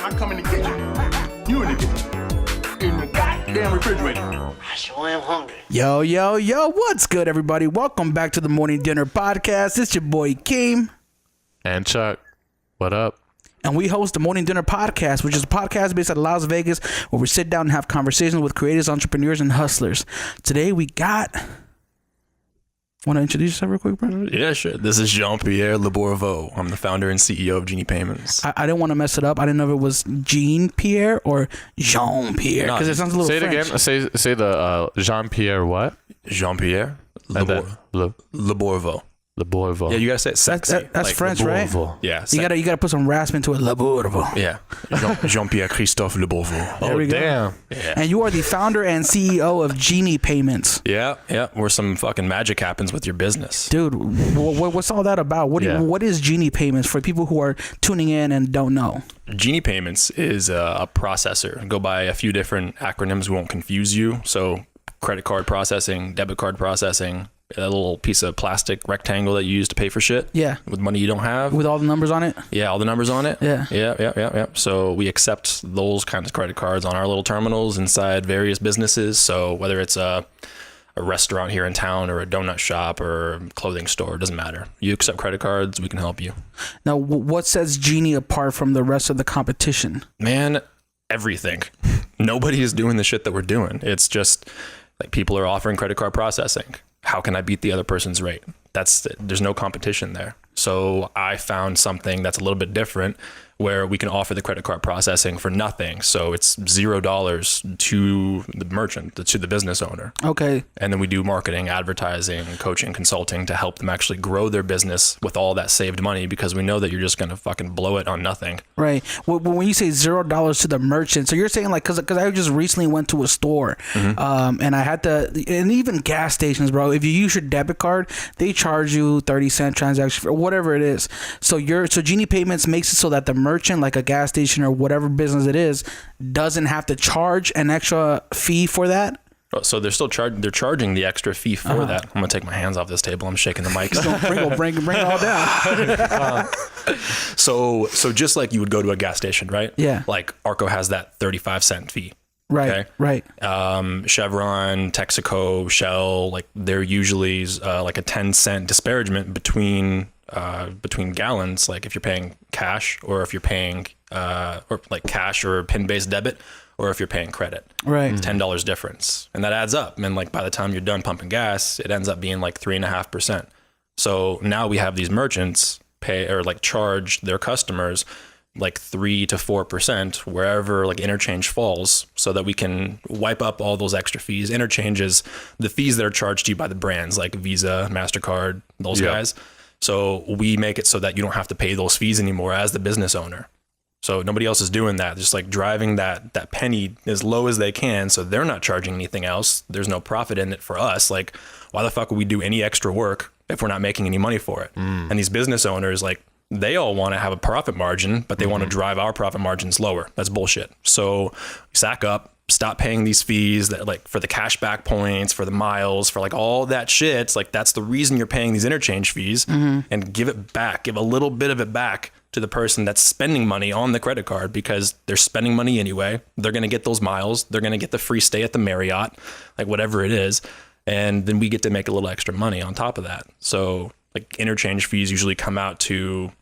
I come in the kitchen. You in the kitchen. In the goddamn refrigerator. I sure am hungry. Yo, what's good, everybody? Welcome back to the Morning Dinner Podcast. It's your boy, Keem. And Chuck, what up? And we host the Morning Dinner Podcast, which is a podcast based out of Las Vegas, where we sit down and have conversations with creators, entrepreneurs, and hustlers. Today, we got... Want to introduce yourself real quick, bro? Yeah, sure. This is Jean-Pierre Bourveau. I'm the founder and CEO of Genie Payments. I didn't want to mess it up. I didn't know if it was Gene Pierre or Jean-Pierre, because it sounds a little Say French. it again. Say the Jean-Pierre Bourveau. Le Bourveau. Yeah, you gotta say it sexy. That's French, right? Yeah. You gotta put some rasp into it. Le Bourveau. Yeah. Jean-Pierre Christophe Le Bourveau. There we go. Damn. Yeah. And you are the founder and CEO of Genie Payments. Yeah. Where some fucking magic happens with your business. Dude, what's all that about? What is Genie Payments for people who are tuning in and don't know? Genie Payments is a processor. Go by a few different acronyms. We won't confuse you. So credit card processing, debit card processing, a little piece of plastic rectangle that you use to pay for shit. Yeah. With money you don't have. With all the numbers on it? Yeah, all the numbers on it. Yeah. Yeah. So we accept those kinds of credit cards on our little terminals inside various businesses. So whether it's a restaurant here in town or a donut shop or a clothing store, it doesn't matter. You accept credit cards, we can help you. Now, what sets Genie apart from the rest of the competition? Man, everything. Nobody is doing the shit that we're doing. It's just like people are offering credit card processing. How can I beat the other person's rate? There's no competition there. So I found something that's a little bit different where we can offer the credit card processing for nothing. So it's $0 to the merchant, to the business owner. Okay. And then we do marketing, advertising, coaching, consulting to help them actually grow their business with all that saved money, because we know that you're just going to fucking blow it on nothing. Right. When you say $0 to the merchant, so you're saying like, cause I just recently went to a store, and I had to, and even gas stations, bro, if you use your debit card, they charge you 30-cent transaction fee or whatever it is. So Genie Payments makes it so that the merchant, like a gas station or whatever business it is, doesn't have to charge an extra fee for that. So they're still charging the extra fee for that. I'm gonna take my hands off this table. I'm shaking the mic. Bring it all down. So just like you would go to a gas station, right? Yeah. Like Arco has that 35-cent fee. Right. Okay? Right. Chevron, Texaco, Shell, like they're usually like a 10-cent disparagement between gallons. Like if you're paying cash or if you're paying or like cash or PIN-based debit, or if you're paying credit. Right. It's $10 difference. And that adds up. And like by the time you're done pumping gas, it ends up being like 3.5%. So now we have these merchants pay or like charge their customers like 3 to 4% wherever like interchange falls, so that we can wipe up all those extra fees. Interchange is the fees that are charged to you by the brands like Visa, MasterCard, those guys. So we make it so that you don't have to pay those fees anymore as the business owner. So nobody else is doing that. Just like driving that penny as low as they can, so they're not charging anything else. There's no profit in it for us. Like, why the fuck would we do any extra work if we're not making any money for it? And these business owners, like, they all want to have a profit margin, but they want to drive our profit margins lower. That's bullshit. So sack up, stop paying these fees that like for the cashback points, for the miles, for like all that shit. It's like, that's the reason you're paying these interchange fees, and give it back, give a little bit of it back to the person that's spending money on the credit card, because they're spending money anyway. They're going to get those miles. They're going to get the free stay at the Marriott, like whatever it is. And then we get to make a little extra money on top of that. So like interchange fees usually come out to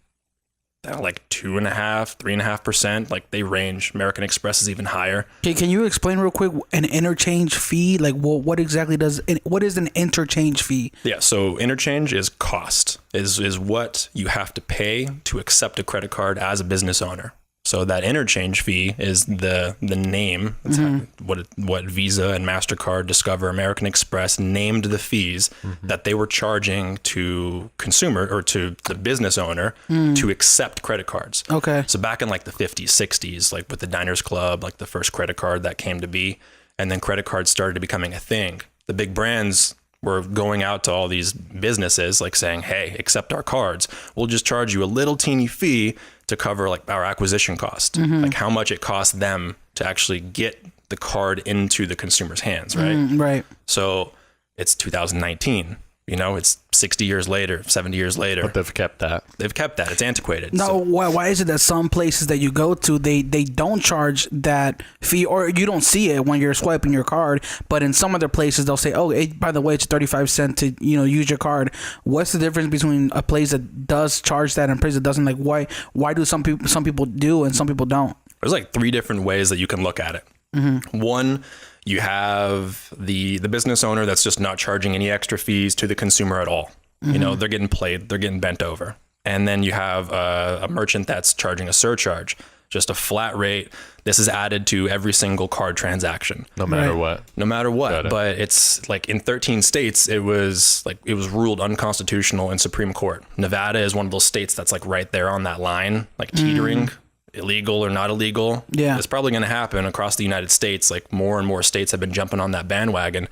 like 2.5%, 3.5%. Like they range. American Express is even higher. Can you explain real quick an interchange fee? Like what is an interchange fee? Yeah. So interchange is cost, is what you have to pay to accept a credit card as a business owner. So that interchange fee is the name. That's what Visa and MasterCard, Discover, American Express named the fees that they were charging to consumer or to the business owner to accept credit cards. Okay. So back in like the 50s, 60s, like with the Diners Club, like the first credit card that came to be, and then credit cards started becoming a thing. The big brands were going out to all these businesses like saying, hey, accept our cards. We'll just charge you a little teeny fee to cover like our acquisition cost, like how much it costs them to actually get the card into the consumer's hands, right? Right. So it's 2019. You know, it's 60 years later, 70 years later. But they've kept that. They've kept that. It's antiquated. No, So, why is it that some places that you go to, they don't charge that fee, or you don't see it when you're swiping your card, but in some other places they'll say, oh, by the way, it's 35 cents to, you know, use your card. What's the difference between a place that does charge that and a place that doesn't? Like, why do some people do and some people don't? there's like 3 different ways that you can look at it. Mm-hmm. One, you have the business owner that's just not charging any extra fees to the consumer at all. Mm-hmm. You know, they're getting played, they're getting bent over. And then you have a merchant that's charging a surcharge, just a flat rate. This is added to every single card transaction. No matter what. No matter what. But it's like in 13 states, it was ruled unconstitutional in Supreme Court. Nevada is one of those states that's like right there on that line, like teetering, illegal or not illegal. Yeah. It's probably going to happen across the United States. Like more and more states have been jumping on that bandwagon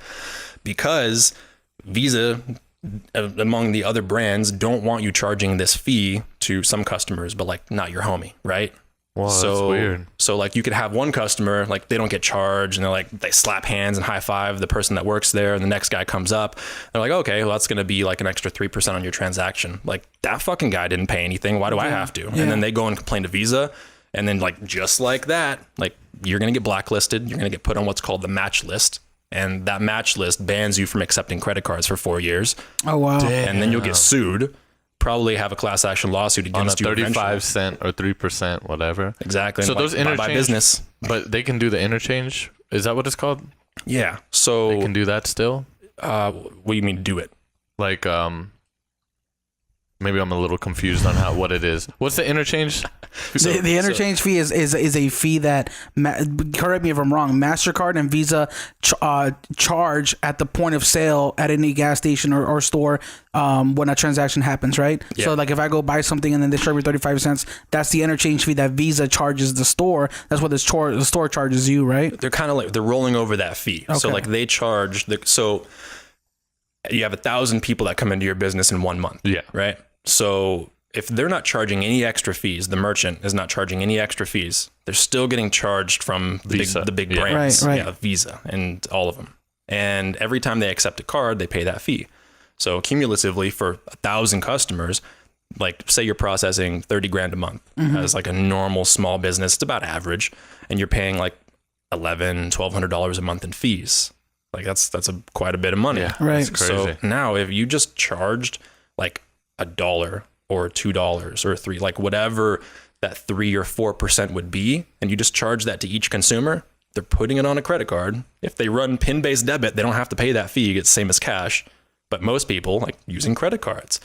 because Visa, among the other brands, don't want you charging this fee to some customers, but like not your homie, right? Wow, that's weird. So like you could have one customer, like they don't get charged and they slap hands and high five the person that works there. And the next guy comes up. They're like, okay, well, that's going to be like an extra 3% on your transaction. Like that fucking guy didn't pay anything. Why do I have to? Yeah. And then they go and complain to Visa. And then like, just like that, like you're going to get blacklisted. You're going to get put on what's called the match list. And that match list bans you from accepting credit cards for 4 years. Oh, wow. Damn. And then you'll get sued. Probably have a class action lawsuit against you. On a 35 cent or 3%, whatever. Exactly. So those interchange business, but they can do the interchange. Is that what it's called? Yeah. So they can do that still. What do you mean do it? Like maybe I'm a little confused on what it is. What's the interchange? The interchange fee is a fee that, correct me if I'm wrong, MasterCard and Visa charge at the point of sale at any gas station or store when a transaction happens, right? Yeah. So like if I go buy something and then they charge me 35 cents, that's the interchange fee that Visa charges the store. That's what the store charges you, right? They're kind of like, they're rolling over that fee. Okay. So like they charge, so you have 1,000 people that come into your business in 1 month. Yeah. Right? So if they're not charging any extra fees, the merchant is not charging any extra fees, they're still getting charged from the big brands. Right. Yeah, Visa and all of them. And every time they accept a card, they pay that fee. So cumulatively for 1,000 customers, like say you're processing 30 grand a month as like a normal small business, it's about average, and you're paying like $1,200 a month in fees. Like that's quite a bit of money. Yeah, right. That's crazy. So now if you just charged like $1 or $2 or $3, like whatever that 3 or 4% would be, and you just charge that to each consumer, they're putting it on a credit card. If they run PIN-based debit, they don't have to pay that fee. It's the same as cash. But most people like using credit cards.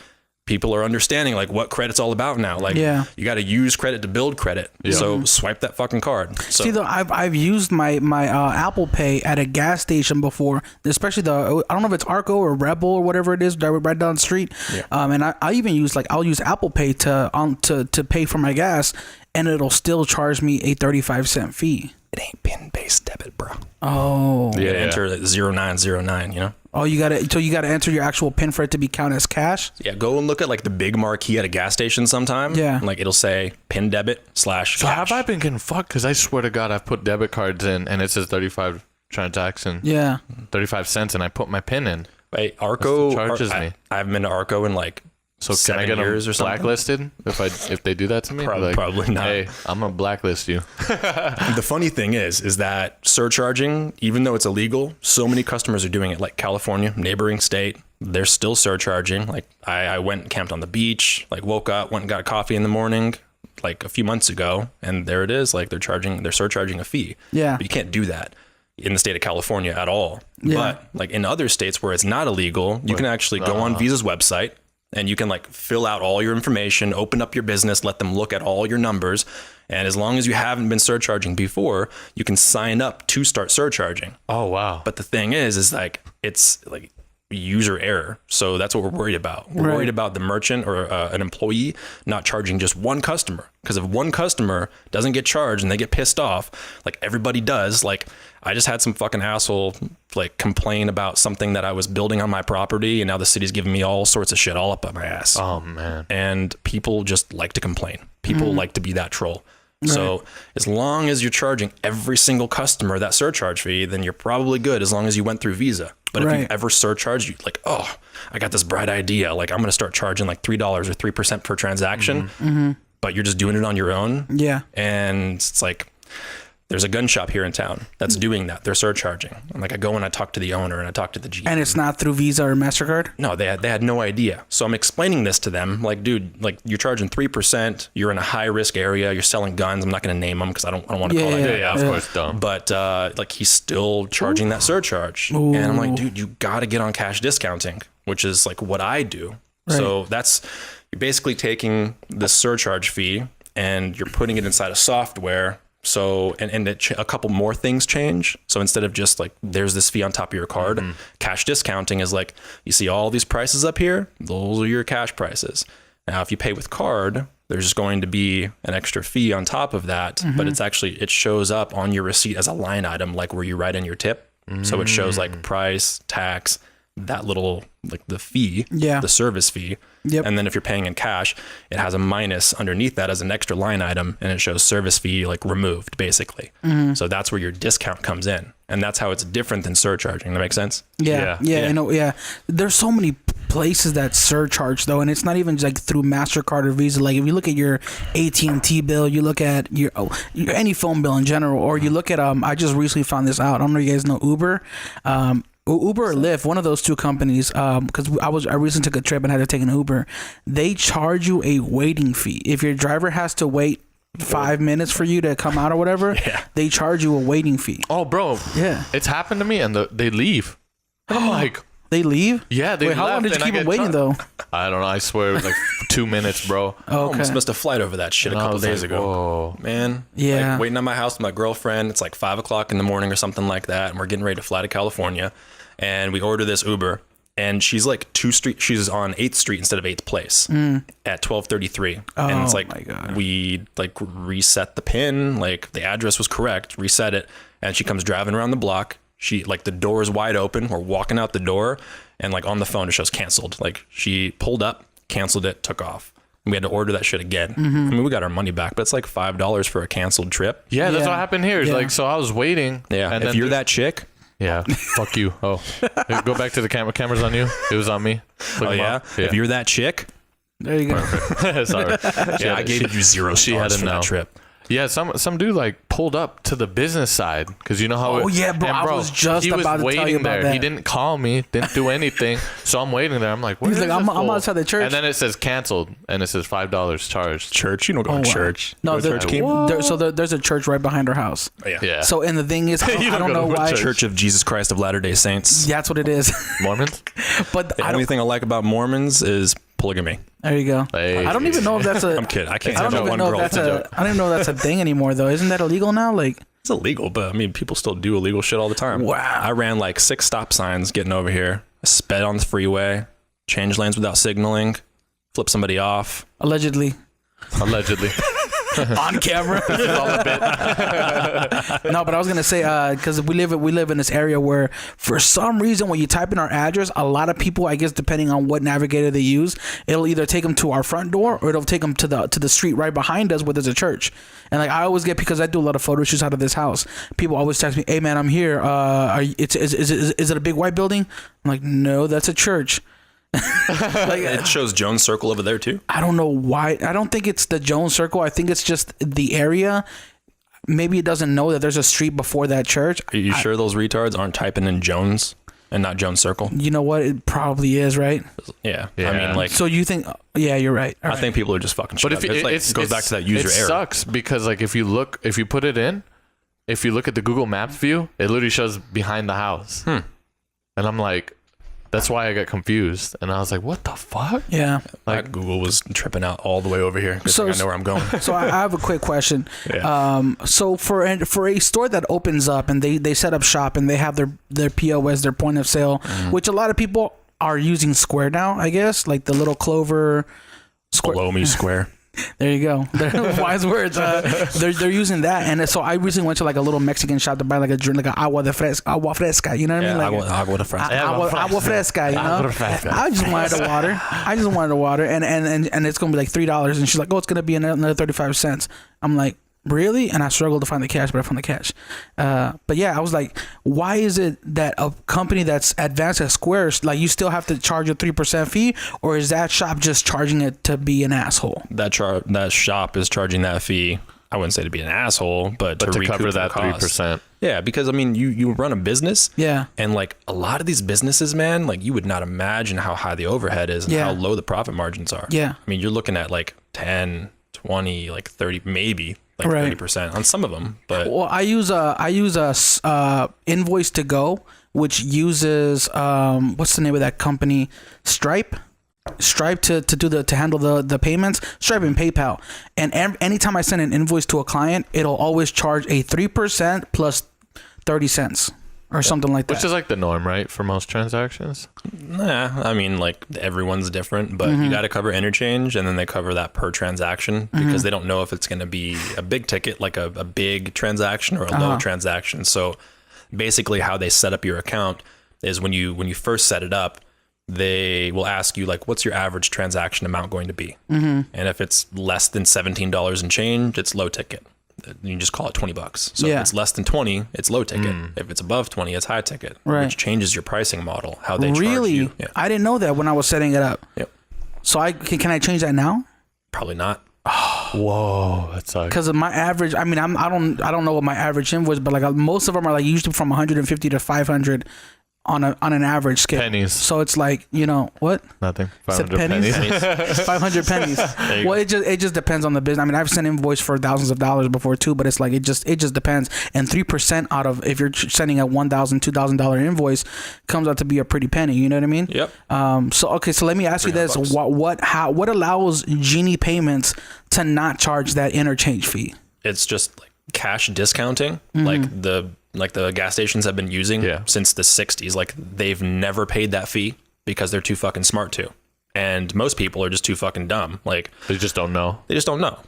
People are understanding like what credit's all about now. Like you got to use credit to build credit. Yeah. So swipe that fucking card. So, see, though, I've used my Apple Pay at a gas station before, especially I don't know if it's Arco or Rebel or whatever it is, right down the street. Yeah. And I even use I'll use Apple Pay to pay for my gas, and it'll still charge me a 35-cent fee. It ain't PIN-based debit, bro. Oh. You gotta enter 0909, you know? Oh, you gotta enter your actual PIN for it to be counted as cash? Yeah, go and look at like the big marquee at a gas station sometime. Yeah. And, like it'll say PIN debit / So cash. have I been getting fucked? Because I swear to God, I've put debit cards in and it says 35 transaction. Yeah. 35 cents and I put my PIN in. Wait, Arco charges me. I haven't been to Arco in like so 7 can I get years or something? Blacklisted if they do that to me? Probably not. Hey, I'm gonna blacklist you. The funny thing is that surcharging, even though it's illegal, so many customers are doing it. Like California, neighboring state, they're still surcharging. Like I went and camped on the beach, like woke up, went and got a coffee in the morning, like a few months ago, and there it is. Like they're surcharging a fee. Yeah. But you can't do that in the state of California at all. Yeah. But like in other states where it's not illegal, you can actually go on Visa's website. And you can like fill out all your information, open up your business, let them look at all your numbers. And as long as you haven't been surcharging before, you can sign up to start surcharging. Oh, wow. But the thing is like, it's like user error. So that's what we're worried about. We're worried about the merchant or an employee not charging just one customer. Because if one customer doesn't get charged and they get pissed off, like everybody does, like I just had some fucking asshole like complain about something that I was building on my property, and now the city's giving me all sorts of shit all up my ass. Oh man. And people just like to complain. People like to be that troll. Right. So as long as you're charging every single customer that surcharge fee, then you're probably good as long as you went through Visa. But if Right. you've ever surcharged, you like, oh, I got this bright idea. Like I'm going to start charging like $3 or 3% per transaction, but you're just doing it on your own. Yeah. And it's like, there's a gun shop here in town that's doing that. They're surcharging. And like I go and I talk to the owner and I talk to the GM. And it's not through Visa or MasterCard? No, they had no idea. So I'm explaining this to them. Like, dude, like you're charging 3%. You're in a high risk area. You're selling guns. I'm not going to name them because I don't want to call it. Yeah, of course, dumb. But like he's still charging that surcharge. And I'm like, dude, you got to get on cash discounting, which is like what I do. Right. So you're basically taking the surcharge fee and you're putting it inside of software. So, and a couple more things change. So instead of just like, there's this fee on top of your card, cash discounting is like, you see all these prices up here, those are your cash prices. Now, if you pay with card, there's going to be an extra fee on top of that, but it shows up on your receipt as a line item, like where you write in your tip. So it shows like price, tax, that little, like the fee, the service fee. Yep. And then if you're paying in cash, it has a minus underneath that as an extra line item, and it shows service fee like removed, basically. So that's where your discount comes in, and that's how it's different than surcharging. That makes sense? Yeah. I know. Yeah, there's so many places that surcharge though, and it's not even like through MasterCard or Visa. Like if you look at your AT&T bill, you look at your any phone bill in general, or you look at I just recently found this out. I don't know if you guys know Uber. Uber or Lyft, one of those two companies, because I recently took a trip and had to take an Uber. They charge you a waiting fee. If your driver has to wait 5 minutes for you to come out or whatever, they charge you a waiting fee. Oh, bro. Yeah. It's happened to me, and they leave. And I'm like... They leave? Yeah, they Wait, how long left, did you and keep them waiting, though? I don't know. I swear it was like 2 minutes, bro. I almost missed a flight over that shit And a I couple was days like, ago. whoa. Man. Yeah. Like, waiting at my house with my girlfriend. It's like 5 o'clock in the morning or something like that. And we're getting ready to fly to California. And we order this Uber. And she's like she's on 8th Street instead of 8th Place at 12:33. And it's like, my God. we like reset the pin. Like the address was correct, reset it. And she comes driving around the block. She like the door is wide open. We're walking out the door. And like on the phone, it shows canceled. Like she pulled up, canceled it, took off. We had to order that shit again. I mean, we got our money back, but it's like $5 for a canceled trip. Yeah, that's what happened here. It's like, so I was waiting. Yeah. And if then you're that chick. Yeah. Fuck you. Oh, go back to the camera's on you. It was on me. Oh yeah? If you're that chick. There you go. Sorry. Yeah, I gave you 0 she had stars to for know. that trip. Yeah, some dude like pulled up to the business side because you know how. Oh, yeah, bro, I was just he was about to tell you waiting about there. that. He didn't call me, didn't do anything. So I'm waiting there. I'm like, where He's is like, I'm this fool? outside the church. And then it says canceled, and it says $5 charged. Church? You don't go to church. No, Go to church there's a church right behind our house. Yeah. So, and the thing is, I You don't don't know go to why. Church of Jesus Christ of Latter-day Saints. That's what it is. Mormons. But The only thing I like about Mormons is polygamy. there you go. Hey. I don't even know if that's a. I'm kidding. I can't I have don't even one know girl. if that's a. I don't even know if that's a thing anymore though. Isn't that illegal now? Like, It's illegal, but I mean, people still do illegal shit all the time. Wow. I ran like 6 stop signs getting over here. I sped on the freeway, changed lanes without signaling, flipped somebody off. allegedly. On camera. No, but I was gonna say because we live in this area where for some reason when you type in our address, a lot of people, I guess depending on what navigator they use, it'll either take them to our front door or it'll take them to the street right behind us where there's a church. And like I always get, because I do a lot of photo shoots out of this house, people always text me, "Hey man, I'm here. Is it a big white building?" I'm like, "No, that's a church." Like, It shows Jones Circle over there too. I don't know why. I don't think it's the Jones Circle. I think it's just the area. Maybe it doesn't know that there's a street before that church. Are you sure those retards aren't typing in Jones and not Jones Circle? You know what? It probably is, right? Yeah. Yeah. I mean, like, So you think? Yeah, you're right. All I think people are just fucking shit But up. if It's like, it goes back to that user it error. sucks because like if you put it in, if you look at the Google Maps view, it literally shows behind the house. And I'm like, that's why I got confused. And I was like, what the fuck? Yeah. Like Google was tripping out all the way over here. Good So- thing I know where I'm going. So I have a quick question. So for a store that opens up and they set up shop and they have their POS, their point of sale, which a lot of people are using Square now, I guess, like the little Clover. Below me square. There you go. Wise words. They're using that, and so I recently went to like a little Mexican shop to buy like a drink, like an agua fresca. You know what I mean? Like agua de fresca. agua fresca. You know? I just wanted the water. And it's gonna be like $3, and she's like, "Oh, it's gonna be another 35 cents." I'm like, Really? And I struggled to find the cash, but I found the cash. But yeah, I was like, why is it that a company that's advanced at Square, like you still have to charge a 3% fee, or is that shop just charging it to be an asshole? That shop is charging that fee. I wouldn't say to be an asshole, but to cover that 3%. Yeah, because I mean, you run a business. Yeah. And like a lot of these businesses, man, like you would not imagine how high the overhead is and how low the profit margins are. Yeah. I mean, you're looking at like 10, 20, like 30, maybe like 30% on some of them. But well, I use a Invoice to Go, which uses what's the name of that company? Stripe to handle the payments. Stripe and PayPal. And anytime I send an invoice to a client, it'll always charge a 3% plus 30 cents or something like that. Which is like the norm, right, for most transactions? Nah, I mean, like everyone's different, but you got to cover interchange, and then they cover that per transaction because they don't know if it's going to be a big ticket, like a big transaction, or a low transaction. So basically, how they set up your account is when you first set it up, they will ask you like, what's your average transaction amount going to be? And if it's less than $17 and change, it's low ticket. You just call it $20. So if it's less than 20, it's low ticket. If it's above 20, it's high ticket, which changes your pricing model, how they charge you. Yeah. I didn't know that when I was setting it up. Yep. So can I change that now? Probably not. Whoa, that's like, because of my average. I mean, I don't know what my average invoice, but like most of them are like usually from 150 to 500 on an average scale. Pennies. So it's like, you know what? Nothing. 500 pennies. pennies. 500 pennies. Well, it just depends on the business. I mean, I've sent invoice for thousands of dollars before too, but it's like it just depends. And 3% out of, if you're sending a $1,000, $2,000 invoice, comes out to be a pretty penny. You know what I mean? Yep. So let me ask you this: what allows Genie Payments to not charge that interchange fee? It's just like cash discounting, like the gas stations have been using since the 60s. Like they've never paid that fee because they're too fucking smart to. And most people are just too fucking dumb. Like they just don't know.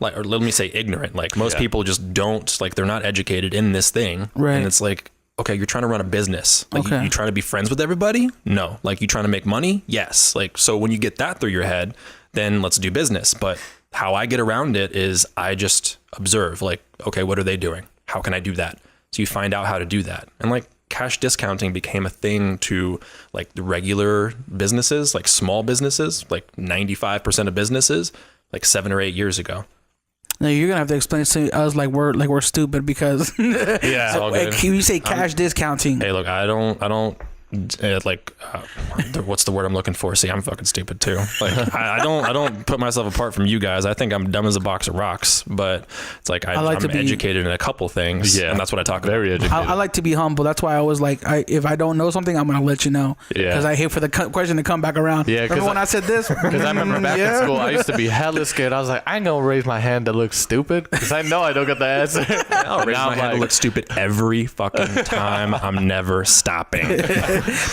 Like, or let me say ignorant. Like most people just don't, like they're not educated in this thing. Right. And it's like, okay, you're trying to run a business. Like you trying to be friends with everybody? No. Like you trying to make money? Yes. Like, so when you get that through your head, then let's do business. But how I get around it is I just observe, like, okay, what are they doing? How can I do that? So you find out how to do that. And like cash discounting became a thing to like the regular businesses, like small businesses, like 95% of businesses, like 7 or 8 years ago. Now you're gonna have to explain to us like we're stupid because Yeah. so, like, you say cash discounting. Hey, look, I don't what's the word I'm looking for? See, I'm fucking stupid too. Like I don't put myself apart from you guys. I think I'm dumb as a box of rocks, but it's like I'm educated in a couple things, and that's what I talk about. Very educated. I like to be humble. That's why I was like, if I don't know something, I'm gonna let you know. Yeah. Because I hate for the question to come back around. Yeah. Remember when I said this? Because I remember back in school, I used to be hella scared. I was like, I ain't gonna raise my hand to look stupid because I know I don't get the answer. I'll raise my hand to look stupid every fucking time. I'm never stopping.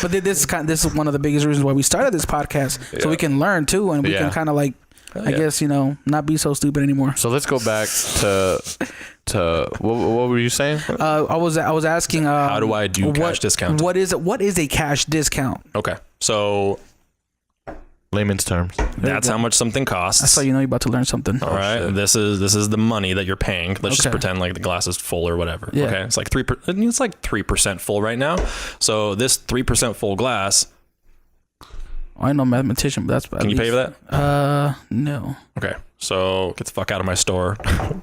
But this is one of the biggest reasons why we started this podcast, so we can learn too, and we can kind of like, I guess, not be so stupid anymore. So let's go back to what were you saying? I was asking, how do I do cash discount? What is a cash discount? Okay, so Layman's terms. That's how much something costs. That's how you know you're about to learn something. All right. Shit. This is the money that you're paying. Let's just pretend like the glass is full or whatever. Yeah. Okay. It's like 3% full right now. So this 3% full glass. I know mathematician, but that's bad. Can you pay for that? No. Okay. So get the fuck out of my store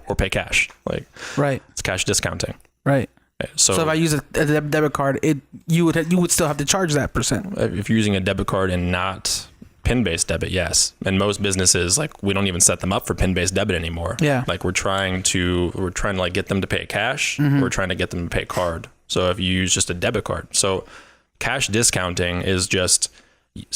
or pay cash. Like, right. It's cash discounting. Right. Okay, so if I use a debit card, you would still have to charge that percent. If you're using a debit card and not PIN-based debit, yes. And most businesses, like, we don't even set them up for PIN-based debit anymore. Yeah. Like we're trying to like get them to pay cash. We're trying to get them to pay card. So if you use just a debit card, so cash discounting is just,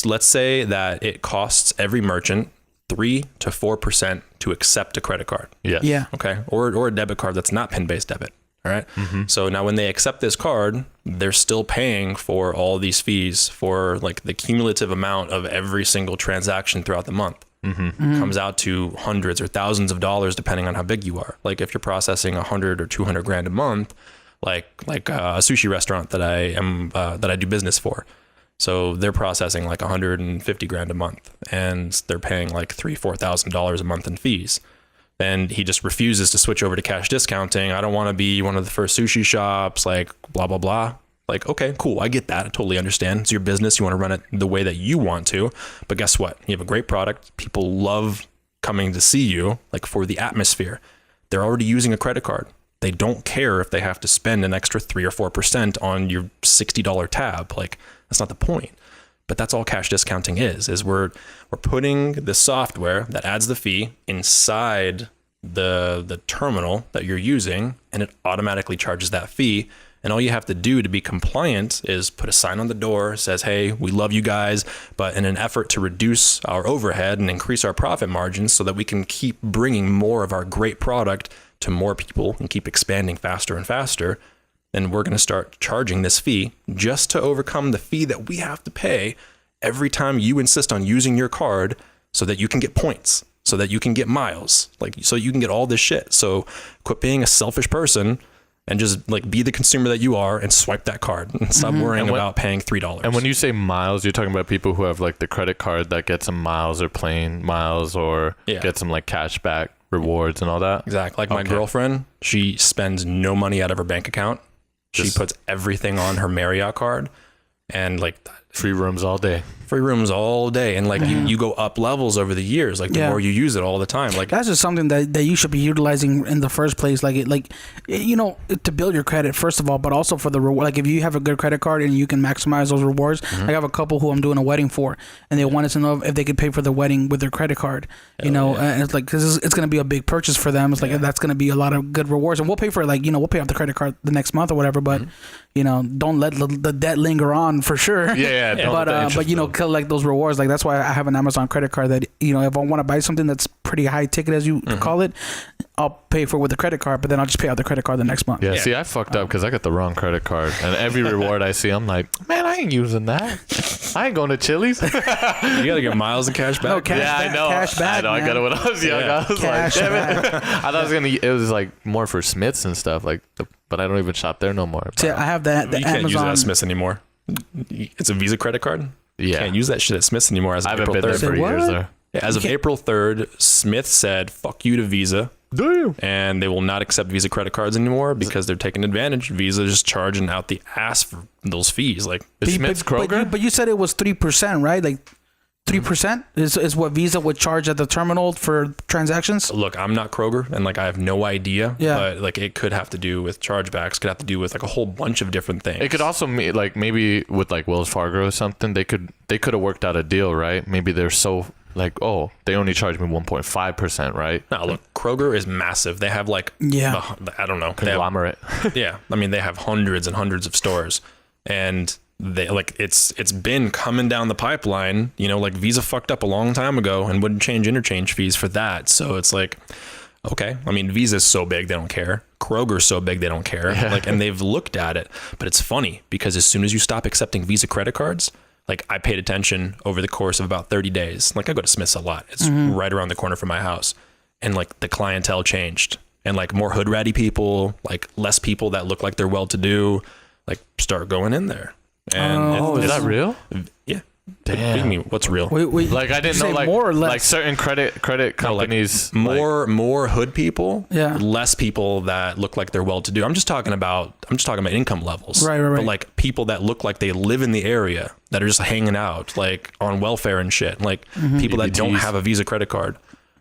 let's say that it costs every merchant 3 to 4% to accept a credit card. Yes. Yeah. Okay. Or a debit card that's not PIN-based debit. All right. So now when they accept this card, they're still paying for all these fees for like the cumulative amount of every single transaction throughout the month. Comes out to hundreds or thousands of dollars depending on how big you are. Like if you're processing 100 or 200 grand a month, like a sushi restaurant that I do business for. So they're processing like 150 grand a month and they're paying like $3,000-$4,000 a month in fees. and he just refuses to switch over to cash discounting. I don't want to be one of the first sushi shops, like blah, blah, blah. Like, okay, cool. I get that. I totally understand. It's your business. You want to run it the way that you want to. But guess what? You have a great product. People love coming to see you, like for the atmosphere. They're already using a credit card. They don't care if they have to spend an extra 3 or 4% on your $60 tab. Like, that's not the point. But that's all cash discounting is we're putting the software that adds the fee inside the terminal that you're using, and it automatically charges that fee. And all you have to do to be compliant is put a sign on the door, says, hey, we love you guys, but in an effort to reduce our overhead and increase our profit margins so that we can keep bringing more of our great product to more people and keep expanding faster and faster, then we're going to start charging this fee just to overcome the fee that we have to pay every time you insist on using your card so that you can get points, so that you can get miles, like so you can get all this shit. So quit being a selfish person and just like be the consumer that you are and swipe that card and stop worrying about paying $3. And when you say miles, you're talking about people who have like the credit card that gets them miles or plane miles or gets them like cash back rewards and all that. Exactly. Like my girlfriend, she spends no money out of her bank account. She puts everything on her Marriott card, and like free rooms all day. Free rooms all day. And like you go up levels over the years, like the more you use it all the time. Like that's just something that you should be utilizing in the first place. Like you know, to build your credit first of all, but also for the reward. Like if you have a good credit card and you can maximize those rewards. I have a couple who I'm doing a wedding for, and they wanted to know if they could pay for the wedding with their credit card. You know, and it's like, cause it's going to be a big purchase for them. It's like, that's going to be a lot of good rewards, and we'll pay for like, you know, we'll pay off the credit card the next month or whatever, but you know, don't let the debt linger on for sure. But you know, collect those rewards. Like that's why I have an Amazon credit card that, you know, if I want to buy something that's pretty high ticket, as you call it, I'll pay for it with the credit card, but then I'll just pay out the credit card the next month. Yeah. See, I fucked up because I got the wrong credit card, and every reward I see, I'm like, man, I ain't using that. I ain't going to Chili's. You gotta get miles and cash back. No, cash back, I know. cash back, I know. I got it when I was young. I was Cash like, damn it. I thought it was like more for Smiths and stuff, like, but I don't even shop there no more. See, I have that. You can't use it at Smiths anymore. It's a Visa credit card. You can't use that shit at Smiths anymore as of April 3rd. I haven't been there for years there. Yeah, as of April 3rd, Smith said, fuck you to Visa. Damn. And they will not accept Visa credit cards anymore because they're taking advantage. Visa is just charging out the ass for those fees. Like Smith's Kroger? But you said it was 3%, right? Like 3% is what Visa would charge at the terminal for transactions? Look, I'm not Kroger, and like I have no idea. Yeah. But like it could have to do with chargebacks, could have to do with like a whole bunch of different things. It could also like maybe with like Wells Fargo or something, they could have worked out a deal, right? Maybe they're so like, oh, they only charge me 1.5%, right? No, look, Kroger is massive. They have like I don't know, conglomerate. I mean, they have hundreds and hundreds of stores, and they like it's been coming down the pipeline. You know, like Visa fucked up a long time ago and wouldn't change interchange fees for that. So it's like, okay, I mean, Visa's so big they don't care. Kroger's so big they don't care. Like, and they've looked at it, but it's funny because as soon as you stop accepting Visa credit cards, like I paid attention over the course of about 30 days. Like I go to Smith's a lot. It's right around the corner from my house, and like the clientele changed, and like more hood ratty people, like less people that look like they're well to do, like start going in there. And is that real? Yeah. Damn. What do you mean? What's real? Wait, like I didn't know, like more or less? like certain credit companies, more hood people, Yeah. less people that look like they're well to do. I'm just talking about income levels, right. But like people that look like they live in the area that are just hanging out, like on welfare and shit, like people that don't have a Visa credit card,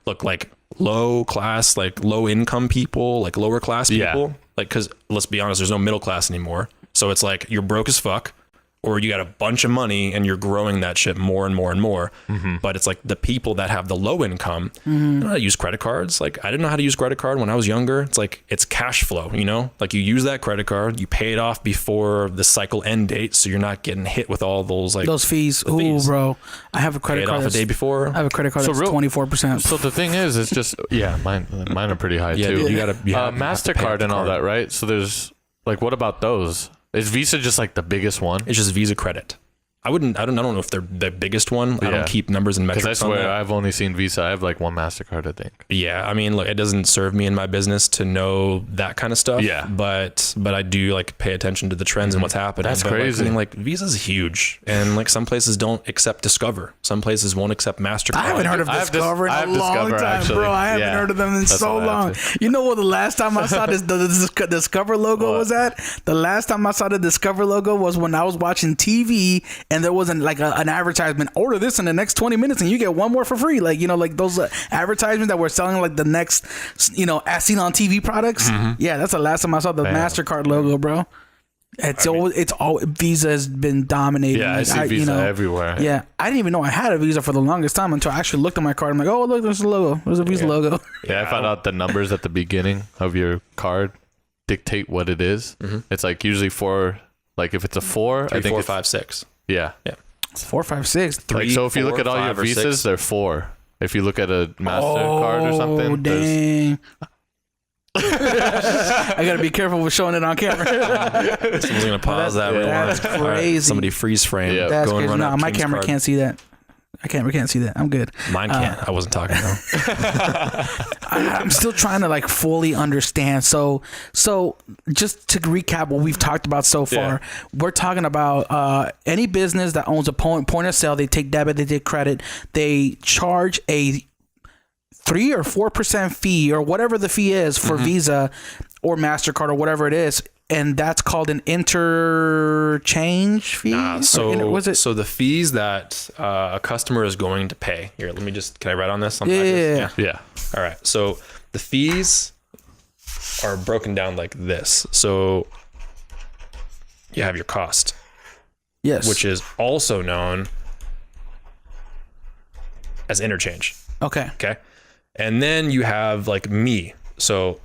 look like low class, like low income people, like lower class people, like because let's be honest, there's no middle class anymore. So it's like you're broke as fuck, or you got a bunch of money and you're growing that shit more and more and more. But it's like the people that have the low income, they don't know how to use credit cards. Like I didn't know how to use credit card when I was younger. It's like, it's cash flow, you know, like you use that credit card, you pay it off before the cycle end date. So you're not getting hit with all those like those fees. Ooh, bro, I have a credit card. Pay it off the day before. I have a credit card that's 24%. So the thing is, it's just, mine are pretty high too. Dude, you have MasterCard and all that, right? So there's like, what about those? Is Visa just like the biggest one? It's just Visa credit. I don't know if they're the biggest one. I Yeah. don't keep numbers and metrics. Because I swear I've only seen Visa. I have like one MasterCard, I think. Yeah, I mean, look, it doesn't serve me in my business to know that kind of stuff. Yeah. But I do like pay attention to the trends and what's happening. That's But, crazy. Like, I mean, like Visa's huge, and like some places don't accept Discover. Some places won't accept Mastercard. I haven't heard of I have Discover in I a have long Discover, time, actually. bro. I haven't Yeah. heard of them in That's so what I long. have You know what the last time I saw the Discover logo was at? The last time I saw the Discover logo was when I was watching TV and there wasn't like an advertisement. Order this in the next 20 minutes and you get one more for free. Like, you know, like those advertisements that were selling like the next, you know, as seen on TV products. Yeah, that's the last time I saw the MasterCard logo, bro. It's all Visa has been dominating. Yeah, I Like, see Visa you know, everywhere. Yeah, I didn't even know I had a Visa for the longest time until I actually looked at my card. I'm like, oh, look, there's a logo. There's a Visa logo. Yeah, I found out the numbers at the beginning of your card dictate what it is. It's like usually 4, like if it's a 4, 3, I think 4, it's 5, 6. Yeah. It's 4, 5, 6. Like, so if you 4, look at all your 5, or Visas, 6. they're 4. If you look at a MasterCard or something, Oh, there's- dang. I gotta be careful with showing it on camera. Someone's gonna pause that. That's All right, crazy. somebody freeze frame. Yeah. That's Go and crazy. run No, out my King's camera card. can't see that. We can't see that. I'm good. Mine can't. I wasn't talking though. I'm still trying to like fully understand. So just to recap what we've talked about so far, we're talking about any business that owns a point of sale. They take debit, they take credit, they charge a 3 or 4% fee or whatever the fee is for Visa or MasterCard or whatever it is. And that's called an interchange fee. Was it? So the fees that a customer is going to pay. Here, let me just. Can I write on this? Yeah. yeah. All right. So the fees are broken down like this. So you have your cost, Yes. which is also known as interchange. Okay. Okay. And then you have like me. So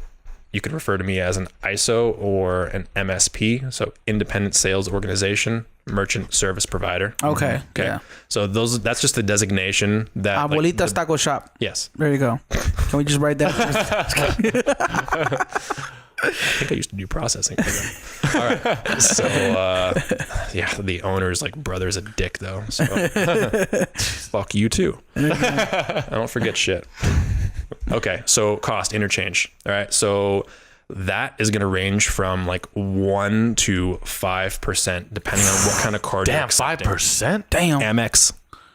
you could refer to me as an ISO or an MSP. So independent sales organization, merchant service provider. Okay. Okay. Yeah. So that's just the designation that Abuelita's Taco Shop. yes. There you go. Can we just write that? I think I used to do processing for them. All right. So yeah, the owner's like brother's a dick though. So fuck you too. I don't forget shit. Okay, so cost interchange. All right, so that is going to range from like 1 to 5%, depending on what kind of card. Damn, you're accepting. 5%? Damn. Amex.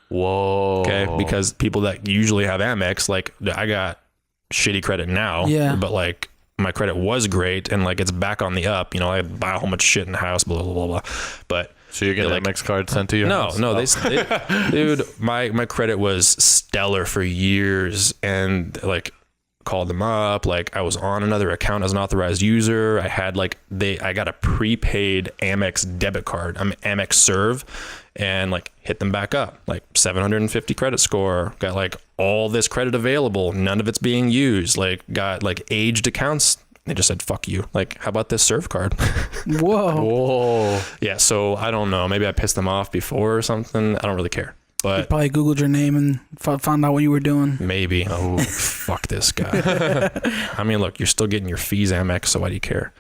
Whoa. Okay, because people that usually have Amex, like I got shitty credit now. Yeah. But like my credit was great, and like it's back on the up. You know, I buy a whole bunch of shit in the house. Blah blah blah blah. But So you're getting like- an MX card sent to your house? no, Oh. they dude, my credit was stellar for years, and like called them up, like I was on another account as an authorized user. I had like I got a prepaid Amex debit card. I'm Amex Serve, and like hit them back up, like 750 credit score. Got like all this credit available, none of it's being used. Like got like aged accounts. They just said, fuck you. Like, how about this Serve card? Whoa. Whoa. Yeah, so I don't know. Maybe I pissed them off before or something. I don't really care. But Probably Googled your name and found out what you were doing. maybe. Oh, fuck this guy. I mean, look, you're still getting your fees Amex, so why do you care?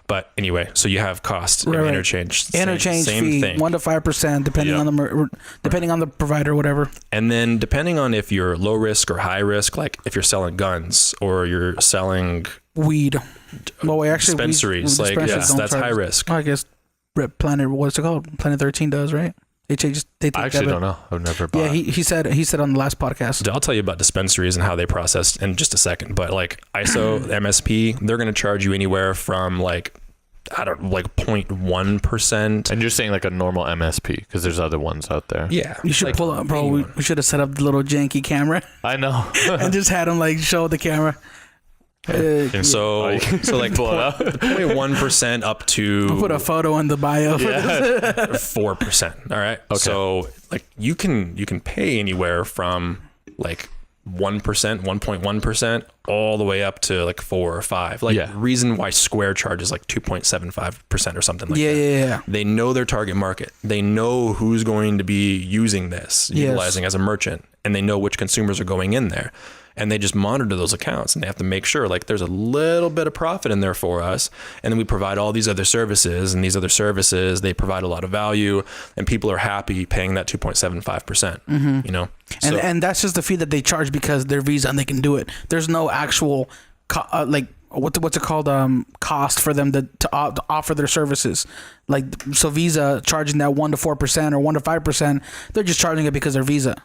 But anyway, so you have cost and Right. interchange. Interchange same fee, thing. 1 to 5%, depending Yep. depending on the provider, whatever. And then depending on if you're low risk or high risk, like if you're selling guns or you're selling Weed. Well, wait, actually, dispensaries, like dispensaries don't that's high charge- risk. I guess Planet, what's it called? Planet 13 does, right? They take I actually debit. don't know. I've never bought. Yeah, he said on the last podcast. I'll tell you about dispensaries and how they process in just a second. But like ISO, MSP, they're going to charge you anywhere from like, I don't know, like 0.1%. And you're saying like a normal MSP because there's other ones out there. Yeah. You should like pull up, bro. We should have set up the little janky camera I know. and just had him like show the camera. And so, Oh, you can so like pull it up. 0.1% up to Put a photo in the bio. For this. 4%. All right. Okay. So like you can pay anywhere from like 1%, 1.1%, all the way up to like 4 or 5. Like reason why Square charges like 2.75% or something like that. Yeah. They know their target market. They know who's going to be using this, utilizing as a merchant, and they know which consumers are going in there. and they just monitor those accounts, and they have to make sure like there's a little bit of profit in there for us. And then we provide all these other services, and these other services, they provide a lot of value, and people are happy paying that 2.75%, you know? And that's just the fee that they charge because they're Visa and they can do it. There's no actual what's it called, cost for them to offer their services. Like, so Visa charging that 1 to 4% or 1 to 5%, they're just charging it because they're Visa.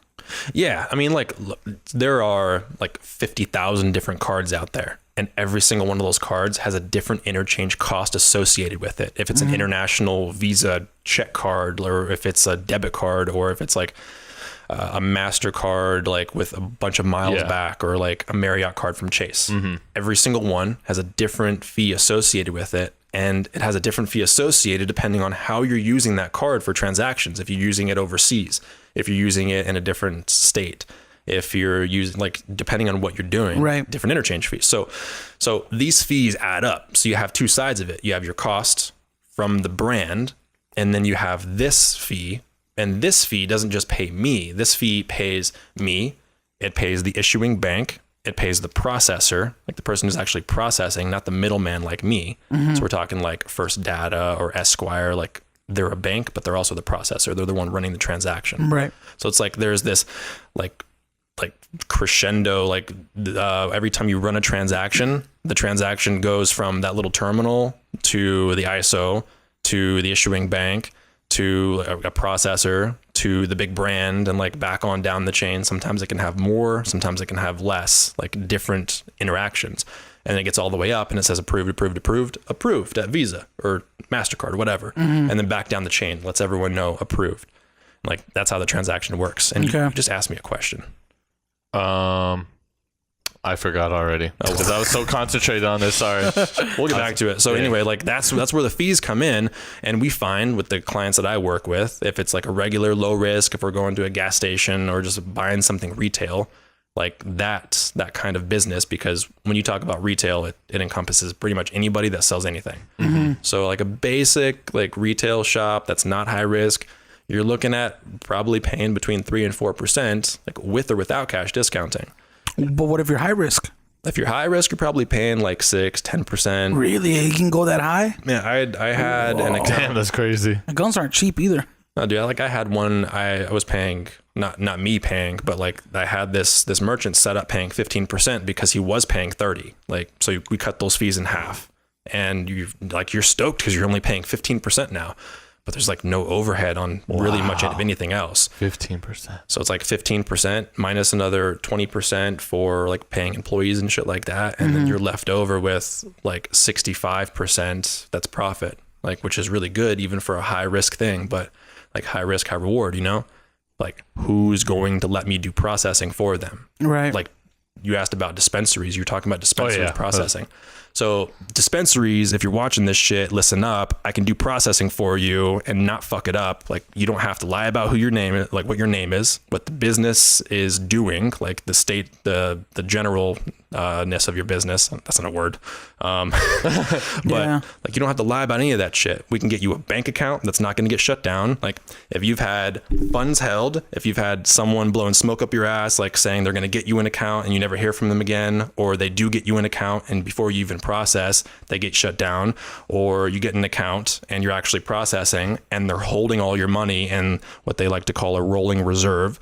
Yeah, I mean, like, look, there are like 50,000 different cards out there, and every single one of those cards has a different interchange cost associated with it. If it's an international Visa check card, or if it's a debit card, or if it's like a MasterCard, like with a bunch of miles back, or like a Marriott card from Chase. Every single one has a different fee associated with it. And it has a different fee associated depending on how you're using that card for transactions. If you're using it overseas, if you're using it in a different state, if you're using, like, depending on what you're doing, right, different interchange fees. So these fees add up. So you have two sides of it. You have your cost from the brand, and then you have this fee. And this fee doesn't just pay me. This fee pays me. It pays the issuing bank. It pays the processor, like the person who's actually processing, not the middleman like me. So we're talking like First Data or Esquire, like they're a bank, but they're also the processor. They're the one running the transaction. Right. So it's like there's this like crescendo, like every time you run a transaction, the transaction goes from that little terminal to the ISO to the issuing bank to a processor to the big brand, and like back on down the chain. Sometimes it can have more, sometimes it can have less, like different interactions. And it gets all the way up and it says approved at Visa or MasterCard or whatever. And then back down the chain, lets everyone know approved. Like that's how the transaction works. And you just asked me a question. I forgot already because I was so concentrated on this. Sorry. We'll get back to it. So anyway, like that's where the fees come in. And we find with the clients that I work with, if it's like a regular low risk, if we're going to a gas station or just buying something retail, like that's that kind of business, because when you talk about retail, it encompasses pretty much anybody that sells anything. So like a basic like retail shop that's not high risk, you're looking at probably paying between 3 and 4%, like with or without cash discounting. But what if you're high risk? If you're high risk, you're probably paying like 6-10%. Really? You can go that high? Yeah, I had an account. Damn, that's crazy. Guns aren't cheap either. No, dude, like I had one, I was paying, not me paying, but like I had this merchant set up paying 15% because he was paying 30. Like, so we cut those fees in half, and you're stoked because you're only paying 15% now. But there's like no overhead on really much of anything else. 15%. So it's like 15% minus another 20% for like paying employees and shit like that. And then you're left over with like 65% that's profit, like, which is really good even for a high risk thing, but like high risk, high reward, you know, like who's going to let me do processing for them? Right. Like you asked about dispensaries, you're talking about dispensaries processing. So dispensaries, if you're watching this shit, listen up. I can do processing for you and not fuck it up. Like you don't have to lie about who your name is, like what your name is, what the business is doing, like the state, the generalness of your business. That's not a word. But like you don't have to lie about any of that shit. We can get you a bank account that's not going to get shut down. Like if you've had funds held, if you've had someone blowing smoke up your ass, like saying they're going to get you an account and you never hear from them again, or they do get you an account and before you even process, they get shut down, or you get an account and you're actually processing and they're holding all your money in what they like to call a rolling reserve.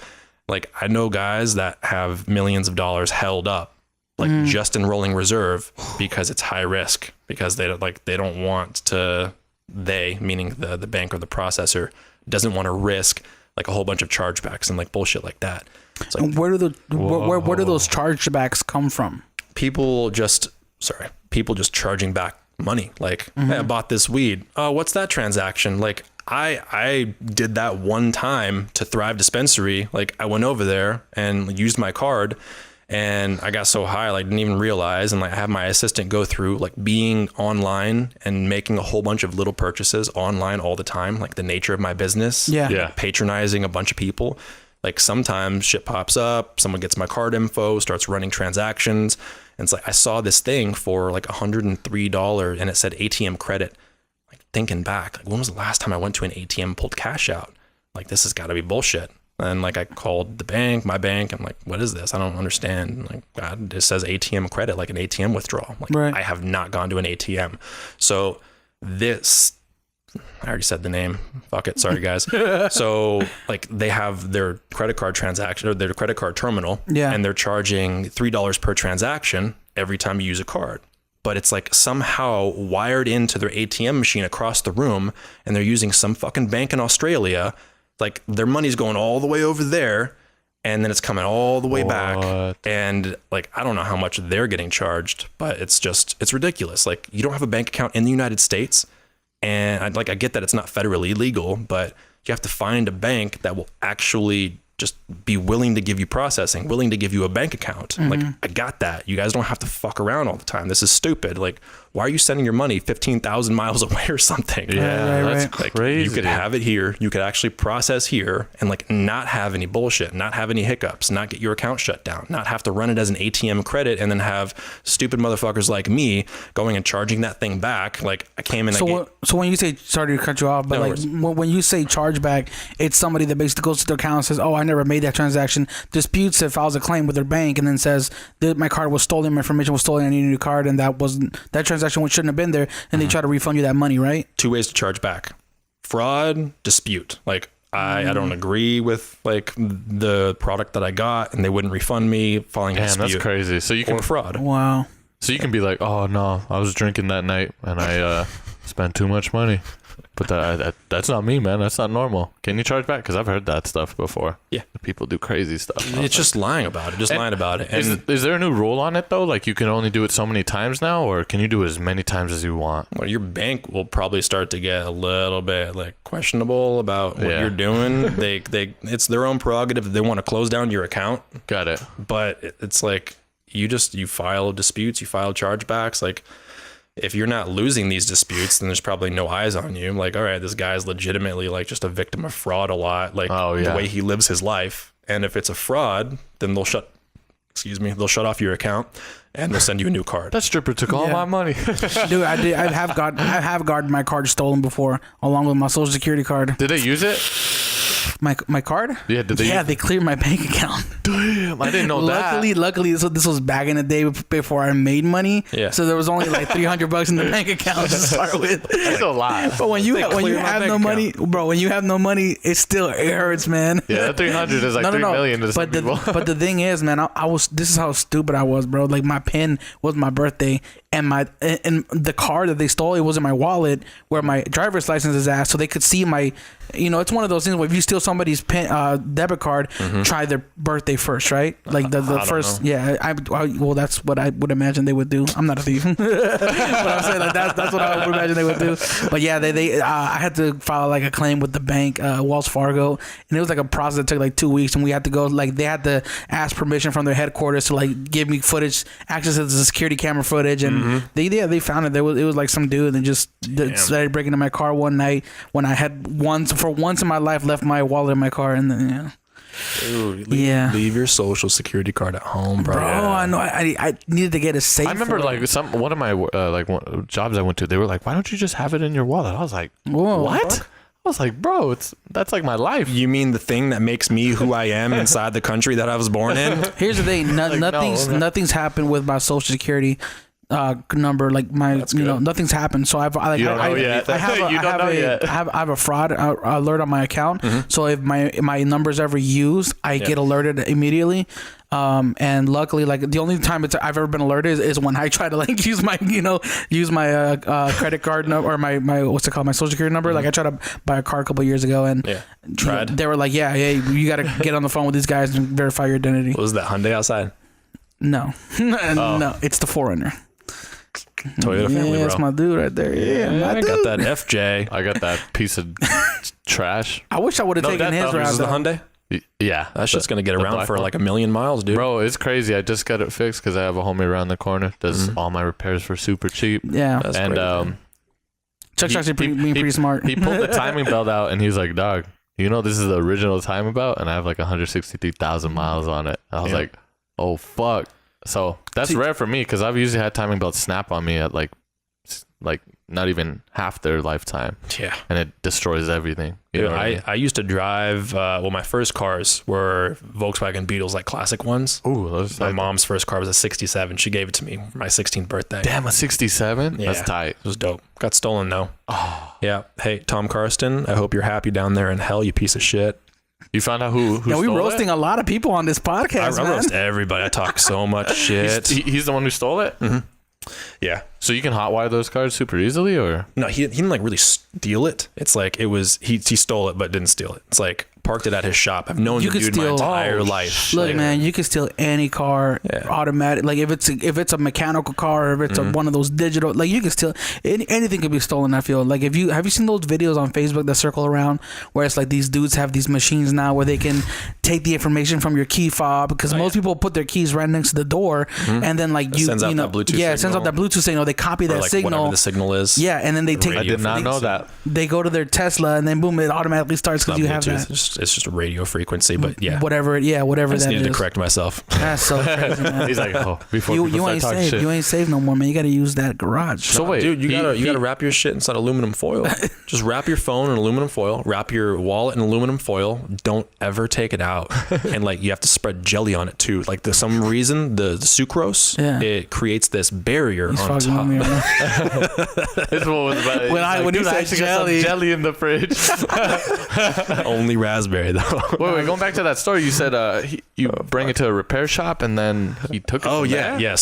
Like I know guys that have millions of dollars held up, like just in rolling reserve because it's high risk, because they don't want to, meaning the bank or the processor doesn't want to risk like a whole bunch of chargebacks and like bullshit like that. It's like, and where do those chargebacks come from? People just charging back money. Like, hey, I bought this weed. Oh, what's that transaction? Like I did that one time to Thrive Dispensary. Like I went over there and used my card and I got so high, like didn't even realize. And like I have my assistant go through like being online and making a whole bunch of little purchases online all the time. Like the nature of my business, patronizing a bunch of people. Like sometimes shit pops up, someone gets my card info, starts running transactions. And it's like, I saw this thing for like $103 and it said ATM credit. Like thinking back, like when was the last time I went to an ATM, pulled cash out? Like this has got to be bullshit. And like I called the bank, my bank. I'm like, what is this? I don't understand. I'm like, God, it says ATM credit, like an ATM withdrawal. Like, Right. I have not gone to an ATM. So this, I already said the name. Fuck it. Sorry, guys. So like they have their credit card transaction or their credit card terminal. Yeah. And they're charging $3 per transaction every time you use a card. But it's like somehow wired into their ATM machine across the room, and they're using some fucking bank in Australia. Like their money's going all the way over there, and then it's coming all the way back. And like, I don't know how much they're getting charged, but it's ridiculous. Like you don't have a bank account in the United States. And I get that it's not federally legal, but you have to find a bank that will actually just be willing to give you processing, willing to give you a bank account. Like, I got that. You guys don't have to fuck around all the time. This is stupid. Like, why are you sending your money 15,000 miles away or something? Yeah, Right. that's Like, crazy. you could have it here. You could actually process here and like not have any bullshit, not have any hiccups, not get your account shut down, not have to run it as an ATM credit and then have stupid motherfuckers like me going and charging that thing back. Like I came in. So when you say, sorry to cut you off, but No like when you say chargeback, it's somebody that basically goes to their account and says, "Oh, I never made that transaction," disputes it, files a claim with their bank, and then says that my card was stolen, my information was stolen, I need a new card, and that transaction shouldn't have been there, and they try to refund you that money, right? Two ways to charge back: fraud, dispute. Like I don't agree with like the product that I got, and they wouldn't refund me. Filing a Damn, dispute. that's crazy. So you Or can fraud. Wow. So you can be like, oh no, I was drinking that night and I spent too much money. But that's not me, man. That's not normal. Can you charge back? Because I've heard that stuff before. Yeah. People do crazy stuff. It's just lying about it. Lying about it. And Is there a new rule on it though? Like you can only do it so many times now, or can you do it as many times as you want? well, your bank will probably start to get a little bit like questionable about what Yeah. you're doing. It's their own prerogative. They want to close down your account, Got it. but it's like you file disputes, you file chargebacks. Like if you're not losing these disputes, then there's probably no eyes on you. Like, all right, this guy's legitimately like just a victim of fraud a lot. Like the way he lives his life. And if it's a fraud, then they'll shut off your account and they'll send you a new card. That stripper took all my money. Dude, I have gotten my card stolen before, along with my social security card. Did they use it? My card? Yeah, did they? Yeah, they cleared my bank account. Damn, I didn't know Luckily, so this was back in the day before I made money. Yeah. So there was only like $300 in the bank account to start with. That's a lot. But when you cleared my have bank no money, bro, when you have no money, it hurts, man. Yeah, that 300 is like 3 million to some people. But the thing is, man, this is how stupid I was, bro. Like my PIN was my birthday, and the card that they stole, it was in my wallet where my driver's license is at, so they could see my. It's one of those things where if you steal somebody's debit card, try their birthday first, right? Like the first, yeah. Well, that's what I would imagine they would do. I'm not a thief, but I'm saying like that's what I would imagine they would do. But yeah, I had to file like a claim with the bank, Wells Fargo, and it was like a process that took like 2 weeks, and we had to go like they had to ask permission from their headquarters to like give me access to the security camera footage, and they found it. It was like some dude that just started breaking into my car one night when I had for once in my life left my wallet in my car, and then Dude, leave your social security card at home, bro. I know. I needed to get a safe. I remember like one of my jobs I went to, they were like, why don't you just have it in your wallet? I was like, Whoa, what? fuck? I was like, bro, that's like my life. You mean the thing that makes me who I am inside the country that I was born in? Here's the thing. Nothing's happened with my social security number. Like my, nothing's happened. So I have a fraud alert on my account. So if my number's ever used, I get alerted immediately. And luckily, like the only time I've ever been alerted is when I try to like use my credit card number or my what's it called, my social security number. Like I tried to buy a car a couple years ago, and they were like, yeah, you got to get on the phone with these guys and verify your identity. What was that Hyundai outside? No, no, it's the 4Runner. Toyota family, bro. That's my dude right there. Yeah, I got that FJ. I got that piece of trash. I wish I would have taken his route. This is the Hyundai? Yeah. That shit's going to get around for like 1 million miles, dude. Bro, it's crazy. I just got it fixed because I have a homie around the corner. Does all my repairs for super cheap. Yeah. That's and great, Chuck's actually pretty smart. He pulled the timing belt out and he's like, dog, this is the original timing belt and I have like 163,000 miles on it. I was like, oh, fuck. So that's rare for me because I've usually had timing belts snap on me at like not even half their lifetime. Yeah. And it destroys everything. You Dude, know what I mean? I used to drive, my first cars were Volkswagen Beetles, like classic ones. Ooh, those My mom's first car was a 67. She gave it to me for my 16th birthday. damn, a 67? Yeah. That's tight. It was dope. Got stolen though. Oh. Yeah. Hey, Tom Karsten, I hope you're happy down there in hell, you piece of shit. You found out who Yeah, we stole roasting it? a lot of people on this podcast, I man. roast everybody. I talk so much shit. He's the one who stole it? Mm-hmm. Yeah. So you can hotwire those cars super easily, or? No, he didn't like really steal it. It's like it was he stole it but didn't steal it. It's like parked it at his shop. I've known You the could dude my steal- entire Oh, life. Look, Like, man, you can steal any car automatic. Like if it's a mechanical car, or if it's one of those digital, like you can steal anything could be stolen. I feel like have you seen those videos on Facebook that circle around where it's like these dudes have these machines now where they can take the information from your key fob, because most people put their keys right next to the door, and then like sends out that Bluetooth it sends out that Bluetooth signal. They copy that like signal. whatever the signal is. Yeah, and then they take. I did not know that. They go to their Tesla, and then boom, it automatically starts because you have Bluetooth. that. It's just a radio frequency, but yeah. Whatever I that just needed to is. correct myself. That's so crazy, man. He's like, oh, before You people ain't start talking safe. shit. You ain't safe no more, man. You got to use that garage. So wait, Dude, you he- gotta wrap your shit inside aluminum foil. Just wrap your phone in aluminum foil. Wrap your wallet in aluminum foil. Don't ever take it out. And like you have to spread jelly on it too. Like some reason the sucrose, it creates this barrier He's on fucking top. with me right now. This one was about, When you "Dude, said actually got some jelly." jelly in the fridge. Only raspberry though. Wait, going back to that story, you said you bring it to a repair shop and then he took it. Oh from yeah, there? yeah.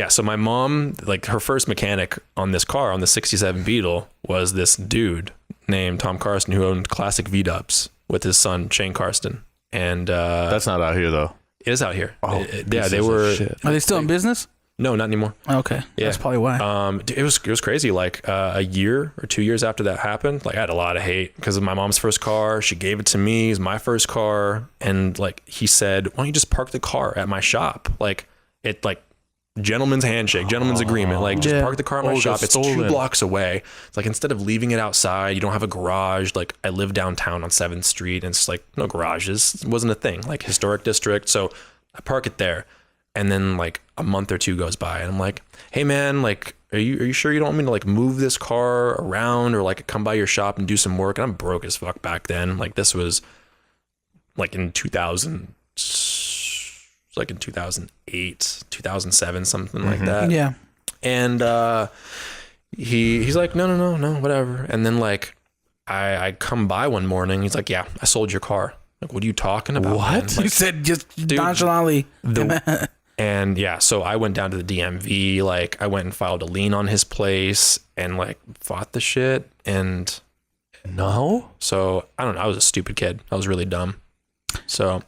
So my mom, like her first mechanic on this car, on the 67 Beetle, was this dude named Tom Karsten who owned Classic V-Dubs with his son Shane Karsten. And That's not out here though. it is out here. Oh, Yeah, they were. Are they still in business? No, not anymore. Okay, Yeah. that's probably why. Dude, it was crazy. Like a year or 2 years after that happened, like I had a lot of hate because of my mom's first car. She gave it to me. It was my first car, and like he said, "Why don't you just park the car at my shop?" Like it, like gentleman's handshake, gentleman's agreement. Like just park the car at my shop. It's 2 blocks away. It's like instead of leaving it outside, you don't have a garage. Like I live downtown on 7th Street, and it's like no garages. It wasn't a thing. Like historic district, so I park it there. And then like a month or two goes by, and I'm like, "Hey man, like, are you sure you don't want me to like move this car around or like come by your shop and do some work?" And I'm broke as fuck back then. Like this was like in 2000, like in 2008, 2007, something like that. Yeah. And he's like, no, whatever. And then like I come by one morning. He's like, "Yeah, I sold your car." Like, what are you talking about? What? man? Like, You said just nonchalantly. And yeah, so I went down to the DMV, like I went and filed a lien on his place and like fought the shit. And No. so I don't know. I was a stupid kid. I was really dumb. So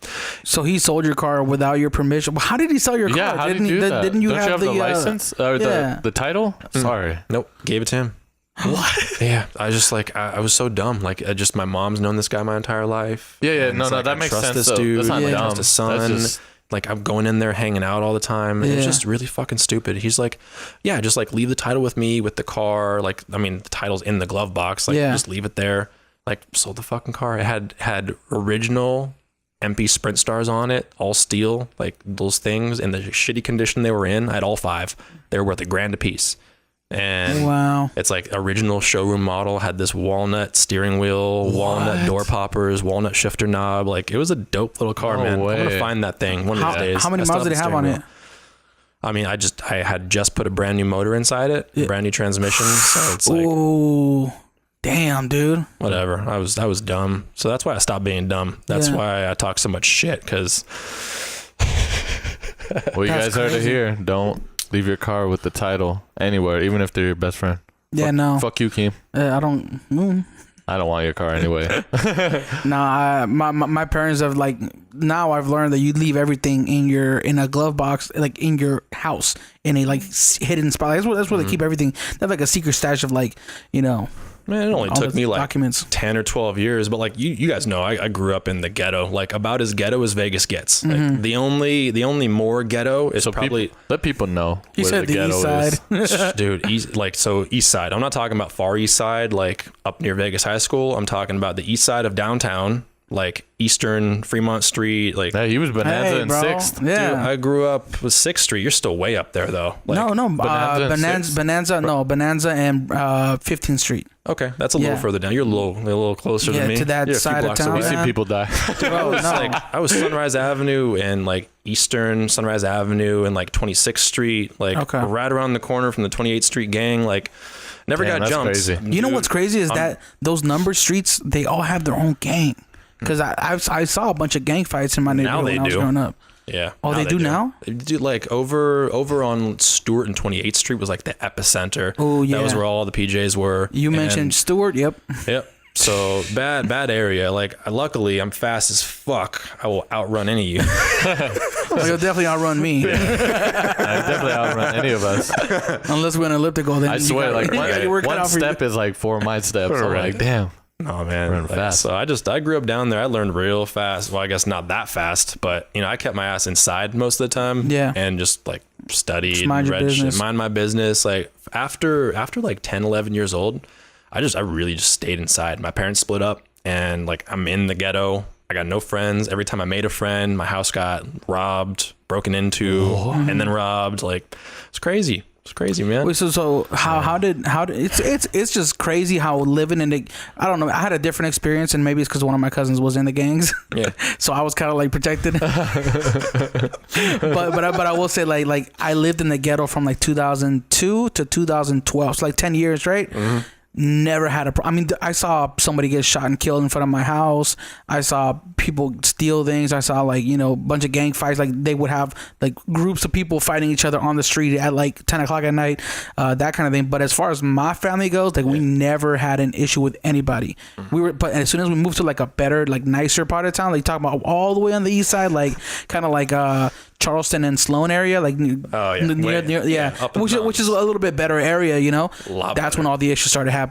he sold your car without your permission. Well, how did he sell your car? Yeah, how did he? you do that? Didn't you Don't have the the license or yeah. the title? Sorry. nope, gave it to him. What? Yeah, I was just like, I was so dumb. Like my mom's known this guy my entire life. Yeah. And No, it's like, that I makes trust sense. This though. dude. That's not I dumb. trust his son. That's just, Like I'm going in there hanging out all the time. And It's Yeah. just really fucking stupid. He's like, "Yeah, just like leave the title with me with the car. Like, I mean, the title's in the glove box. Like, Yeah. just leave it there." Like, sold the fucking car. It had original MP Sprint Stars on it, all steel, like those things in the shitty condition they were in. I had all 5. They were worth $1,000 a piece. And Wow. it's like original showroom model, had this walnut steering wheel, walnut door poppers, walnut shifter knob. Like it was a dope little car, No man. I'm way. gonna find that thing one of these days. How many I still miles did it the have on steering it? wheel. I mean, I had just put a brand new motor inside it, brand new transmission. So it's like Ooh, damn, dude. whatever. I was dumb. So that's why I stopped being dumb. That's Yeah. why I talk so much shit, because well, you That's guys heard it crazy. here. Don't leave your car with the title anywhere, even if they're your best friend. Yeah, no. Fuck you, Keem. I don't. I don't want your car anyway. Nah, my parents have like now I've learned that you leave everything in a glove box, like in your house, in a like hidden spot. Like, that's where they keep everything. They have like a secret stash of like, you know. man, it only all took the me like documents. 10 or 12 years, but like you guys know, I grew up in the ghetto, like about as ghetto as Vegas gets. Like the only more ghetto is probably Let people know. He where said the east side. dude, east side. I'm not talking about far east side, like up near Vegas High School. I'm talking about the east side of downtown, like Eastern Fremont Street. Like, Yeah, he was Bonanza Hey, in bro. 6th. Yeah. dude, I grew up with 6th Street. You're still way up there though. Like, no, Bonanza and Bonanza and 15th Street. Okay, that's a little Yeah. further down. You're a little closer Yeah, to me. to that You're a few side of blocks town, away. We see man. people die. Oh, no. I was Sunrise Avenue and like Eastern Sunrise Avenue and like 26th Street, like Okay. right around the corner from the 28th Street gang. Like, never Damn, got that's jumped. crazy. You know what's crazy is that those number streets, they all have their own gang. Because I saw a bunch of gang fights in my neighborhood they when I was do. growing up. Yeah. Oh, they do now? They do, like over on Stewart and 28th Street was like the epicenter. Oh, yeah. That was where all the PJs were. You mentioned And- Stewart. Yep. Yep. So bad area. Like, luckily I'm fast as fuck. I will outrun any of you. Well, you'll definitely outrun me. I definitely outrun any of us. Unless we're in elliptical. Then I swear, like we're cut one out for you. step is like 4 of my steps. I'm Right. like, damn. Oh man, Running fast. So I grew up down there. I learned real fast. Well, I guess not that fast, but I kept my ass inside most of the time. Yeah. And just like studied, Just mind your read shit, business. mind my business. Like after like 10, 11 years old, I really just stayed inside. My parents split up and like I'm in the ghetto. I got no friends. Every time I made a friend, my house got robbed, broken into, and then robbed. Like, it's crazy. It's crazy, man. Wait, so how did it's just crazy how living in the, I don't know, I had a different experience, and maybe it's because one of my cousins was in the gangs. Yeah. So I was kind of like protected. but I will say like I lived in the ghetto from like 2002 to 2012, so like 10 years, right? Mm-hmm. Never had a I mean, I saw somebody get shot and killed in front of my house. I saw people steal things. I saw like, a bunch of gang fights. Like they would have like groups of people fighting each other on the street at like 10 o'clock at night, that kind of thing. But as far as my family goes, like we never had an issue with anybody. But as soon as we moved to like a better, like nicer part of town, like talking about all the way on the east side, like kind of like Charleston and Sloan area, like near, up in the which is a little bit better area, Lot That's better. when all the issues started happening.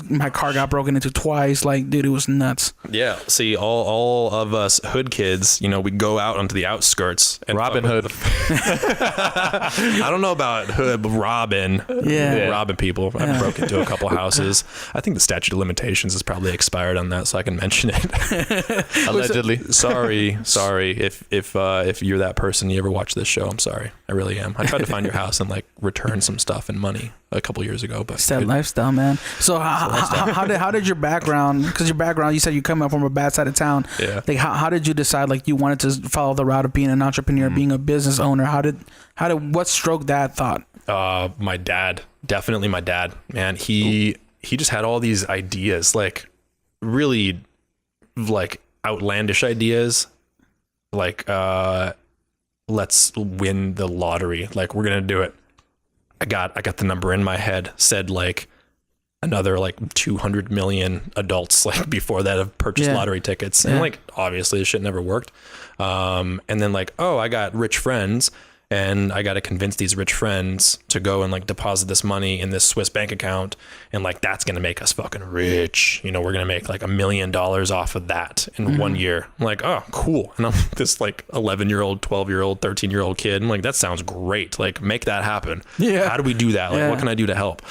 My car got broken into twice. Like, dude, it was nuts. Yeah. See, all of us hood kids, we go out onto the outskirts and Robin Hood. I don't know about hood, but robbing. Yeah. Robbing people. I broke into a couple houses. I think the statute of limitations is probably expired on that, so I can mention it. Allegedly. Sorry. If you're that person, you ever watch this show, I'm sorry. I really am. I tried to find your house and like return some stuff and money a couple years ago, but It's that lifestyle, man. So how did your background? Because your background, you said you come up from a bad side of town. Yeah. Like how did you decide like you wanted to follow the route of being an entrepreneur, being a business owner? What stroked that thought? my dad, definitely my dad, man. He just had all these ideas, like really like outlandish ideas, like let's win the lottery, like we're gonna do it. I got the number in my head, said like another like 200 million adults like before that have purchased lottery tickets, and like obviously this shit never worked. And then like, oh, I got rich friends, and I got to convince these rich friends to go and like deposit this money in this Swiss bank account, and like that's gonna make us fucking rich. We're gonna make like $1 million off of that in 1 year. I'm like, oh, cool. And I'm this like 11-year-old, 12-year-old, 13-year-old kid. I'm like, that sounds great. Like, make that happen. Yeah. How do we do that? Like, Yeah. what can I do to help?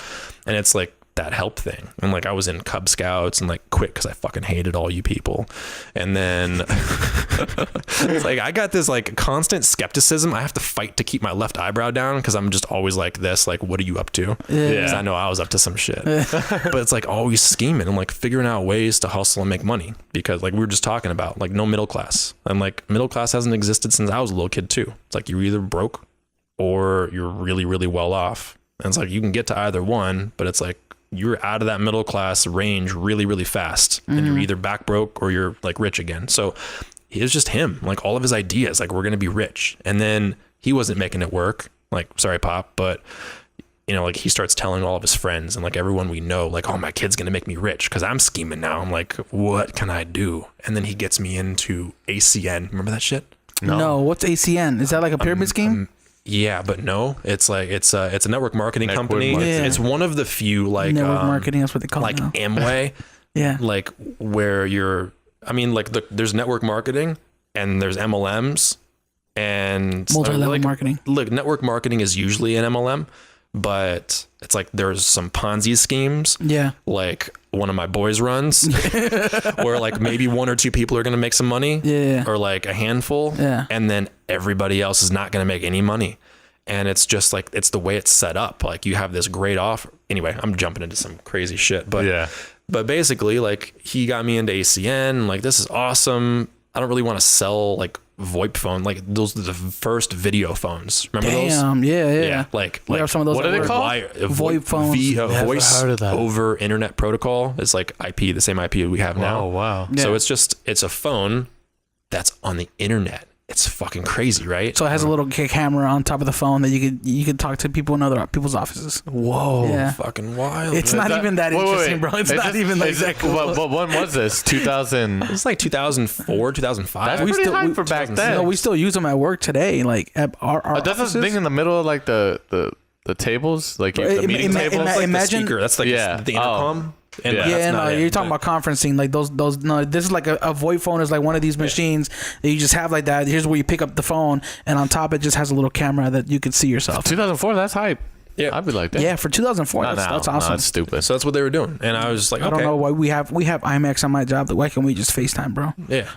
And it's like that help thing. And like I was in Cub Scouts and like quit because I fucking hated all you people. And then it's like I got this like constant skepticism. I have to fight to keep my left eyebrow down because I'm just always like this, like, what are you up to? Because I know I was up to some shit. But it's like always scheming and like figuring out ways to hustle and make money, because like we were just talking about like no middle class, and like middle class hasn't existed since I was a little kid too. It's like you're either broke or you're really, really well off. And it's like you can get to either one, but it's like you're out of that middle class range really, really fast. And you're either back broke or you're like rich again. So it was just him, like all of his ideas, like we're going to be rich. And then he wasn't making it work. Like, sorry, Pop, but like he starts telling all of his friends and like everyone we know, like, oh, my kid's going to make me rich because I'm scheming now. I'm like, what can I do? And then he gets me into ACN. Remember that shit? No. What's ACN? Is that like a pyramid scheme? Yeah, but no, it's like it's a network marketing company. marketing. It's one of the few like Network marketing. That's what they call like it now. Amway, Yeah. like where there's network marketing and there's MLMs and Multi-level like, marketing. Look, network marketing is usually an MLM, but it's like there's some Ponzi schemes. Yeah. Like one of my boys runs, where like maybe one or two people are going to make some money, or like a handful, and then everybody else is not going to make any money. And it's just like, it's the way it's set up. Like you have this great offer. Anyway, I'm jumping into some crazy shit, but but basically like he got me into ACN. Like, this is awesome. I don't really want to sell like VoIP phone. Like those are the first video phones. Remember those? Yeah. Like we have some of those. What are they called? VoIP phones. Voice over internet protocol. It's like IP, the same IP we have now. Oh, wow. Yeah. So it's a phone that's on the internet. It's fucking crazy, right? So it has a little camera on top of the phone that you could talk to people in other people's offices. Whoa, Yeah. fucking wild. It's not even that interesting, bro. It's not even like that cool. But when was this? 2000. It's like 2004, 2005. That's pretty high for back then. No, we still use them at work today. Like at our That's offices. this thing in the middle of like the tables, like the meeting tables. That's like imagine- the speaker. That's like the intercom. And Yeah. that's Yeah, not no, it, you're talking but- about conferencing, like those. No, this is like a VoIP phone is like one of these machines that you just have like that. Here's where you pick up the phone, and on top it just has a little camera that you can see yourself. 2004. That's hype. Yeah. I'd be like that. Yeah, for 2004, Not that's now. awesome. No, that's stupid. So that's what they were doing, and I was like, I don't know why we have IMAX on my job. Why can't we just FaceTime, bro? Yeah,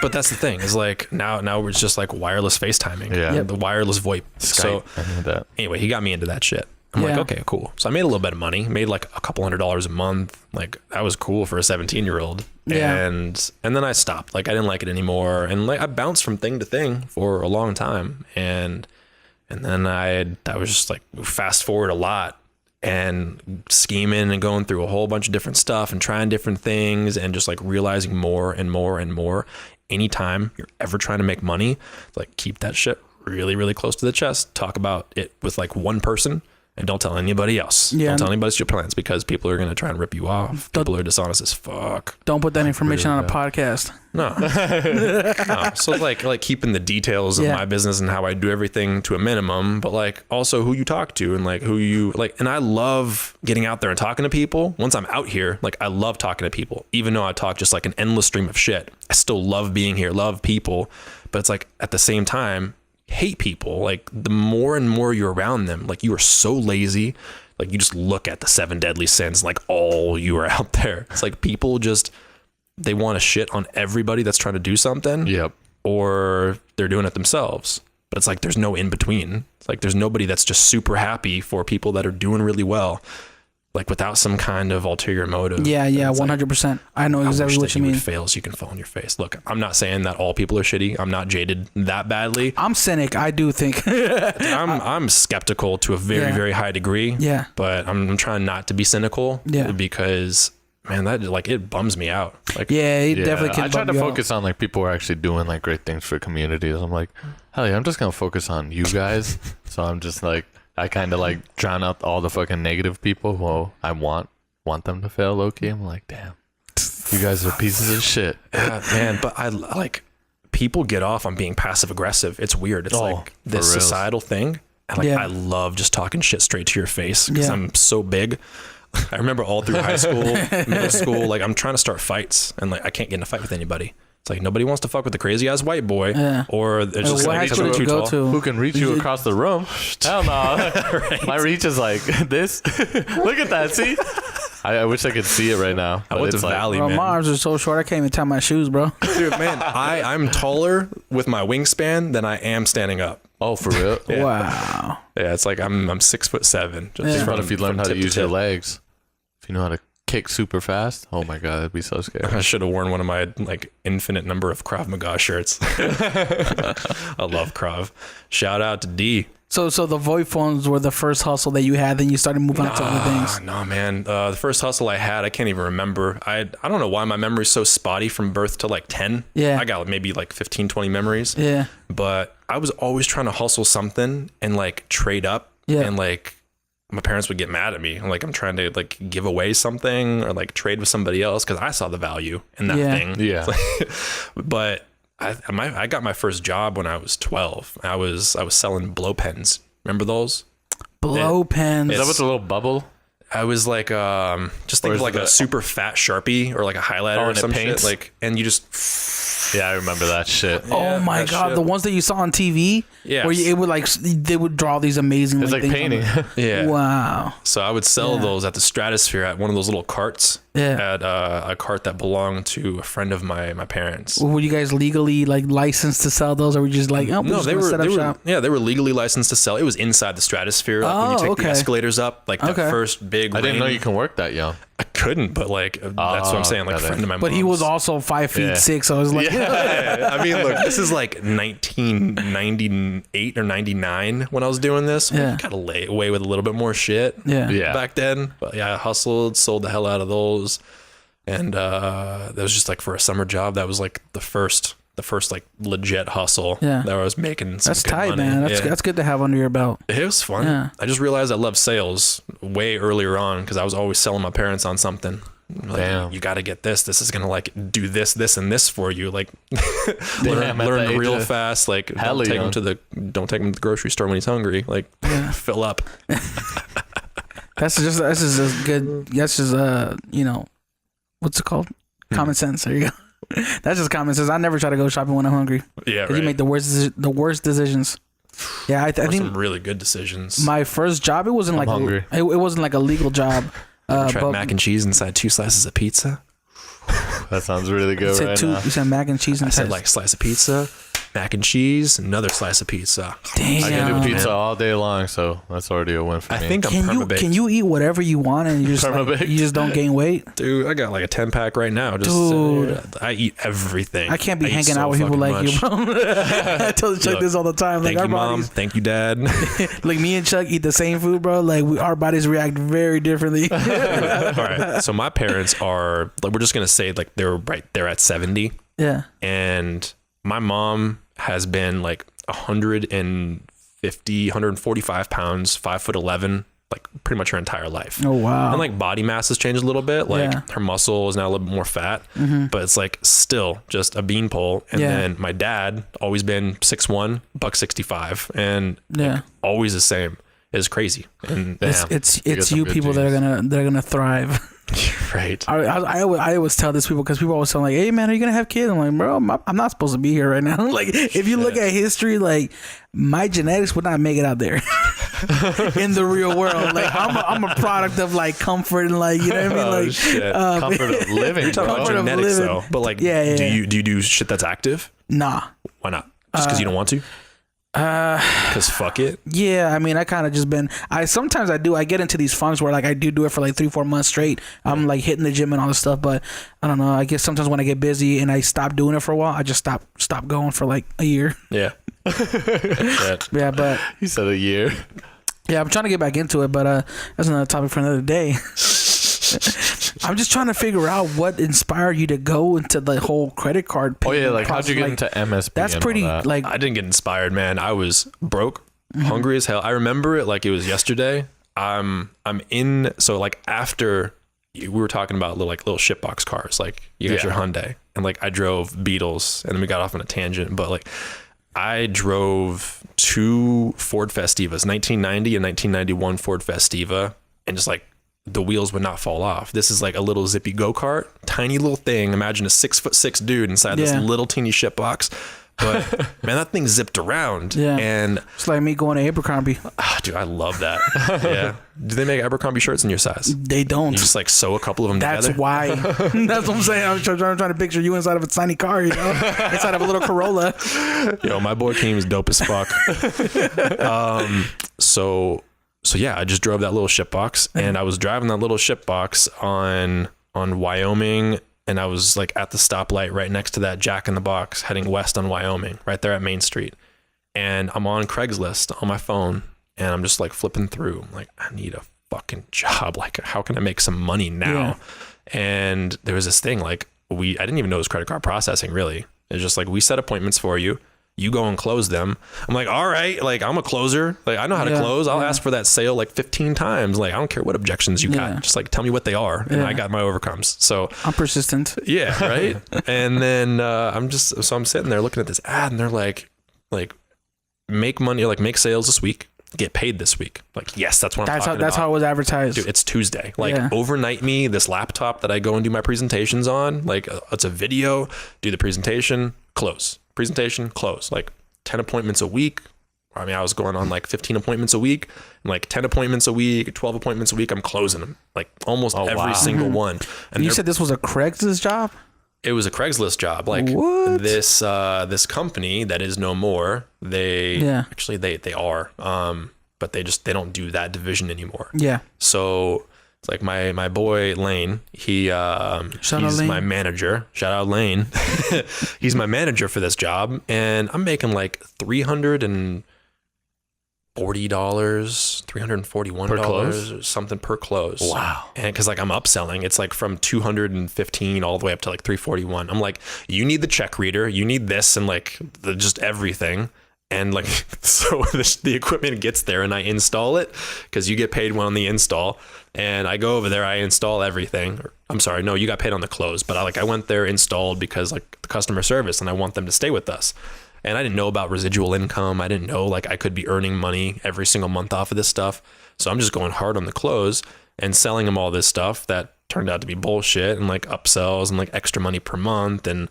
but that's the thing is like now it's just like wireless FaceTiming. Yeah. Yep. The wireless VoIP. So I knew that. anyway, he got me into that shit. I'm like, okay, cool. So I made a little bit of money, made like a couple $100 a month. Like that was cool for a 17-year-old. Yeah. And then I stopped. Like I didn't like it anymore. And like I bounced from thing to thing for a long time. And then I was just like fast forward a lot and scheming and going through a whole bunch of different stuff and trying different things and just like realizing more and more and more. Anytime you're ever trying to make money, like keep that shit really, really close to the chest. Talk about it with like one person. And don't tell anybody else. Yeah. Don't tell anybody else your plans because people are going to try and rip you off. People are dishonest as fuck. Don't put that information on a podcast. No. No. So like keeping the details of my business and how I do everything to a minimum, but like also who you talk to and like who you like. And I love getting out there and talking to people. Once I'm out here, like I love talking to people, even though I talk just like an endless stream of shit. I still love being here, love people, but it's like at the same time, hate people. Like the more and more you're around them, like you are so lazy. Like you just look at the 7 deadly sins, like all you are out there. It's like people just, they want to shit on everybody that's trying to do something. Yep. Or they're doing it themselves. But it's like there's no in between. It's like there's nobody that's just super happy for people that are doing really well, like without some kind of ulterior motive. Yeah, 100%. I know exactly what you mean. Fail so you can fall on your face. Look, I'm not saying that all people are shitty. I'm not jaded that badly. I'm cynic. I do think. I'm skeptical to a very, very high degree. Yeah. But I'm trying not to be cynical. Yeah. Because man, that like it bums me out. Like it definitely can. I try to bum you focus on like people who are actually doing like great things for communities. I'm like, hell yeah, I'm just gonna focus on you guys. So I'm just like, I kind of like drown out all the fucking negative people who I want them to fail low key. I'm like, damn, you guys are pieces of shit. Yeah, man, but I like people get off on being passive aggressive. It's weird. It's like this reals. societal thing. And like I love just talking shit straight to your face because I'm so big. I remember all through high school, middle school, like I'm trying to start fights and like I can't get in a fight with anybody. It's like nobody wants to fuck with the crazy ass white boy, or they're just what like high school did you go to? Who can reach you across the room? Hell no. Right. My reach is like this. Look at that. See? I wish I could see it right now. I went to it's like, Valley, Bro, man. my arms are so short. I can't even tie my shoes, bro. Dude, man, I'm taller with my wingspan than I am standing up. oh, for real? Yeah. Wow. Yeah, it's like I'm 6'7". Just Think about if you learned how to tip use your tip. legs. If you know how to kick super fast. Oh my god, that'd be so scary. I should have worn one of my like infinite number of Krav Maga shirts. I love Krav. Shout out to D. So the VoIP phones were the first hustle that you had, then you started moving on to other things. No, man. The first hustle I had, I can't even remember. I don't know why my memory's so spotty from birth to like 10. Yeah. I got maybe like 15, 20 memories. Yeah. But I was always trying to hustle something and like trade up. Yeah. And like my parents would get mad at me. Like I'm trying to like give away something or like trade with somebody else because I saw the value in that thing. Yeah. But I got my first job when I was 12. I was selling blow pens. Remember those? Blow pens. Is that with the little bubble? I was like, just think Or of is like it a super fat Sharpie or like a highlighter or and it some paints? shit. Like, and you just Yeah, I remember that shit. Oh my that god, shit. the ones that you saw on TV, Yes. where it would like they would draw these amazing. It's like things on painting. Yeah. Wow. So I would sell Yeah. those at the Stratosphere at one of those little carts. Yeah. At a cart that belonged to a friend of my parents. Were you guys legally like licensed to sell those, or were you just like, oh, No, they were, shop? they were legally licensed to sell. It was inside the Stratosphere. Like when you Oh, take okay. the escalators up, like that Okay. first big I didn't know ring. you can work that young. I couldn't, but like that's what I'm saying. Like a got it. friend of my But he mom's. was also 5'6", Yeah. so I was like, Yeah, I mean, look, this is like 1998 or 99 when I was doing this. Yeah. Got away with a little bit more shit yeah. Yeah. back then. But yeah, I hustled, sold the hell out of those. And that was just like for a summer job. That was like the first like legit hustle Yeah. that I was making some That's good tight, money. man. Yeah. That's good to have under your belt. It was fun. Yeah. I just realized I love sales way earlier on because I was always selling my parents on something. Like, Damn. you got to get this. This is gonna like do this, and this for you. Like Damn, at learn the real age of fast. Like hella don't take young. him to the grocery store when he's hungry. Like fill up. That's just good. That's just you know, what's it called? Common sense. There you go. That's just common sense. I never try to go shopping when I'm hungry. Yeah, 'Cause right. you make the worst decisions. Yeah, I Or think some really good decisions. my first job, it wasn't like hungry. it wasn't like a legal job. Tried But mac and cheese inside 2 slices of pizza. That sounds really you good said right now. you said mac and cheese and I said test. like slice of pizza, mac and cheese, another slice of pizza. Damn. I can do pizza man. all day long, so that's already a win for I me. think I'm perma-baked. Can you eat whatever you want and you just Perma-baked? you just don't gain weight? Dude, I got like a 10-pack right now. Just Dude. I eat everything. I can't be eat hanging so out with people fucking like you, much. bro. I tell Chuck Look, this all the time. Like Thank our you, mom. bodies, Thank you, dad. like me and Chuck eat the same food, bro. Like our bodies react very differently. All right. So my parents are like, we're just gonna say like they're right there at 70, Yeah. and my mom has been like 145 pounds, 5'11", like pretty much her entire life. Oh wow. And like body mass has changed a little bit. Like Yeah. her muscle is now a little bit more fat, but it's like still just a beanpole. And Yeah. then my dad always been 6'1", $165, and Yeah. like, always the same. It's crazy. And Damn. It's You got some you good people that are genes. gonna thrive. right. I always tell this people because people always tell me, like, hey man, are you gonna have kids? I'm like, bro, I'm not supposed to be here right now. Like if you look at history, like my genetics would not make it out there in the real world. Like I'm a product of like comfort and like, you know what I mean? Oh, Like shit. Comfort of living. You're talking about comfort of genetics living. though, but like, Yeah. do you do shit that's active? nah. Why not? Just because you don't want to? Because fuck it. Yeah, I mean, I kind of just been. Sometimes I get into these funks where like I do it for like 3-4 months straight. I'm like hitting the gym and all this stuff, but I don't know. I guess sometimes when I get busy and I stop doing it for a while, I just stop going for like a year. Yeah. Shit. Yeah, but He said a year. yeah, I'm trying to get back into it, but that's another topic for another day. I'm just trying to figure out what inspired you to go into the whole credit card. Oh yeah, payment like how'd you get process. into MSP? That's and pretty all that? like I didn't get inspired, man. I was broke, hungry as hell. I remember it like it was yesterday. I'm in. So like after we were talking about little shitbox cars, like you got your Hyundai, and like I drove Beetles, and then we got off on a tangent. But like I drove 2 Ford Festivas, 1990 and 1991 Ford Festiva, and just like the wheels would not fall off. This is like a little zippy go-kart, tiny little thing. Imagine a 6'6" dude inside this little teeny shitbox. But man, that thing zipped around. Yeah. And it's like me going to Abercrombie. dude, I love that. Yeah. Do they make Abercrombie shirts in your size? They don't. You just like sew a couple of them That's together? why. That's what I'm saying. I'm trying to picture you inside of a tiny car, you know, inside of a little Corolla. Yo, my boy team is dope as fuck. So yeah, I just drove that little shitbox, and I was driving that little shitbox on Wyoming, and I was like at the stoplight right next to that Jack in the Box heading west on Wyoming, right there at Main Street. And I'm on Craigslist on my phone, and I'm just like flipping through. I'm like, I need a fucking job. Like, how can I make some money now? Yeah. And there was this thing like I didn't even know it was credit card processing really. It's just like, we set appointments for you. You go and close them. I'm like, all right, like I'm a closer. Like I know how to close. I'll ask for that sale like 15 times. Like I don't care what objections you got. Just like tell me what they are, and I got my overcomes. So I'm persistent. yeah, right. And then I'm sitting there looking at this ad, and they're like make money, or like make sales this week, get paid this week. Like, yes, that's what I'm That's talking how. about. That's how it was advertised. Dude, it's Tuesday. Like, Yeah. overnight me, this laptop that I go and do my presentations on, like, it's a video, do the presentation, close. Presentation, close. Like, 10 appointments a week. I mean, I was going on like 15 appointments a week, and like 10 appointments a week, 12 appointments a week. I'm closing them, like almost every single one. And you said this was a Craigslist job? it was a Craigslist job. Like, what? this company that is no more. They actually they are, but they don't do that division anymore. Yeah. So it's like my boy Lane. He's my manager. Shout out Lane. He's my manager for this job, and I'm making like $340, $341 or something per close. Wow. And because like I'm upselling, it's like from 215 all the way up to like 341. I'm like, you need the check reader, you need this, and like just everything. And like, so the equipment gets there and I install it, because you get paid on the install. And I go over there, I install everything. I'm sorry, no, you got paid on the close. But I went there, installed, because like the customer service, and I want them to stay with us. And I didn't know about residual income. I didn't know like I could be earning money every single month off of this stuff. So I'm just going hard on the close and selling them all this stuff that turned out to be bullshit, and like upsells and like extra money per month. And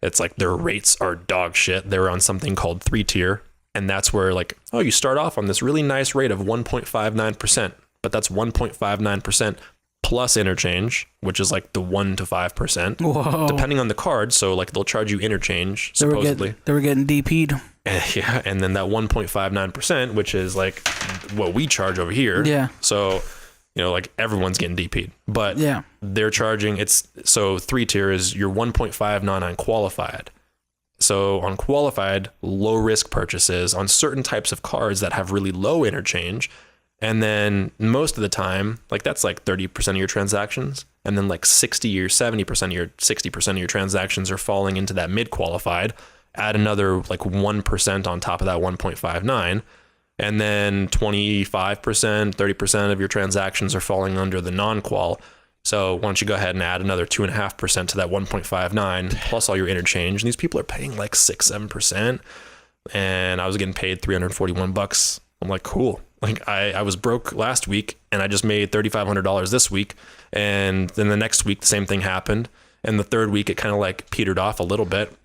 it's like their rates are dog shit. They're on something called 3-tier. And that's where like, oh, you start off on this really nice rate of 1.59%, but that's 1.59% plus interchange, which is like the 1 to 5%, Whoa. depending on the card. So like they'll charge you interchange supposedly. They were getting DP'd. Yeah, and then that 1.59%, which is like what we charge over here. Yeah. So, you know, like everyone's getting DP'd, but Yeah. they're charging, so 3-tier is your 1.59 on qualified. So on qualified, low risk purchases on certain types of cards that have really low interchange. And then most of the time, like that's like 30% of your transactions. And then like 60% of your transactions are falling into that mid qualified. Add another like 1% on top of that 1.59. And then 25%, 30% of your transactions are falling under the non-qual. So why don't you go ahead and add another 2.5% to that 1.59 plus all your interchange. And these people are paying like 6-7%. And I was getting paid $341. I'm like, cool. Like I was broke last week and I just made $3,500 this week. And then the next week, the same thing happened. And the third week, it kind of like petered off a little bit.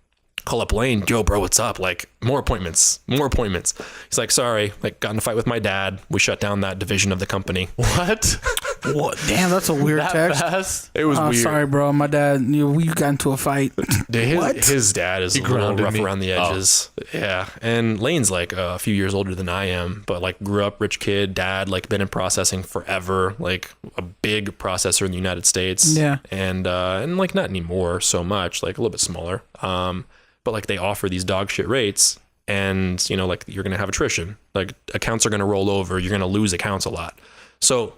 Call up Lane, yo, bro, what's up? Like more appointments. He's like, sorry, like got in a fight with my dad. We shut down that division of the company. What? What? Damn, that's a weird That text. fast? It was weird. Sorry, bro. My dad, we got into a fight. His dad is a little grounded rough me. around the edges. Yeah. And Lane's like a few years older than I am, but like grew up rich kid, dad, like been in processing forever, like a big processor in the United States. Yeah. And like not anymore so much, like a little bit smaller. But like they offer these dog shit rates, and you know, like you're going to have attrition, like accounts are going to roll over. You're going to lose accounts a lot. So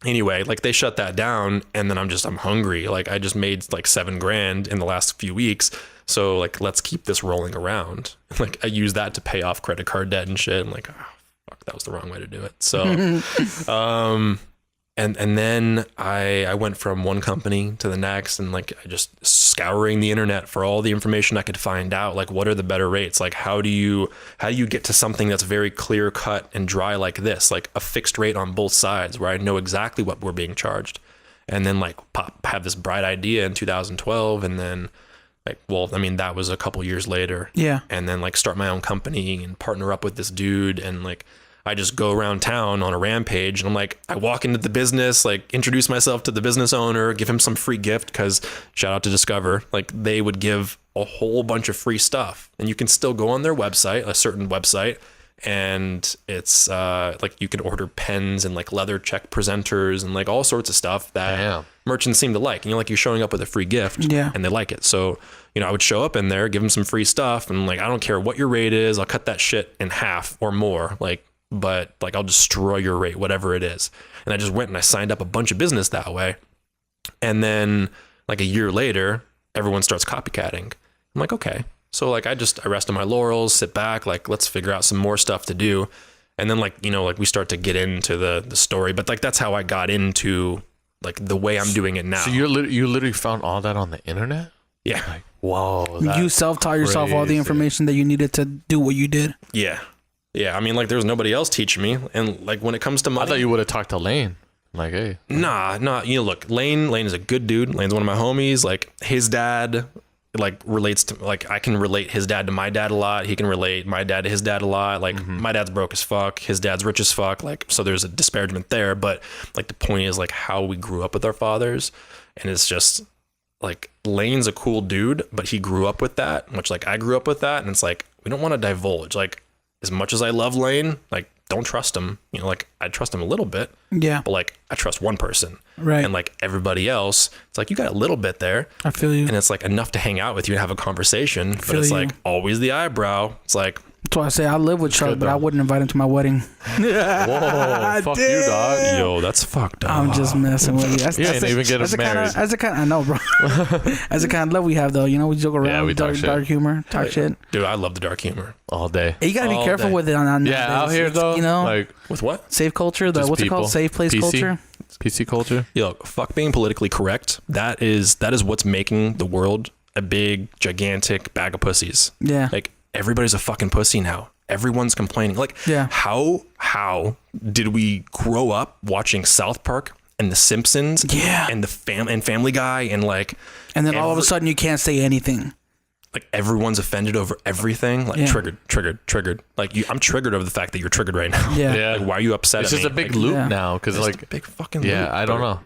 anyway, like they shut that down, and then I'm hungry. Like I just made like $7,000 in the last few weeks. So like, let's keep this rolling around. Like I use that to pay off credit card debt and shit. I'm like, oh, fuck, that was the wrong way to do it. So, and then I went from one company to the next, and like I just scouring the internet for all the information I could find out. Like, what are the better rates? Like, how do you get to something that's very clear cut and dry like this, like a fixed rate on both sides where I know exactly what we're being charged? And then like have this bright idea in 2012, and then like, well, I mean, that was a couple years later. Yeah. And then like start my own company and partner up with this dude, and like I just go around town on a rampage, and I'm like, I walk into the business, like introduce myself to the business owner, give him some free gift, because shout out to Discover, like they would give a whole bunch of free stuff, and you can still go on their website, a certain website, and it's like you can order pens and like leather check presenters and like all sorts of stuff that merchants seem to like, and you're showing up with a free gift, and they like it. So you know, I would show up in there, give them some free stuff, and like I don't care what your rate is, I'll cut that shit in half or more, but like I'll destroy your rate, whatever it is. And I just went and I signed up a bunch of business that way. And then like a year later, everyone starts copycatting. I'm like, okay. So like I rest on my laurels, sit back, like let's figure out some more stuff to do. And then like, you know, like we start to get into the story, but like that's how I got into like the way I'm doing it now. So you literally found all that on the internet? Yeah. Like, whoa. You self-taught yourself all the information that you needed to do what you did. Yeah. Yeah, I mean, like, there's nobody else teaching me. And, like, when it comes to money... I thought you would have talked to Lane. Like, hey. Nah. You know, look, Lane is a good dude. Lane's one of my homies. Like, his dad, like, relates to... Like, I can relate his dad to my dad a lot. He can relate my dad to his dad a lot. Like, my dad's broke as fuck. His dad's rich as fuck. Like, so there's a disparagement there. But, like, the point is, like, how we grew up with our fathers. And it's just... Like, Lane's a cool dude, but he grew up with that, much like I grew up with that. And it's like, we don't want to divulge. Like, as much as I love Lane, like, don't trust him. You know, like, I trust him a little bit. Yeah. But, like, I trust one person. Right. And, like, everybody else, it's like, you got a little bit there. I feel you. And it's, like, enough to hang out with you and have a conversation. But it's, you. like, always the eyebrow. It's like... That's why I say I live with Chuck, but I wouldn't invite him to my wedding. Whoa, fuck you, dog. Yo, that's fucked up. I'm just messing with you. That's, You ain't even get him married. That's the kind I know, bro. That's the kind of love we have, though. You know, we joke around, Yeah, we talk dark humor, talk shit. Dude, I love the dark humor. All day. You gotta be All careful day. with it on Yeah, out here, though. You know, like, With what? safe culture. The just what's it called? people. Safe place PC. culture. PC culture. Yo, fuck being politically correct. That is what's making the world a big, gigantic bag of pussies. Yeah. Like, everybody's a fucking pussy now. Everyone's complaining. Like, Yeah. how did we grow up watching South Park and The Simpsons? Yeah. And and Family Guy and like, And then all of a sudden you can't say anything. like, everyone's offended over everything. Like, Yeah. triggered. Like, I'm triggered over the fact that you're triggered right now. Yeah. Yeah. Like, why are you upset It's at just me? a big Like, loop Yeah. now. Because, it's like, a big fucking yeah, loop, I don't bro. know.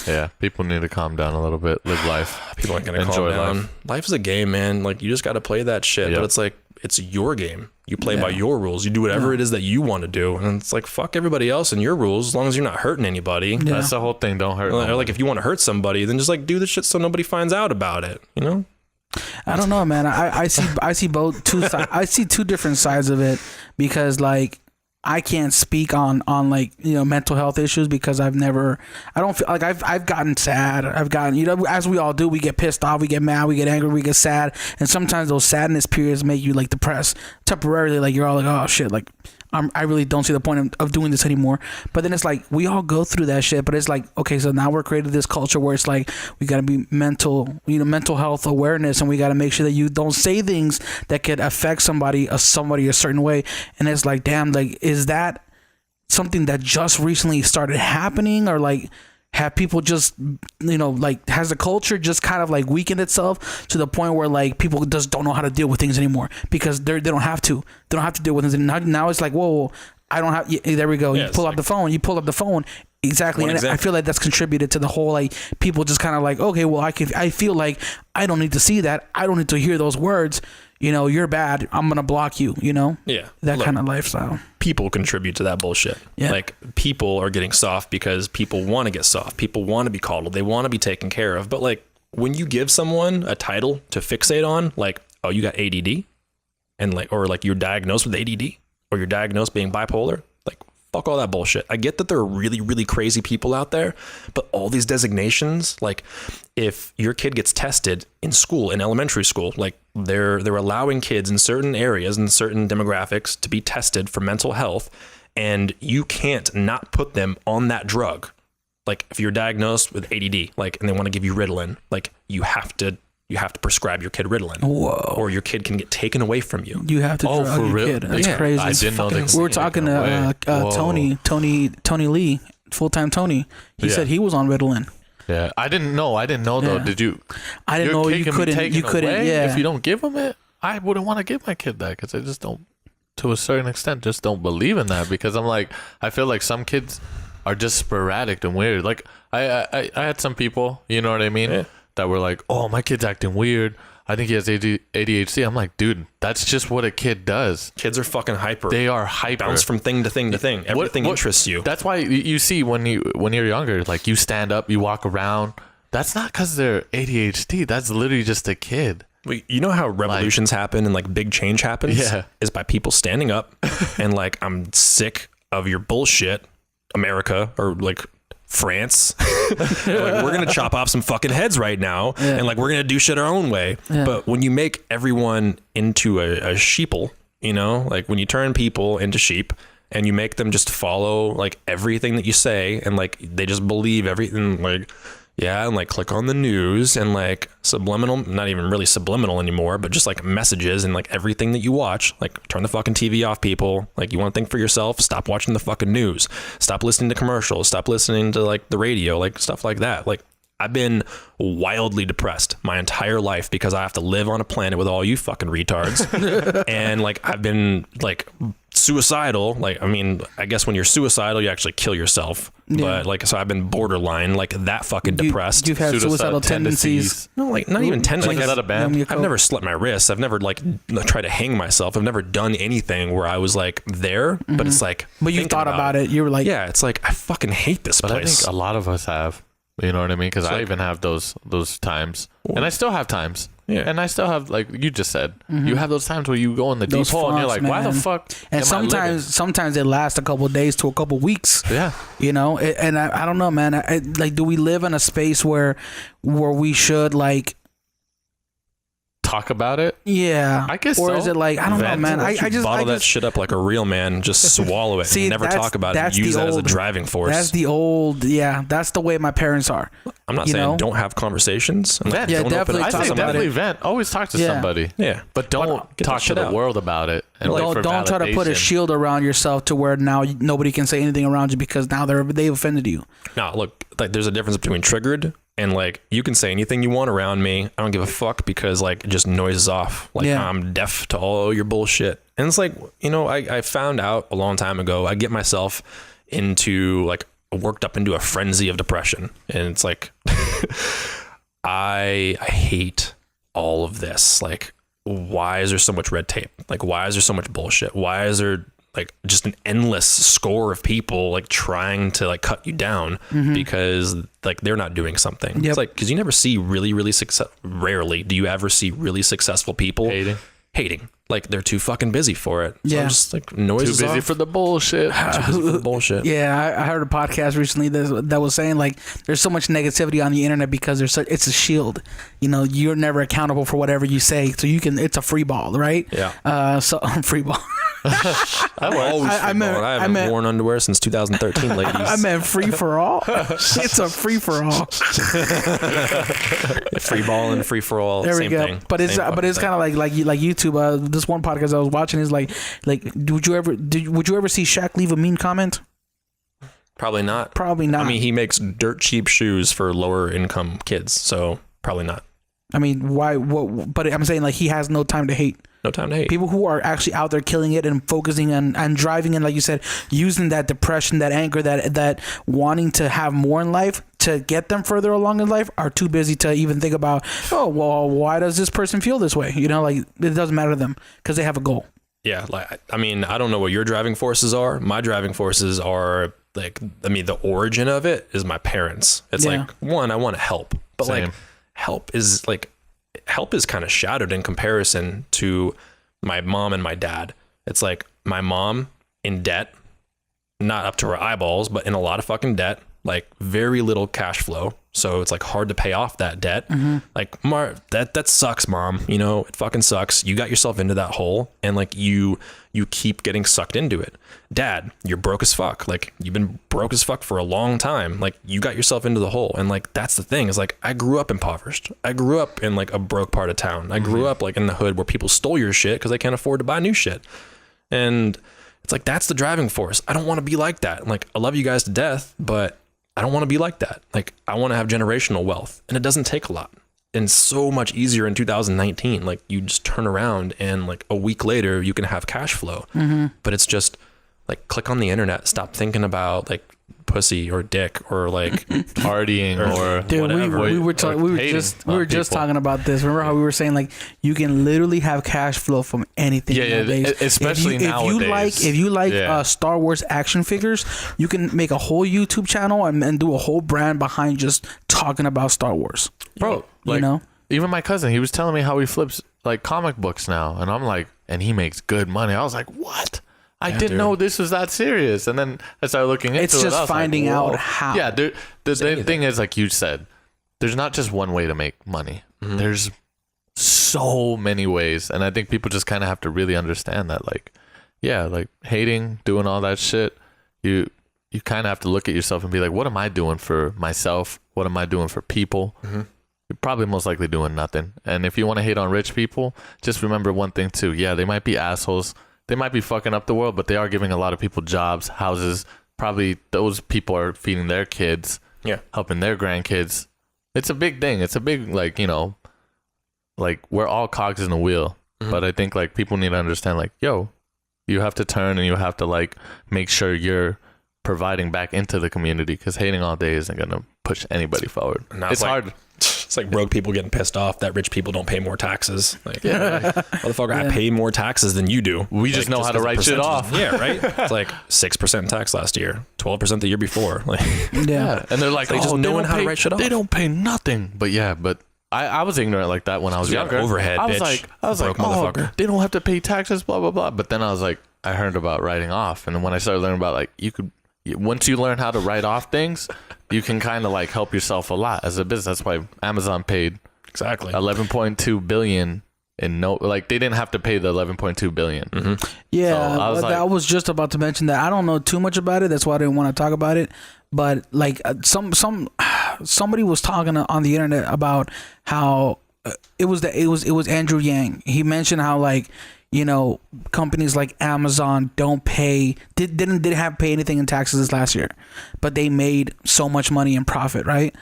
Yeah, people need to calm down a little bit. Live life. People aren't gonna Enjoy calm down. life. Life is a game, man. Like, you just got to play that shit. Yep. But it's like, it's your game. You play by Yeah. your rules. You do whatever it is that you want to do. And it's like, fuck everybody else and your rules, as long as you're not hurting anybody. Yeah. That's the whole thing. Don't hurt. Or like, if you want to hurt somebody, then just like do the shit so nobody finds out about it. You know? I don't know, man. I see both two sides. I see two different sides of it because like I can't speak on like, you know, mental health issues because I don't feel like I've gotten sad. I've gotten, you know, as we all do, we get pissed off, we get mad, we get angry, we get sad. And sometimes those sadness periods make you like depressed temporarily. Like you're all like, oh shit, like I really don't see the point of doing this anymore. But then it's like, we all go through that shit, but it's like, okay, so now we're created this culture where it's like, we got to be mental health awareness, and we got to make sure that you don't say things that could affect somebody a certain way. And it's like, damn, like, is that something that just recently started happening, or like, have people just, you know, like, has the culture just kind of like weakened itself to the point where like people just don't know how to deal with things anymore because they don't have to deal with things. And now it's like, whoa, I don't have. There we go. Yeah, You pull up the phone. Exactly. And I feel like that's contributed to the whole, like, people just kind of like, okay, well, I feel like I don't need to see that. I don't need to hear those words. You know, you're bad. I'm going to block you, you know? Yeah. That Look, kind of lifestyle. people contribute to that bullshit. Yeah. Like, people are getting soft because people want to get soft. People want to be coddled. They want to be taken care of. But like, when you give someone a title to fixate on, like, oh, you got ADD, and like, or like you're diagnosed with ADD, or you're diagnosed being bipolar, like, fuck all that bullshit. I get that there are really, really crazy people out there, but all these designations, like, if your kid gets tested in school, in elementary school, like, they're allowing kids in certain areas and certain demographics to be tested for mental health, and you can't not put them on that drug. Like, if you're diagnosed with ADD, like, and they want to give you Ritalin, like, you have to prescribe your kid Ritalin. Whoa. Or your kid can get taken away from you. You have to drug for your real? kid. That's Yeah. crazy. I didn't know fucking that. We were talking to Tony Lee, full-time Tony. He Yeah. said he was on Ritalin. Yeah, I didn't know though. Yeah. Did you? I didn't know you couldn't. You couldn't. Away Yeah. If you don't give them it, I wouldn't want to give my kid that because I just don't, to a certain extent, just don't believe in that because I'm like, I feel like some kids are just sporadic and weird. Like I had some people, you know what I mean, Yeah. that were like, oh, my kid's acting weird. I think he has ADHD. I'm like, dude, that's just what a kid does. Kids are fucking hyper. They are hyper. Bounce from thing to thing to thing. Everything interests you. That's why you see when you're younger, like, you stand up, you walk around. That's not because they're ADHD. That's literally just a kid. You know how revolutions happen and like big change happens? Yeah. Is by people standing up and like, I'm sick of your bullshit, America, or like France. Like, we're gonna chop off some fucking heads right now, and like, we're gonna do shit our own way. Yeah. But when you make everyone into a sheeple, you know, like when you turn people into sheep and you make them just follow like everything that you say, and like they just believe everything, like, Yeah, and like click on the news and like subliminal, not even really subliminal anymore, but just like messages and like everything that you watch. Like turn the fucking TV off, people. Like you want to think for yourself, stop watching the fucking news. Stop listening to commercials. Stop listening to like the radio, like stuff like that. Like I've been wildly depressed my entire life because I have to live on a planet with all you fucking retards. And like I've been like suicidal. Like, I mean, I guess when you're suicidal, you actually kill yourself. Yeah. But like, so I've been borderline, like that fucking depressed. You've had suicidal tendencies. No, like not even tendencies. Like, is that a band? I've never slit my wrists. I've never like tried to hang myself. I've never done anything where I was like there, but it's like, but you thought about it. You were like, yeah, it's like, I fucking hate this place. I think a lot of us have, you know what I mean? Cause I even have those times and I still have times. Yeah. And I still have, like you just said, you have those times where you go in the deep hole and you're like, why the fuck? And sometimes it lasts a couple of days to a couple of weeks. Yeah. You know, and I don't know, man. Like, do we live in a space where we should like talk about it? Yeah. I guess or is it like, I don't know, man. I just bottle that shit up like a real man, just swallow it. See, and never talk about it. Use that as a driving force. That's the old, that's the way my parents are. I'm not saying don't have conversations. Vent. Yeah, definitely talk about it. Vent. Always talk to somebody. Yeah. But don't talk to the world about it. And don't try to put a shield around yourself to where now nobody can say anything around you because now they offended you. No, look, like there's a difference between triggered and like you can say anything you want around me. I don't give a fuck because like it just noises off. Like I'm deaf to all your bullshit. And it's like, you know, I found out a long time ago, I get myself into like worked up into a frenzy of depression. And it's like, I hate all of this. Like, why is there so much red tape? Like, why is there so much bullshit? Why is there like just an endless score of people like trying to like cut you down because like they're not doing something? Yep. It's like, cause you never see really rarely do you ever see really successful people hating. Like they're too fucking busy for it. So I'm just like noises too busy off. for the bullshit. Too busy for the bullshit. Yeah, I heard a podcast recently that was saying like there's so much negativity on the internet because it's a shield. You know, you're never accountable for whatever you say, so it's a free ball, right? Yeah. So free ball. I haven't worn underwear since 2013, ladies. I meant free for all. It's a free for all. Free ball and free for all. There we go. Thing. But it's kind of like YouTube. This one podcast I was watching is like would you ever see Shaq leave a mean comment? Probably not. Probably not. I mean, he makes dirt cheap shoes for lower income kids, so probably not. I mean, why? What? But I'm saying like he has no time to hate. No time to hate. People who are actually out there killing it and focusing on driving and, like you said, using that depression, that anger, that wanting to have more in life to get them further along in life are too busy to even think about, oh, well, why does this person feel this way? You know, like it doesn't matter to them because they have a goal. Yeah. Like, I mean, I don't know what your driving forces are. My driving forces are like, I mean, the origin of it is my parents. It's like, one, I want to help, but like help is kind of shadowed in comparison to my mom and my dad. It's like my mom in debt, not up to her eyeballs, but in a lot of fucking debt, like very little cash flow. So it's like hard to pay off that debt. Like that sucks, mom. You know, it fucking sucks. You got yourself into that hole and like you keep getting sucked into it. Dad, you're broke as fuck. Like you've been broke as fuck for a long time. Like you got yourself into the hole. And like, that's the thing is like, I grew up impoverished. I grew up in like a broke part of town. I grew up like in the hood where people stole your shit because they can't afford to buy new shit. And it's like, that's the driving force. I don't want to be like that. Like, I love you guys to death, but I don't want to be like that. Like, I want to have generational wealth and it doesn't take a lot. And so much easier in 2019. Like you just turn around and like a week later you can have cash flow, but it's just like click on the internet, stop thinking about like pussy or dick or like partying or dude, whatever. We were just talking about this. Remember how we were saying like you can literally have cash flow from anything nowadays. Especially nowadays. If you like Star Wars action figures, you can make a whole YouTube channel and do a whole brand behind just talking about Star Wars, bro. Like, you know, even my cousin, he was telling me how he flips like comic books now, and I'm like, and he makes good money. I was like, what? I didn't know this was that serious. And then I started looking into it. It's just finding out how. Yeah, the thing is, like you said, there's not just one way to make money. There's so many ways. And I think people just kind of have to really understand that, like, yeah, like hating, doing all that shit, you kind of have to look at yourself and be like, what am I doing for myself what am I doing for people? You're probably most likely doing nothing. And if you want to hate on rich people, just remember one thing too. Yeah, they might be assholes. They might be fucking up the world, but they are giving a lot of people jobs, houses. Probably those people are feeding their kids, helping their grandkids. It's a big thing. It's a big, like, you know, like we're all cogs in the wheel. But I think like people need to understand, like, yo, you have to turn and you have to like make sure you're providing back into the community, because hating all day isn't going to push anybody forward. It's hard. It's like broke people getting pissed off that rich people don't pay more taxes. Like, motherfucker, I pay more taxes than you do. We just know how to write shit off. Yeah, right? It's like 6% tax last year, 12% the year before. Like, and they're like, they just knowing how to write shit off. They don't pay nothing. But yeah, I was ignorant like that when I was younger. Overhead, I was bitch. like, motherfucker. They don't have to pay taxes, blah, blah, blah. But then I was like, I heard about writing off. And then when I started learning about, like, once you learn how to write off things, you can kind of like help yourself a lot as a business. That's why Amazon paid exactly $11.2 billion in they didn't have to pay the $11.2 billion. Yeah, so I was just about to mention that. I don't know too much about it. That's why I didn't want to talk about it. But like somebody was talking on the internet about how it was Andrew Yang. He mentioned how, like, you know, companies like Amazon didn't have to pay anything in taxes this last year, but they made so much money in profit, right?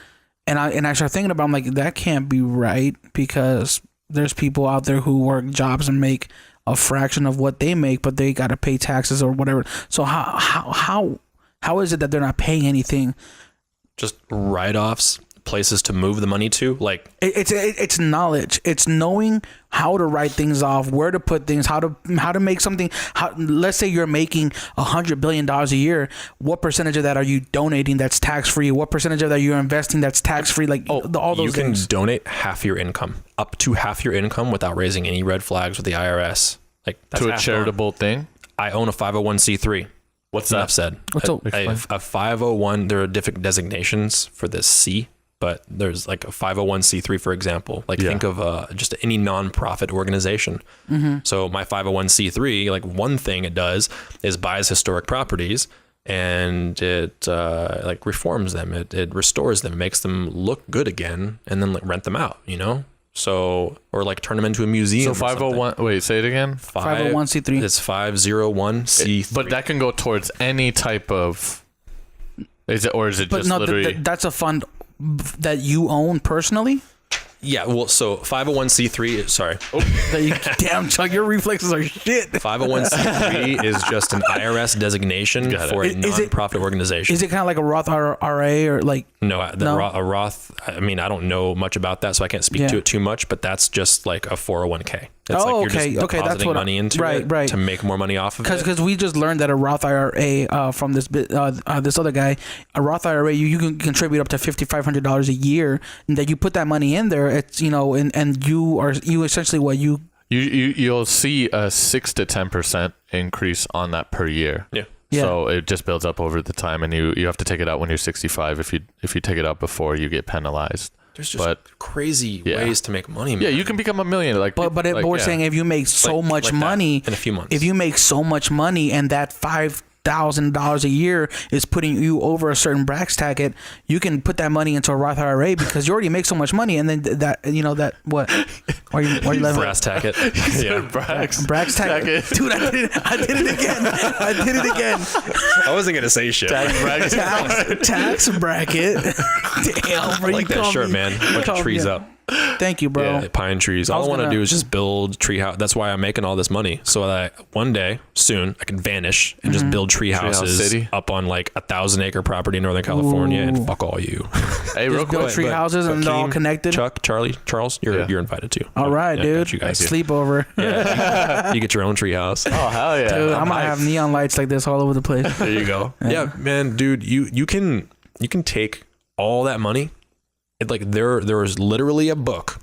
And I started thinking about, I'm like, that can't be right, because there's people out there who work jobs and make a fraction of what they make, but they got to pay taxes or whatever. So how is it that they're not paying anything? Just write-offs, places to move the money to, like it's knowledge. It's knowing how to write things off, where to put things, how to make something. Let's say you're making $100 billion a year. What percentage of that are you donating that's tax free? What percentage of that you're investing that's tax free? Like all those things. You can donate half your income, up to half your income, without raising any red flags with the IRS. Like, that's to a charitable thing. I own a 501c3. What's that? Enough said. What's a 501? There are different designations for this C. But there's like a 501c3, for example. Like, think of just any nonprofit organization. So my 501c3, like, one thing it does is buys historic properties, and it like reforms them. It restores them, makes them look good again, and then like rent them out, you know? So, or like turn them into a museum. So 501, wait, say it again. 501c3. It's 501c3. But that can go towards any type of, is it just literally? That's a fund that you own personally? Yeah, well, so 501c3, sorry. Damn, Chuck, your reflexes are shit. 501c3 is just an IRS designation for a nonprofit organization. Is it kind of like a Roth IRA or like? No, a Roth, I mean, I don't know much about that, so I can't speak to it too much, but that's just like a 401k. It's like you're just depositing money into it to make more money off of it. Because we just learned that a Roth IRA from this other guy, a Roth IRA, you can contribute up to $5,500 a year, and that you put that money in there. It's, you know, and you essentially what you'll see a 6 to 10% increase on that per year. Yeah. So it just builds up over the time, and you have to take it out when you're 65. If you take it out before, you get penalized. There's just crazy ways to make money, man. Yeah, you can become a millionaire. Like, but we're saying if you make so much money in a few months, if you make so much money, and that $5,000 a year is putting you over a certain brax bracket, you can put that money into a Roth IRA because you already make so much money, and then that, you know, that what? Why are you laughing? Brass tacket. Brax tacket. Dude, I did it again. I wasn't gonna say shit. Tax bracket. Damn, bro, I like that shirt, man. Bunch of trees up. Thank you, bro. Yeah, pine trees. All I want to do is just build tree house. That's why I'm making all this money, so that one day soon I can vanish and just build tree houses up on like 1,000-acre property in Northern California. And fuck all you. Hey, real quick, build tree houses and they're all connected. Chuck, Charlie, Charles, you're invited too. All right, dude. You guys sleepover. Yeah, you get your own tree house. Oh hell yeah, dude! I'm gonna have neon lights like this all over the place. There you go. Yeah, man, dude, you can take all that money. It, like there is literally a book.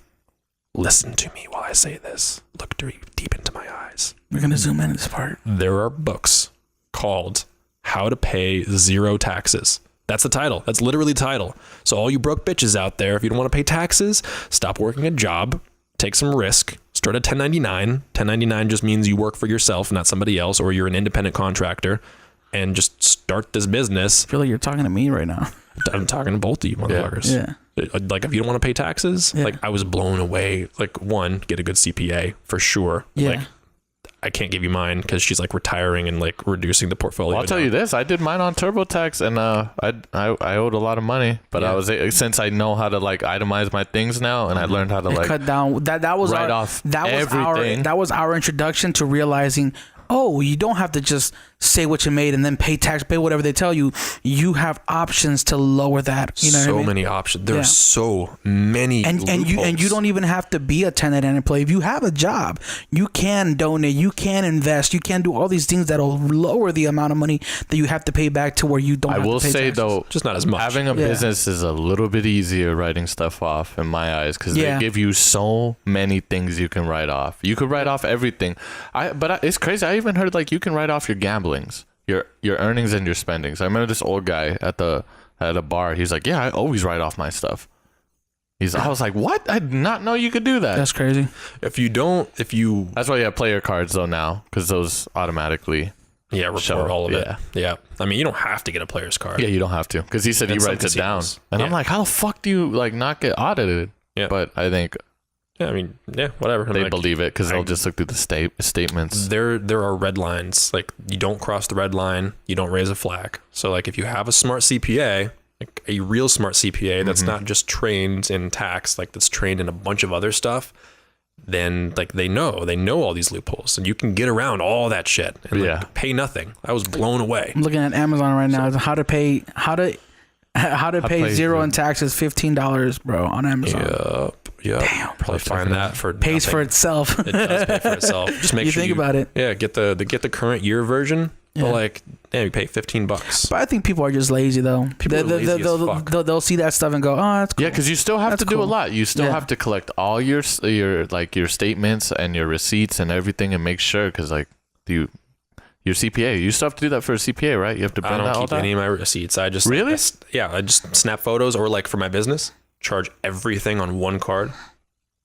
Listen to me while I say this. Look deep into my eyes. We're going to zoom in this part. There are books called How to Pay Zero Taxes. That's the title. That's literally the title. So all you broke bitches out there, if you don't want to pay taxes, stop working a job, take some risk, start a 1099. 1099 just means you work for yourself, not somebody else, or you're an independent contractor, and just start this business. I feel like you're talking to me right now. I'm talking to both of you motherfuckers. Yeah. Like, if you don't want to pay taxes, like, I was blown away. Like, one, get a good CPA for sure. Yeah. Like, I can't give you mine because she's like retiring and like reducing the portfolio. Well, I'll tell you this: I did mine on TurboTax, and I owed a lot of money, but I was, since I know how to like itemize my things now, and I learned how to like cut down. That was write our, off that was everything. that was our introduction to realizing, oh, you don't have to just say what you made and then pay tax, pay whatever they tell you. You have options to lower that. You know so what I mean? many options. There's so many and you don't even have to be a tenant and employee. If you have a job, you can donate, you can invest, you can do all these things that'll lower the amount of money that you have to pay back to where you don't have to pay taxes. I will say though, just not as much. Having a business is a little bit easier writing stuff off in my eyes, because they give you so many things you can write off. You could write off everything. But it's crazy. I even heard like you can write off your gamblings, your earnings and your spendings. I remember this old guy at a bar. He's like, yeah, I always write off my stuff. I was like, what? I did not know you could do that. That's crazy. That's why you have player cards though now, because those automatically report all of it. Yeah. I mean, you don't have to get a player's card. Yeah, you don't have to, because he said he writes it down. And I'm like, how the fuck do you like not get audited? Yeah. But I think whatever. They believe it because they'll just look through the statements. There are red lines. Like, you don't cross the red line, you don't raise a flag. So like, if you have a smart CPA, like a real smart CPA that's not just trained in tax, like that's trained in a bunch of other stuff, then like they know all these loopholes, and you can get around all that shit and like, pay nothing. I was blown away. I'm looking at Amazon right now. How to pay zero in taxes, $15, bro, on Amazon. Yep. Damn. Probably find that for pays nothing. For itself. It does pay for itself. Just make sure think about it. Yeah, get the current year version. Yeah. But like, damn, you pay $15. But I think people are just lazy though. They'll see that stuff and go, oh, that's cool. Yeah, because you still have to do a lot. You still have to collect all your statements and your receipts and everything, and make sure, because like your CPA, you still have to do that for a CPA, right? You have to. I don't keep any of my receipts. I just really. I just snap photos, or like for my business, charge everything on one card.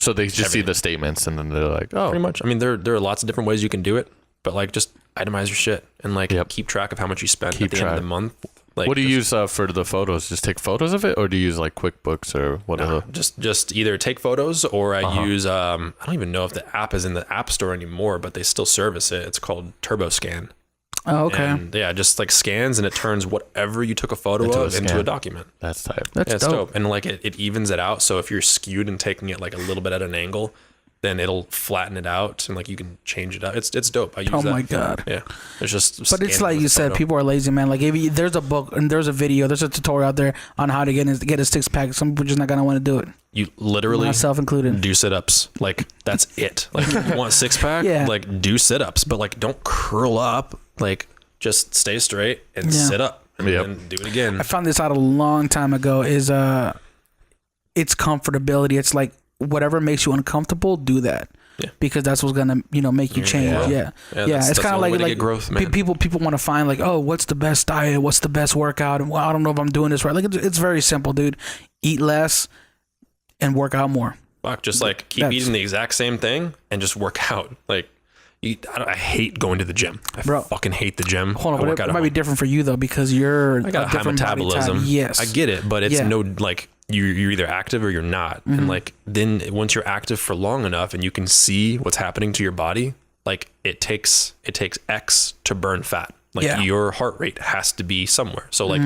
So they just see the statements and then they're like, oh, pretty much. I mean, there are lots of different ways you can do it, but like, just itemize your shit and like keep track of how much you spend at the end of the month. Like, what do you use for the photos? Just take photos of it, or do you use like QuickBooks or whatever? Just either take photos, or I use I don't even know if the app is in the App Store anymore, but they still service it. It's called TurboScan. Oh, okay. And just like scans, and it turns whatever you took a photo of into a document. That's tight. That's dope. And like it evens it out. So if you're skewed and taking it like a little bit at an angle, then it'll flatten it out, and like you can change it out. It's dope. I use that. Oh my god. Yeah. It's just. But it's like you said, people are lazy, man. Like if there's a book and there's a video, there's a tutorial out there on how to get a 6-pack. Some people are just not gonna want to do it. You literally, myself included, do sit-ups. Like that's it. Like you want a 6-pack, like do sit-ups, but like don't curl up. Like just stay straight and sit up, and then do it again. I found this out a long time ago. Is it's comfortability. It's like whatever makes you uncomfortable, do that. Yeah. Because that's what's gonna make you change. Yeah. It's kind of like growth, man. People want to find like, oh, what's the best diet? What's the best workout? And well, I don't know if I'm doing this right. Like it's very simple, dude. Eat less and work out more. Fuck, just like keep eating the exact same thing and just work out. Like I hate going to the gym. I fucking hate the gym. Hold on, but it might be different for you though, because you're I got a high metabolism. Yes, I get it, but it's no like you're either active or you're not. Mm-hmm. And like then once you're active for long enough and you can see what's happening to your body, like it takes X to burn fat. Like your heart rate has to be somewhere. So like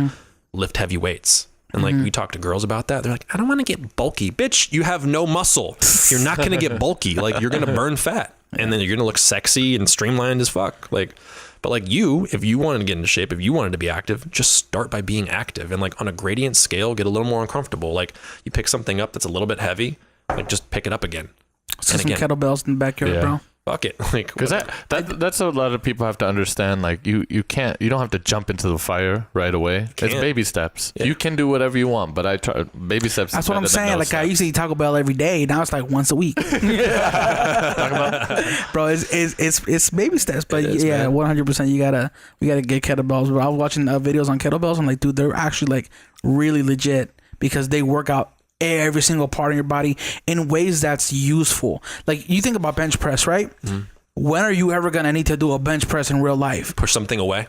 lift heavy weights. And like we talk to girls about that, they're like, I don't want to get bulky. Bitch, you have no muscle. You're not going to get bulky. Like you're going to burn fat, and then you're going to look sexy and streamlined as fuck. Like, but like if you wanted to get into shape, if you wanted to be active, just start by being active, and like on a gradient scale, get a little more uncomfortable. Like you pick something up that's a little bit heavy, like just pick it up again. So some kettlebells in the backyard, bro. Fuck it. Like, because that's what a lot of people have to understand. Like you don't have to jump into the fire right away. It's baby steps. You can do whatever you want, but I try baby steps. That's what I'm saying. Like I used to eat Taco Bell every day. Now it's like once a week. Bro, it's baby steps. But 100%. We gotta get kettlebells. Bro, I was watching videos on kettlebells. I'm like, dude, they're actually like really legit because they work out every single part of your body in ways that's useful. Like you think about bench press, right? Mm-hmm. when are you ever gonna need to do a bench press in real life? Push something away.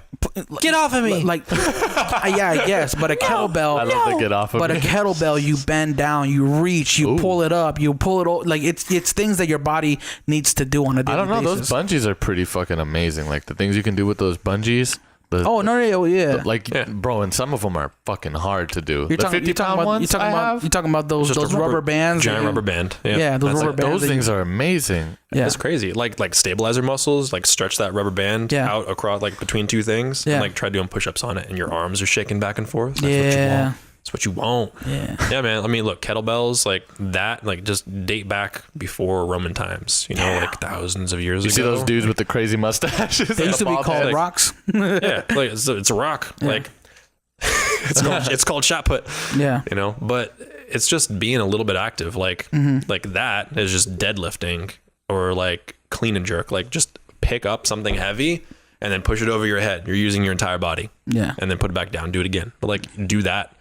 Get off of me. Like, yeah, I guess, but a kettlebell. I love to get off of But me. a kettlebell, you bend down, you reach, you pull it up, you pull it. Like it's things that your body needs to do on a daily I don't know. basis. Those bungees are pretty fucking amazing. Like the things you can do with those bungees. Oh no, yeah. Bro, and some of them are fucking hard to do. You're The talking, 50-pound about, ones you're talking about those Just a rubber bands, giant rubber band. Yeah, those That's rubber it. bands. Those things are amazing. Yeah, It's crazy. Like stabilizer muscles, like stretch that rubber band out across, like between two things, and like try doing push-ups on it, and your arms are shaking back and forth. That's what you want. That's what you want. Yeah, man. I mean, look, kettlebells like that, like just date back before Roman times. You know, like thousands of years ago. You see those dudes with the crazy mustaches? They used to be called rocks. Yeah, like it's a rock. Like it's called shot put. Yeah, you know, but it's just being a little bit active. Like like that is just deadlifting or like clean and jerk. Like just pick up something heavy and then push it over your head. You're using your entire body. Yeah, and then put it back down. Do it again. But like do that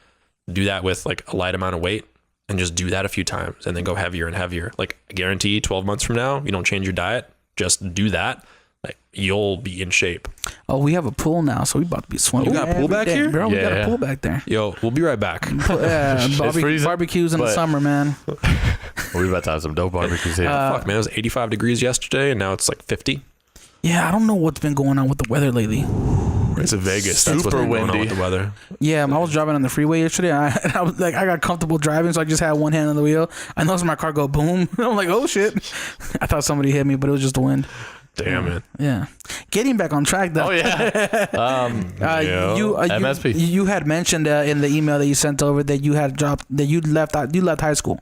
with like a light amount of weight and just do that a few times and then go heavier and heavier. Like I guarantee 12 months from now, you don't change your diet, just do that. Like you'll be in shape. Oh, we have a pool now, so we about to be swimming. You got a pool back here? Bro, we got a Yeah. pool back there. Yo, we'll be right back. Yeah, freezing, barbecues in the but- summer, man. We're about to have some dope barbecues here. Fuck, man, it was 85 degrees yesterday and now it's like 50. Yeah, I don't know what's been going on with the weather lately. It's Vegas. That's what's Super been going on windy. with the weather. Yeah, I was driving on the freeway yesterday. I was like, I got comfortable driving, so I just had one hand on the wheel. I noticed my car go boom. I'm like, oh shit! I thought somebody hit me, but it was just the wind. Damn, man. Yeah, getting back on track though. Oh yeah. MSP. You had mentioned in the email that you sent over that you had dropped that you left high school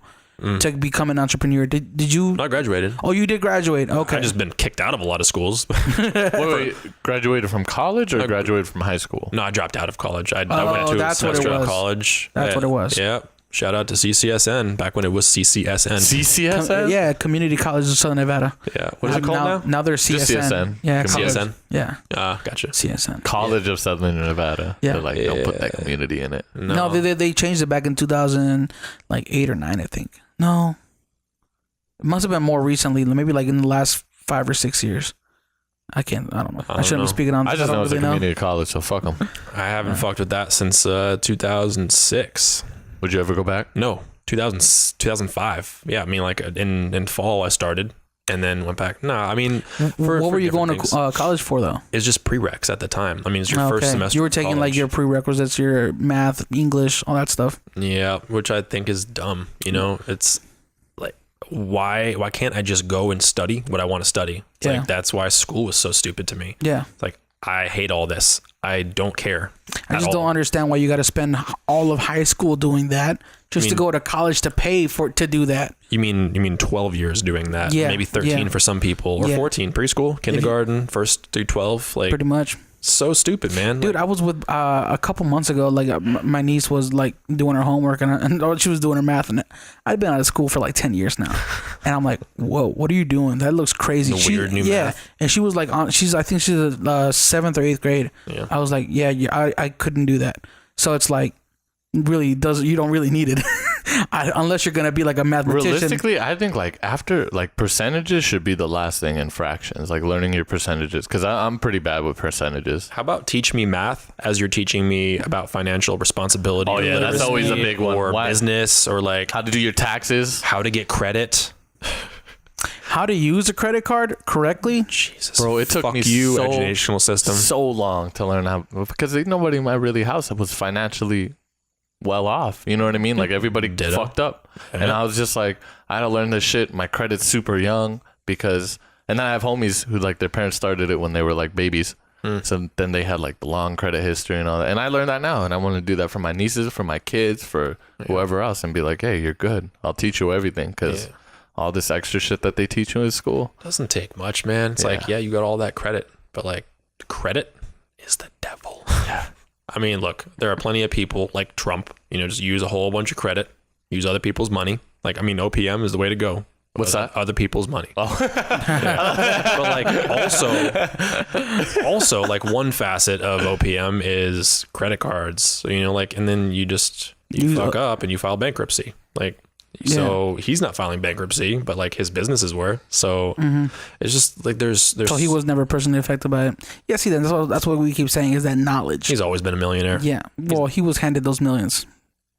to become an entrepreneur. Did you? I graduated. Oh, you did graduate. Okay. I've just been kicked out of a lot of schools. Wait, graduated from college or graduated from high school? No, I dropped out of college. I went to a that's what it semester of was. college. That's what it was. Yeah. Shout out to CCSN back when it was CCSN. CCSN? Yeah, Community College of Southern Nevada. Yeah. What is it called now? Now they're CSN. Just CSN. Yeah, college. CSN? Yeah, Gotcha. CSN. College of Southern Nevada. Yeah. They're like, don't put that community in it. No, they changed it back in 2008 or 9, I think. No, it must have been more recently, maybe like in the last 5 or 6 years. I don't know. I shouldn't be speaking on. I just know it's a really community college, so fuck them. I haven't fucked with that since 2006. Would you ever go back? No, 2005. Yeah, I mean, like in fall I started and then went back. No, I mean, What were you going different to things. college for though? It's just prereqs at the time. I mean, it's your first semester. You were of taking like college. your prerequisites, your math, English, all that stuff. Yeah, which I think is dumb. You know, it's like why can't I just go and study what I want to study? It's Yeah. like that's why school was so stupid to me. Yeah. It's like I hate all this. I don't care. I at just all. don't understand why you got to spend all of high school doing that just to go to college to pay to do that. You mean 12 years doing that? Yeah, Maybe 13 yeah. for some people, or Yeah. 14 preschool, kindergarten, first through 12. Like Pretty much. so stupid, man. Dude, Like, I was with a couple months ago. Like my niece was like doing her homework and she was doing her math, and I'd been out of school for like 10 years now, and I'm like, whoa, what are you doing? That looks crazy. The weird new math. And she was like, I think she's 7th or 8th grade. Yeah. I was like, yeah, I couldn't do that. So it's like, really you don't really need it unless you're gonna be like a mathematician. Realistically, I think like after like percentages should be the last thing in fractions, like learning your percentages, because I'm pretty bad with percentages. how about teach me math as you're teaching me about financial responsibility? Oh, or yeah, that's literacy, always a big one. Or Why- business, or like How to do your taxes? how to get credit. How to use a credit card correctly? Jesus, Bro, it took fuck me you, so- educational system. So long to learn how, because nobody in my really house was financially well off. You know what I mean? Like everybody Ditto. fucked up, and I was just like, I had to learn this shit. My credit's super young because, and then I have homies who like their parents started it when they were like babies. So then they had like the long credit history and all that. And I learned that now, and I want to do that for my nieces, for my kids, for whoever else, and be like, hey, you're good. I'll teach you everything, because all this extra shit that they teach you in school. Doesn't take much, man. It's like, yeah, you got all that credit, but like credit is the devil. Yeah. I mean, look, there are plenty of people like Trump, you know, just use a whole bunch of credit, use other people's money. Like, I mean, OPM is the way to go. What's that? Other people's money. Oh. Yeah. But like also like one facet of OPM is credit cards. So, you know, like, and then you fuck up and you file bankruptcy. Like, So he's not filing bankruptcy, but like his businesses were. So it's just like there's. So he was never personally affected by it. Yeah, see, that's what we keep saying is that knowledge. He's always been a millionaire. Yeah. Well, he was handed those millions.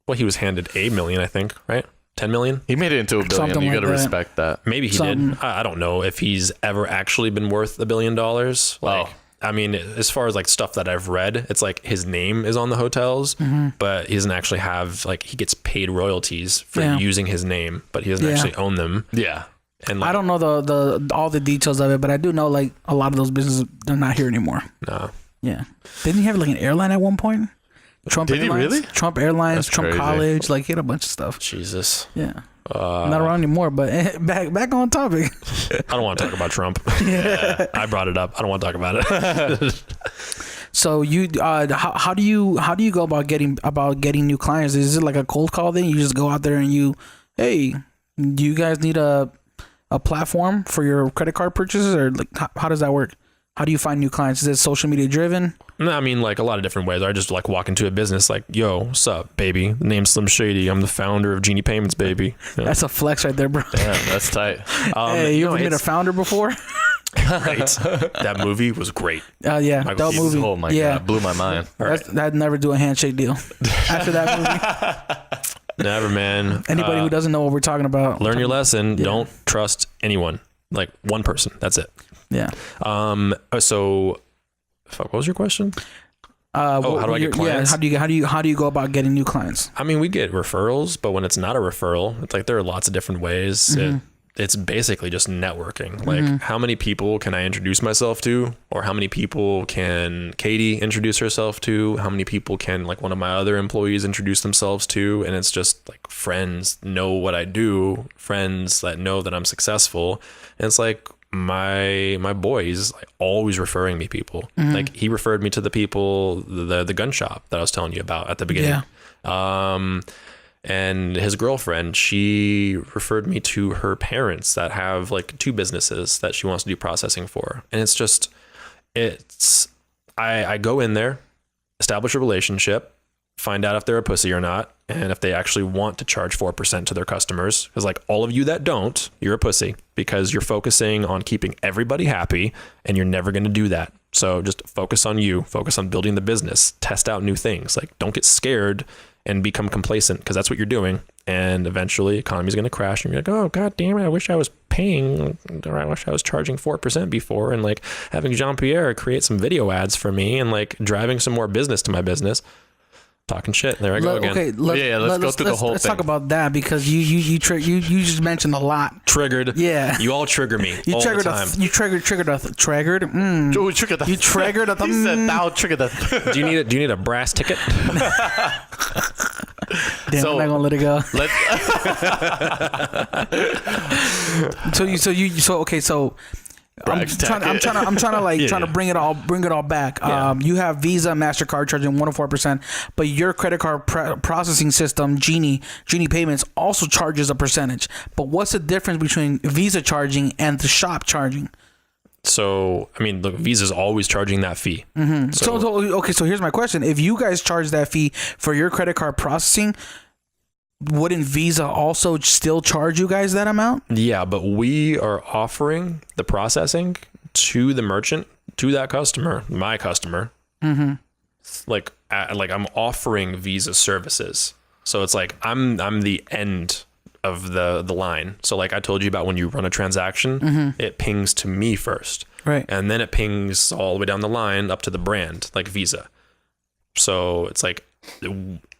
Well, he was handed $1 million, I think, right? 10 million. He made it into $1 billion. Something You like got to that. respect that. Maybe he did. I don't know if he's ever actually been worth $1 billion. Like, I mean, as far as like stuff that I've read, it's like his name is on the hotels, but he doesn't actually have like he gets paid royalties for using his name, but he doesn't actually own them. Yeah. And like, I don't know the all the details of it, but I do know like a lot of those businesses they're not here anymore. no. Yeah. Didn't he have like an airline at one point? Trump Did he Airlines? really? Trump Airlines, That's Trump crazy. College, like he had a bunch of stuff. Jesus. Yeah. Not around anymore, but back on topic. I don't want to talk about Trump. I brought it up. I don't want to talk about it. So you how do you go about getting new clients? Is it like a cold call thing? You just go out there and hey, do you guys need a platform for your credit card purchases, or like how does that work? How do you find new clients? Is it social media driven? No, I mean, like a lot of different ways. I just like walk into a business like, yo, what's up, baby? The name's Slim Shady. I'm the founder of Genie Payments, baby. Yeah. That's a flex right there, bro. Damn, that's tight. Hey, you ever been a founder before? Right. That movie was great. Yeah, Like, that movie. Oh my yeah. God, blew my mind. I'd never do a handshake deal after that movie. Never, man. Anybody who doesn't know what we're talking about, Learn your lesson. Don't trust anyone. Like one person. That's it. Yeah. So, fuck, what was your question? How do I get clients? Yeah, how do you go about getting new clients? I mean, we get referrals, but when it's not a referral, it's like there are lots of different ways. It's basically just networking. Like, how many people can I introduce myself to? Or how many people can Katie introduce herself to? How many people can like one of my other employees introduce themselves to? And it's just like friends know what I do, friends that know that I'm successful. And it's like my boy, he's like always referring me people. Like he referred me to the people, the gun shop that I was telling you about at the beginning. Yeah. And his girlfriend, she referred me to her parents that have like 2 businesses that she wants to do processing for. And it's just, I go in there, establish a relationship, find out if they're a pussy or not, and if they actually want to charge 4% to their customers. Because like all of you that don't, you're a pussy because you're focusing on keeping everybody happy and you're never going to do that. So just focus on you, focus on building the business, test out new things. Like don't get scared and become complacent because that's what you're doing. And eventually economy is going to crash and you're like, oh, God damn it. I wish I was paying, or I wish I was charging 4% before, and like having Jean-Pierre create some video ads for me and like driving some more business to my business. Talking shit. There I go again. Okay, let's go through the whole Let's thing. talk about that because you just mentioned a lot. Triggered. Yeah. You all trigger me You all triggered the time. you triggered. Oh, trigger that. You triggered a He said, "Now trigger that." Do you need a brass ticket? Damn, So- I'm not gonna let it go. Let's. So I'm Bragg's trying tacket. to bring it all back. Yeah. You have Visa, MasterCard charging 104%, but your credit card processing system, Genie Payments, also charges a percentage. But what's the difference between Visa charging and the shop charging? So, I mean, look, Visa's always charging that fee. So here's my question. If you guys charge that fee for your credit card processing, wouldn't Visa also still charge you guys that amount? Yeah, but we are offering the processing to the merchant, to that customer, my customer. Like I'm offering Visa services. So it's like I'm the end of the line. So like I told you about when you run a transaction, it pings to me first. Right. And then it pings all the way down the line up to the brand, like Visa. So it's like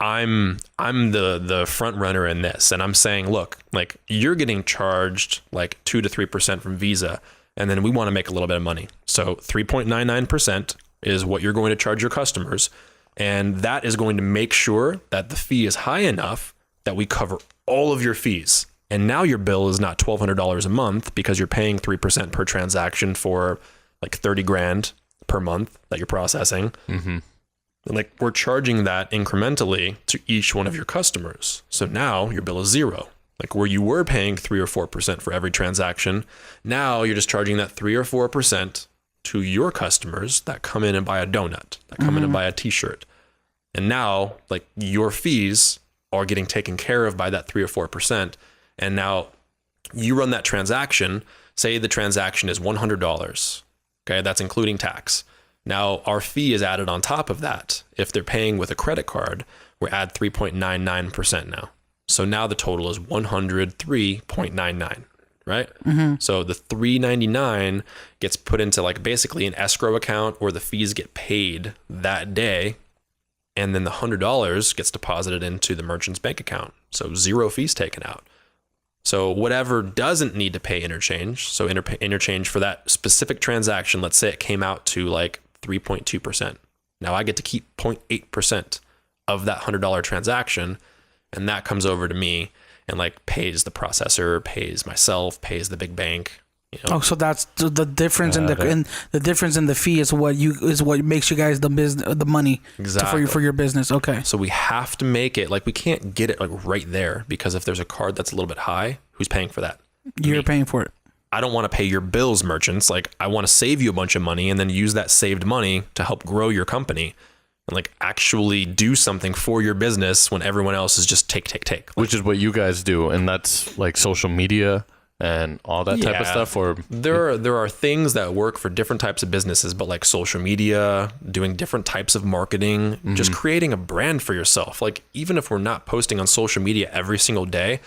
I'm the front runner in this, and I'm saying, look, like you're getting charged like 2 to 3% from Visa, and then we want to make a little bit of money. So 3.99% is what you're going to charge your customers, and that is going to make sure that the fee is high enough that we cover all of your fees. And now your bill is not $1,200 a month because you're paying 3% per transaction for like 30 grand per month that you're processing. And like we're charging that incrementally to each one of your customers. So now your bill is zero. Like where you were paying 3 or 4% for every transaction, now you're just charging that 3 or 4% to your customers that come in and buy a donut, that come in and buy a t-shirt. And now like your fees are getting taken care of by that 3 or 4%. And now you run that transaction, say the transaction is $100. Okay. That's including tax. Now our fee is added on top of that. If they're paying with a credit card, we're at 3.99% now. So now the total is 103.99, right? So the $3.99 gets put into like basically an escrow account where the fees get paid that day. And then the $100 gets deposited into the merchant's bank account. So 0 fees taken out. So whatever doesn't need to pay interchange, so interchange for that specific transaction, let's say it came out to like 3.2%. Now I get to keep 0.8% of that $100 transaction, and that comes over to me and like pays the processor, pays myself, pays the big bank. You know? Oh, so that's the difference in the difference in the fee is what makes you guys the money exactly. for your business. Okay. So we have to make it like we can't get it like right there, because if there's a card that's a little bit high, who's paying for that? You're paying for it. I don't want to pay your bills, merchants. Like I want to save you a bunch of money and then use that saved money to help grow your company and like actually do something for your business when everyone else is just take. Like, which is what you guys do, and that's like social media and all that type of stuff. Or there are things that work for different types of businesses, but like social media, doing different types of marketing, just creating a brand for yourself. Like even if we're not posting on social media every single day,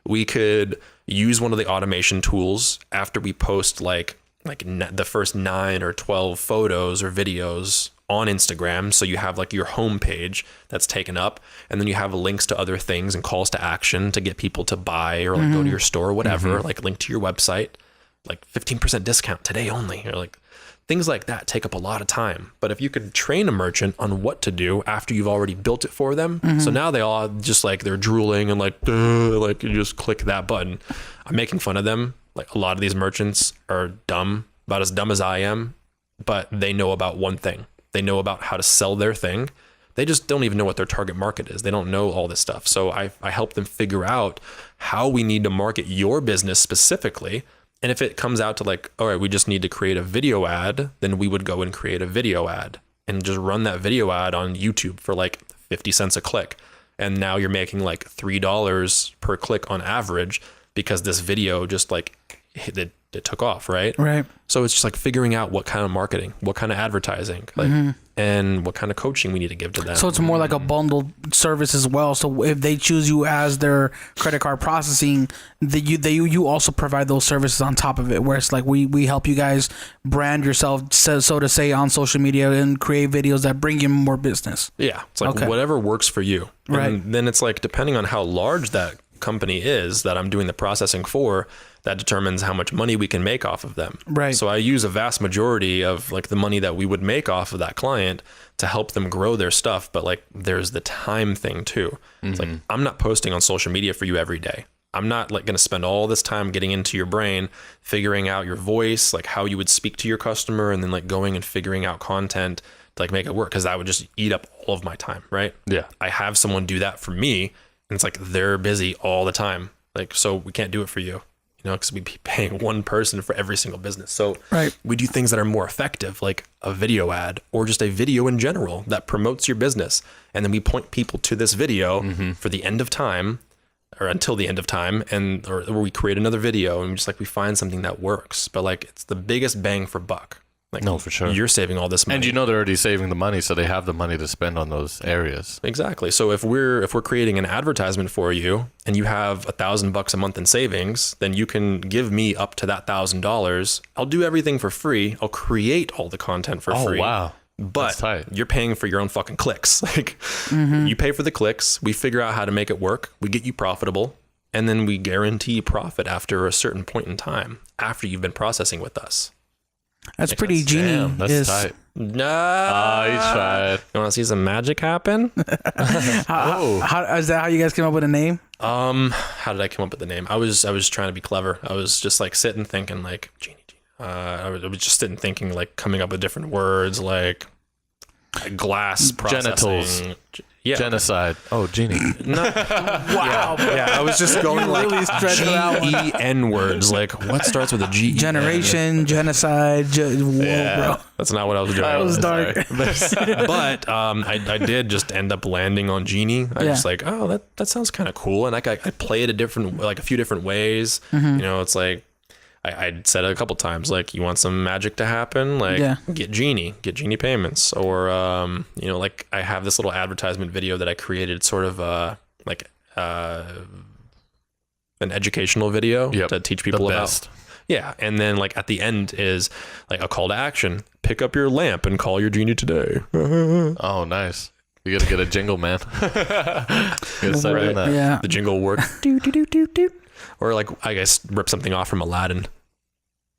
we could use one of the automation tools after we post like the first 9 or 12 photos or videos on Instagram. So you have like your home page that's taken up, and then you have links to other things and calls to action to get people to buy or like go to your store or whatever, like link to your website, like 15% discount today only, or like things like that take up a lot of time. But if you could train a merchant on what to do after you've already built it for them, so now they all just like they're drooling and like, duh, like you just click that button. I'm making fun of them. Like a lot of these merchants are dumb, about as dumb as I am, but they know about one thing. They know about how to sell their thing. They just don't even know what their target market is. They don't know all this stuff. So I help them figure out how we need to market your business specifically. And if it comes out to like, all right, we just need to create a video ad, then we would go and create a video ad and just run that video ad on YouTube for like 50 cents a click. And now you're making like $3 per click on average because this video just like it took off, right? Right. So it's just like figuring out what kind of marketing, what kind of advertising, like, and what kind of coaching we need to give to them. So it's more like a bundled service as well. So if they choose you as their credit card processing, you also provide those services on top of it, where it's like we help you guys brand yourself, so to say, on social media and create videos that bring you more business. Yeah. It's like whatever works for you. Right. And then it's like, depending on how large that company is that I'm doing the processing for, that determines how much money we can make off of them. Right. So I use a vast majority of like the money that we would make off of that client to help them grow their stuff. But like there's the time thing too. It's like, I'm not posting on social media for you every day. I'm not like going to spend all this time getting into your brain, figuring out your voice, like how you would speak to your customer, and then like going and figuring out content to like make it work. Cause that would just eat up all of my time. Right. Yeah. I have someone do that for me, and it's like, they're busy all the time. Like, so we can't do it for you. You know, because we'd be paying one person for every single business. So we do things that are more effective, like a video ad or just a video in general that promotes your business. And then we point people to this video for the end of time, or until the end of time, or we create another video and we find something that works. But like, it's the biggest bang for buck. Like, no, for sure. You're saving all this money. And you know they're already saving the money, so they have the money to spend on those areas. Exactly. So if we're creating an advertisement for you and you have $1,000 a month in savings, then you can give me up to that $1,000. I'll do everything for free. I'll create all the content for free. Oh, wow. But you're paying for your own fucking clicks. Like you pay for the clicks. We figure out how to make it work. We get you profitable. And then we guarantee profit after a certain point in time after you've been processing with us. That's pretty genius. That's tight. No. Oh, he tried. You want to see some magic happen? How is that how you guys came up with a name? How did I come up with the name? I was trying to be clever. I was just like sitting thinking like Genie. I was just sitting thinking like coming up with different words like glass processing. Genitals. Yeah. Genocide. Oh, Genie. No. Wow. Yeah, I was just going like really stretched that one. G-E-N words. Like, what starts with a G? Generation, genocide, bro. That's not what I was doing. That was dark. But I did just end up landing on Genie. I was like, oh, that sounds kind of cool. And I play it a few different ways. You know, it's like, I said it a couple times, like, you want some magic to happen, like get Genie Payments, or you know, like I have this little advertisement video that I created, sort of like an educational video to teach people about. Yeah, and then like at the end is like a call to action: pick up your lamp and call your Genie today. Oh, nice. You gotta get a jingle, man. The jingle work. Do do do do do. Or like, I guess, rip something off from Aladdin.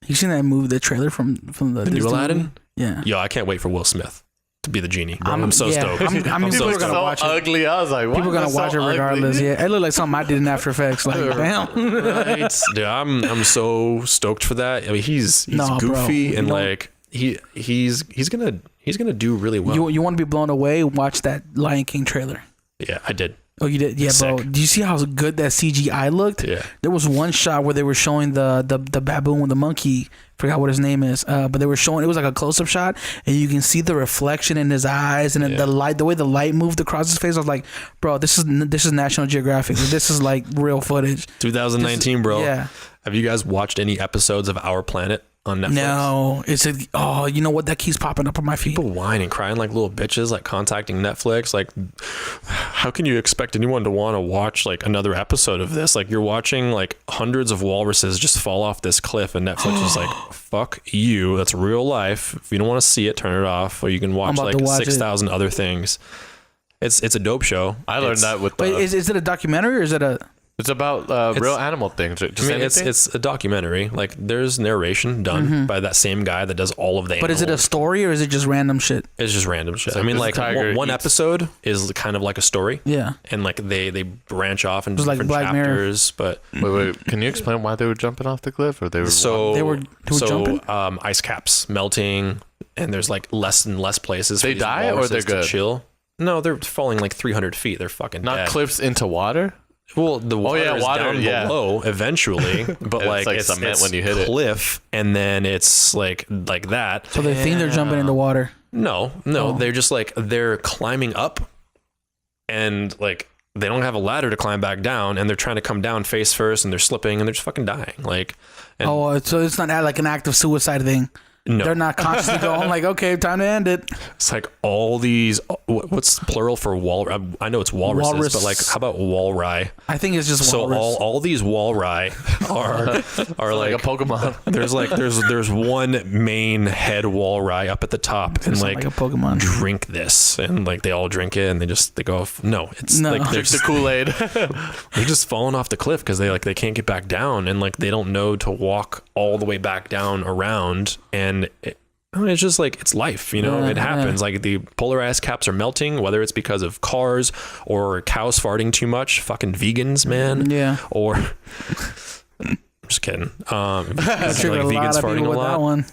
You seen that movie, the trailer from the new Aladdin? Movie? Yeah. Yo, I can't wait for Will Smith to be the Genie. I'm so stoked. I mean, people are gonna watch it. Ugly. I was like, people are gonna watch it regardless. Ugly? Yeah, it looked like something I did in After Effects. Like, damn. Right? Dude, I'm so stoked for that. I mean, he's goofy, and like he's gonna do really well. You want to be blown away? Watch that Lion King trailer. Yeah, I did. Oh, you did? Yeah, Sick. bro. Do you see how good that CGI looked? Yeah. There was one shot where they were showing the baboon with the monkey. Forgot what his name is. But they were showing, it was like a close-up shot, and you can see the reflection in his eyes, and the light, the way the light moved across his face. I was like, bro, this is National Geographic. This is like real footage. 2019, bro. Yeah. Have you guys watched any episodes of Our Planet on Netflix? No, you know what? That keeps popping up on my feed. People whine and crying like little bitches, like contacting Netflix. Like, how can you expect anyone to want to watch like another episode of this? Like, you're watching like hundreds of walruses just fall off this cliff, and Netflix is like, fuck you. That's real life. If you don't want to see it, turn it off, or you can watch like 6,000 other things. It's a dope show. I learned that with. Wait, is it a documentary or is it a? It's about real animal things. It's a documentary. Like, there's narration done by that same guy that does all of the animals. But is it a story or is it just random shit? It's just random shit. I mean, like, one episode is kind of like a story. Yeah. And like they branch off into different like chapters. But wait, can you explain why they were jumping off the cliff, or they were jumping? Ice caps melting, and there's like less and less places. They die or they're good? Chill. No, they're falling like 300 feet. They're fucking not dead. Cliffs into water. Well, the water is down below eventually, but it's cement when you hit cliff, and then it's like that. So they think they're jumping into water. No, they're just like, they're climbing up, and like they don't have a ladder to climb back down, and they're trying to come down face first, and they're slipping, and they're just fucking dying. Like, so it's not like an active suicide thing. No. They're not consciously going like, okay, time to end it. It's like all these, what's plural for I know it's walruses, but like, how about walry? I think it's just so walrus. all these walry are like a Pokemon. There's one main head walry up at the top, and like a Pokemon. Drink this, and like they all drink it, and they go off. Like drink the Kool-Aid. They're just falling off the cliff because they can't get back down, and like they don't know to walk all the way back down around, and it's just like, it's life, you know. It happens. Like, the polar ice caps are melting, whether it's because of cars or cows farting too much. Fucking vegans, man. Yeah. Or I'm just kidding. Vegans farting a lot. That one.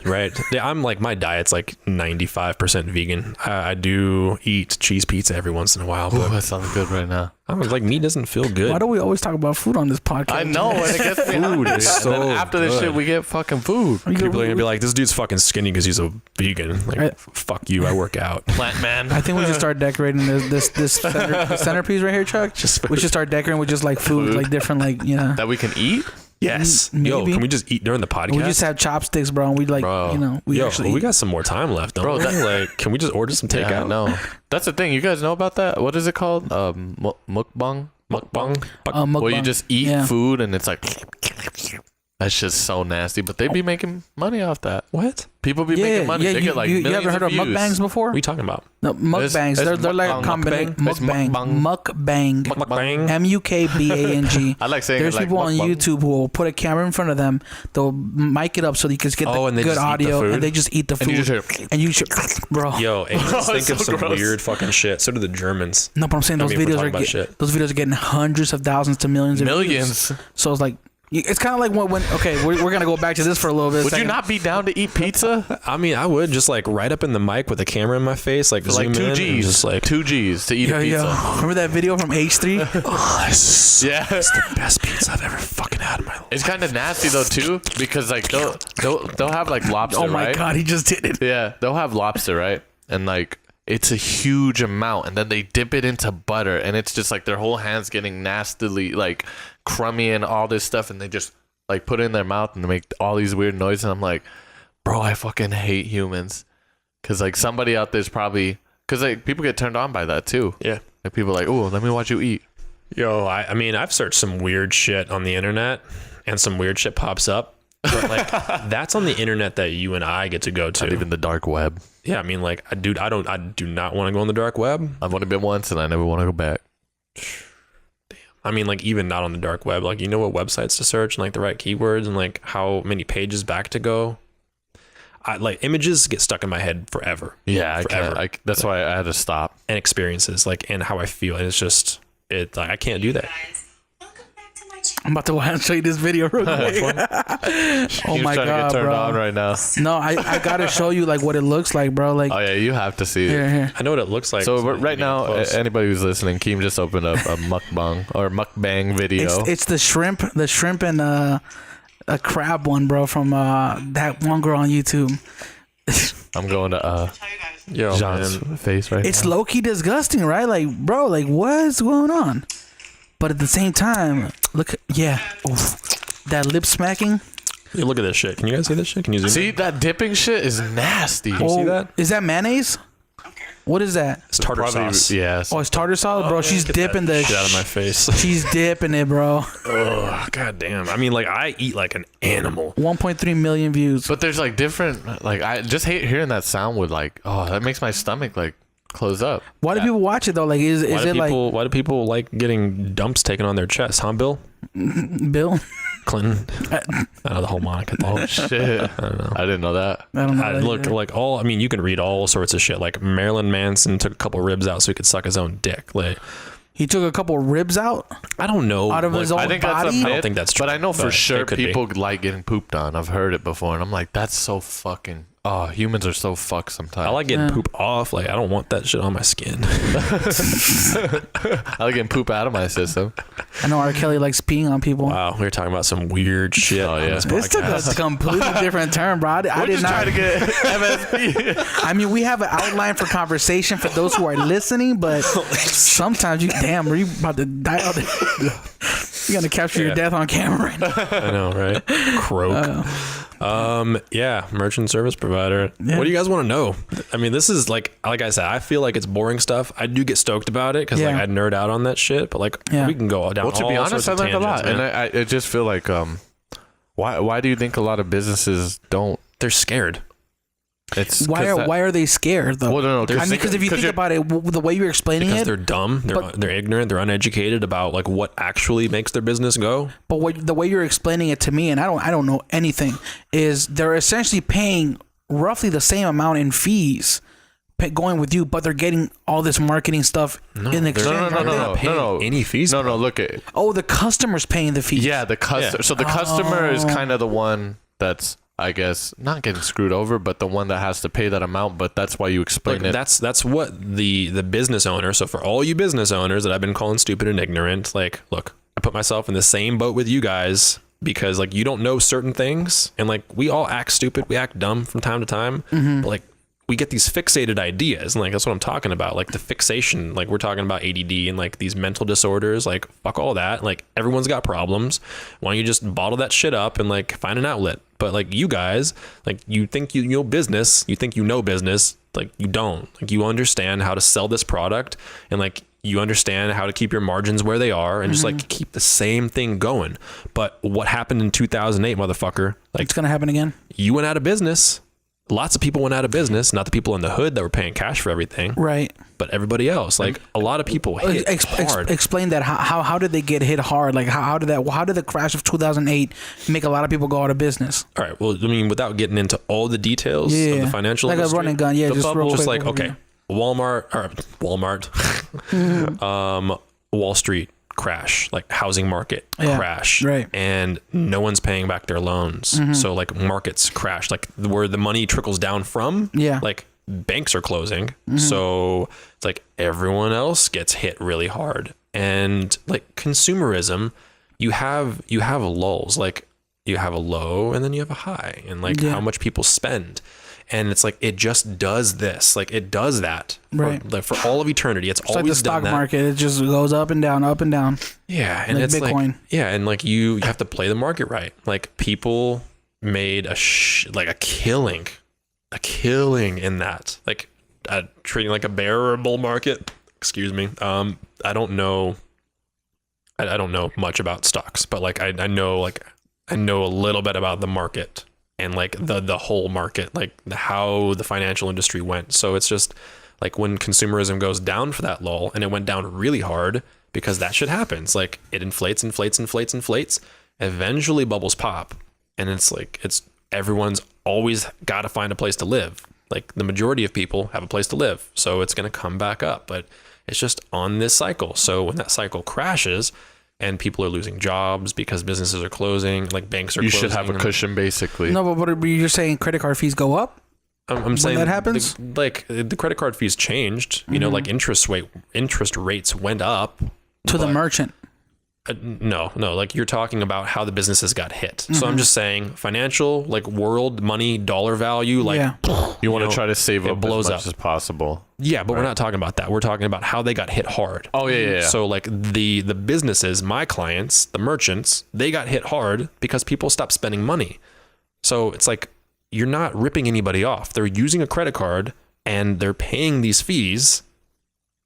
Right. Yeah, I'm like, my diet's like 95% vegan. I do eat cheese pizza every once in a while. But that sounds good right now. I'm like, meat doesn't feel good. Why do we always talk about food on this podcast? I know, and it gets me food is so and then after this shit, we get fucking food. People are gonna be like, this dude's fucking skinny because he's a vegan. Like, fuck you, I work out. Plant man. I think we should start decorating this centerpiece right here, Chuck. We should start decorating with just like food, like different, like, you know, that we can eat. Yes. Maybe. Yo, can we just eat during the podcast? We just have chopsticks, bro. And we like, you know, we got some more time left, don't we? Like, can we just order some takeout? Yeah, no. That's the thing. You guys know about that? What is it called? Mukbang? Mukbang? Where you just eat food and it's like, that's just so nasty. But they be making money off that. What? People be making money. They get like you millions ever heard of mukbangs before? What are you talking about? No, mukbangs. They're like a combination. Mukbang. Mukbang. I like saying there's people on YouTube who will put a camera in front of them. They'll mic it up so they can get the good audio, and they just eat the food. And you should, bro. Yo, think of some weird fucking shit. So do the Germans. No, but I'm saying those videos are getting hundreds of thousands to millions of views. So it's like, It's kind of like when okay, we're gonna go back to this for a little bit. Would you not be down to eat pizza? I mean, I would just like right up in the mic with a camera in my face, like zoom Like in 2 Gs, just like 2 Gs to eat a pizza. Remember that video from H3? oh, it's Yeah, the best pizza I've ever fucking had in my life. it's kind of nasty though too, because like they'll have like lobster. Oh my right? god, he just did it. Yeah, they'll have lobster, right? And like it's a huge amount, and then they dip it into butter, and it's just like their whole hands getting nastily like crummy and all this stuff, and they just like put it in their mouth and make all these weird noises. And I'm like, bro, I fucking hate humans, because like somebody out there's probably, because like people get turned on by that too. Yeah. Like people are like, oh, let me watch you eat. Yo, I mean, I've searched some weird shit on the internet, and some weird shit pops up. But like, that's on the internet that you and I get to go to. Not even the dark web. Yeah, I mean, like, dude, I do not want to go on the dark web. I've only been once, and I never want to go back. I mean, like, even not on the dark web, like, you know what websites to search and like the right keywords and like how many pages back to go. Like images get stuck in my head forever. Yeah, forever. I can't. That's why I had to stop. And experiences, like, and how I feel, and it's just like, I can't do that. I'm about to show you this video real quick. Oh my trying to get god, turned bro. on right now. No, I gotta show you like what it looks like, bro. Like, Oh yeah, you have to see it. here. I know what it looks like. So It's not right even now, close. anybody who's listening, Keem just opened up a mukbang video. It's the shrimp and a crab one, bro, from that one girl on YouTube. I'm going to Yo, John's man. face right It's now. low key disgusting, right? Like, bro, like what's going on? But at the same time, look, yeah, oof, that lip smacking. Hey, look at this shit. Can you guys see this shit? Can you zoom See, in? that dipping shit is nasty. You see that? Is that mayonnaise? What is that? It's tartar sauce. Yes. Oh, it's tartar sauce, bro. She's Get dipping that the shit out of my face. She's dipping it, bro. Oh, god damn. I mean, like, I eat like an animal. 1.3 million views. But there's like different, like I just hate hearing that sound with like, oh, that makes my stomach like close up. Why do people watch it though? Like, is it like Why do people like getting dumps taken on their chest, huh, Bill Bill? Clinton? I don't know the whole Monica thing. Oh shit! I don't know. I didn't know that. I don't know. I that look either. like I mean, you can read all sorts of shit. Like Marilyn Manson took a couple ribs out so he could suck his own dick. Like, He took a couple ribs out. I don't know. Out of his own I think that's a body? myth, I don't think that's true, but I know for but sure it could be. people like getting pooped on. I've heard it before, and I'm like, that's so fucking. Oh, humans are so fucked sometimes. I like getting Yeah. poop off. Like, I don't want that shit on my skin. I like getting poop out of my system. I know R. Kelly likes peeing on people. Wow, we were talking about some weird shit. Oh, on yeah. this This took podcast. a completely different turn, bro. I We're did just not. trying to get MSP. I mean, we have an outline for conversation for those who are listening, but sometimes you, damn, are you about to die out there? You're gonna capture your death on camera right now. I know, right? Croak. Yeah, merchant service provider. Yeah. What do you guys want to know? I mean, this is like I said, I feel like it's boring stuff. I do get stoked about it because like Yeah. I nerd out on that shit. But like Yeah. we can go down. Well, to all be honest, sorts I of learned a lot, tangents, and man. I just feel like why do you think a lot of businesses don't? They're scared. It's Why are they scared though? Well, no, I mean, because if you think about it, the way you're explaining Because it, they're dumb, But- they're ignorant, they're uneducated about like what actually makes their business go. but the way you're explaining it to me, and I don't know anything, is they're essentially paying roughly the same amount in fees going with you, but they're getting all this marketing stuff in exchange. no, aren't they? not paying any fees, No, bro. no, look at Oh, the customer's paying the fees. yeah, the customer. Yeah. So the customer is Oh. kind of the one that's, I guess, not getting screwed over, but the one that has to pay that amount. But that's why you explain Like, it. that's what the business owner. So for all you business owners that I've been calling stupid and ignorant, like, look, I put myself in the same boat with you guys because like you don't know certain things, and like we all act stupid, we act dumb from time to time, but like we get these fixated ideas, and like that's what I'm talking about, like the fixation. Like we're talking about ADD and like these mental disorders. Like fuck all that. Like everyone's got problems. Why don't you just bottle that shit up and like find an outlet? But like you guys, like you think you know business, you think you know business, like you don't. Like you understand how to sell this product, and like you understand how to keep your margins where they are, and just like keep the same thing going. But what happened in 2008, motherfucker? Like It's gonna happen again. you went out of business. Lots of people went out of business, not the people in the hood that were paying cash for everything, Right. but everybody else. Like a lot of people hit hard. Explain that. How did they get hit hard? Like how did the crash of 2008 make a lot of people go out of business? All right. Well, I mean, without getting into all the details of Yeah. the financial Like a industry, running gun, yeah, the just bubble, real just quick like overview. okay, Walmart, Wall Street crash, like housing market crash, right. and no one's paying back their loans. So like markets crash, like where the money trickles down from, like banks are closing. So it's like everyone else gets hit really hard. And like consumerism, you have lulls, like you have a low and then you have a high, and like how much people spend. And it's like, it just does this, like it does that for all of eternity. It's always like the stock market. It just goes up and down, up and down. Yeah. And like it's Bitcoin. like, and like you have to play the market right. Like people made a killing in that, like trading like a bear bull market. Excuse me. I don't know much about stocks, but like I know a little bit about the market and like the whole market, like how the financial industry went. So it's just like when consumerism goes down for that lull, and it went down really hard because that shit happens. Like it inflates, eventually bubbles pop. And it's like, everyone's always got to find a place to live. Like the majority of people have a place to live. So it's going to come back up, but it's just on this cycle. So when that cycle crashes, and people are losing jobs because businesses are closing, like banks are closing. You should have a cushion, basically. No, but you're saying credit card fees go up? I'm saying that happens? The credit card fees changed. You know, like interest rates went up. To the merchant. No, like you're talking about how the businesses got hit. So I'm just saying financial, like world money, dollar value, like you want to try to save up blows as much as possible. Yeah, but we're not talking about that. We're talking about how they got hit hard. Oh yeah. So like the businesses, my clients, the merchants, they got hit hard because people stopped spending money. So it's like, you're not ripping anybody off. They're using a credit card and they're paying these fees.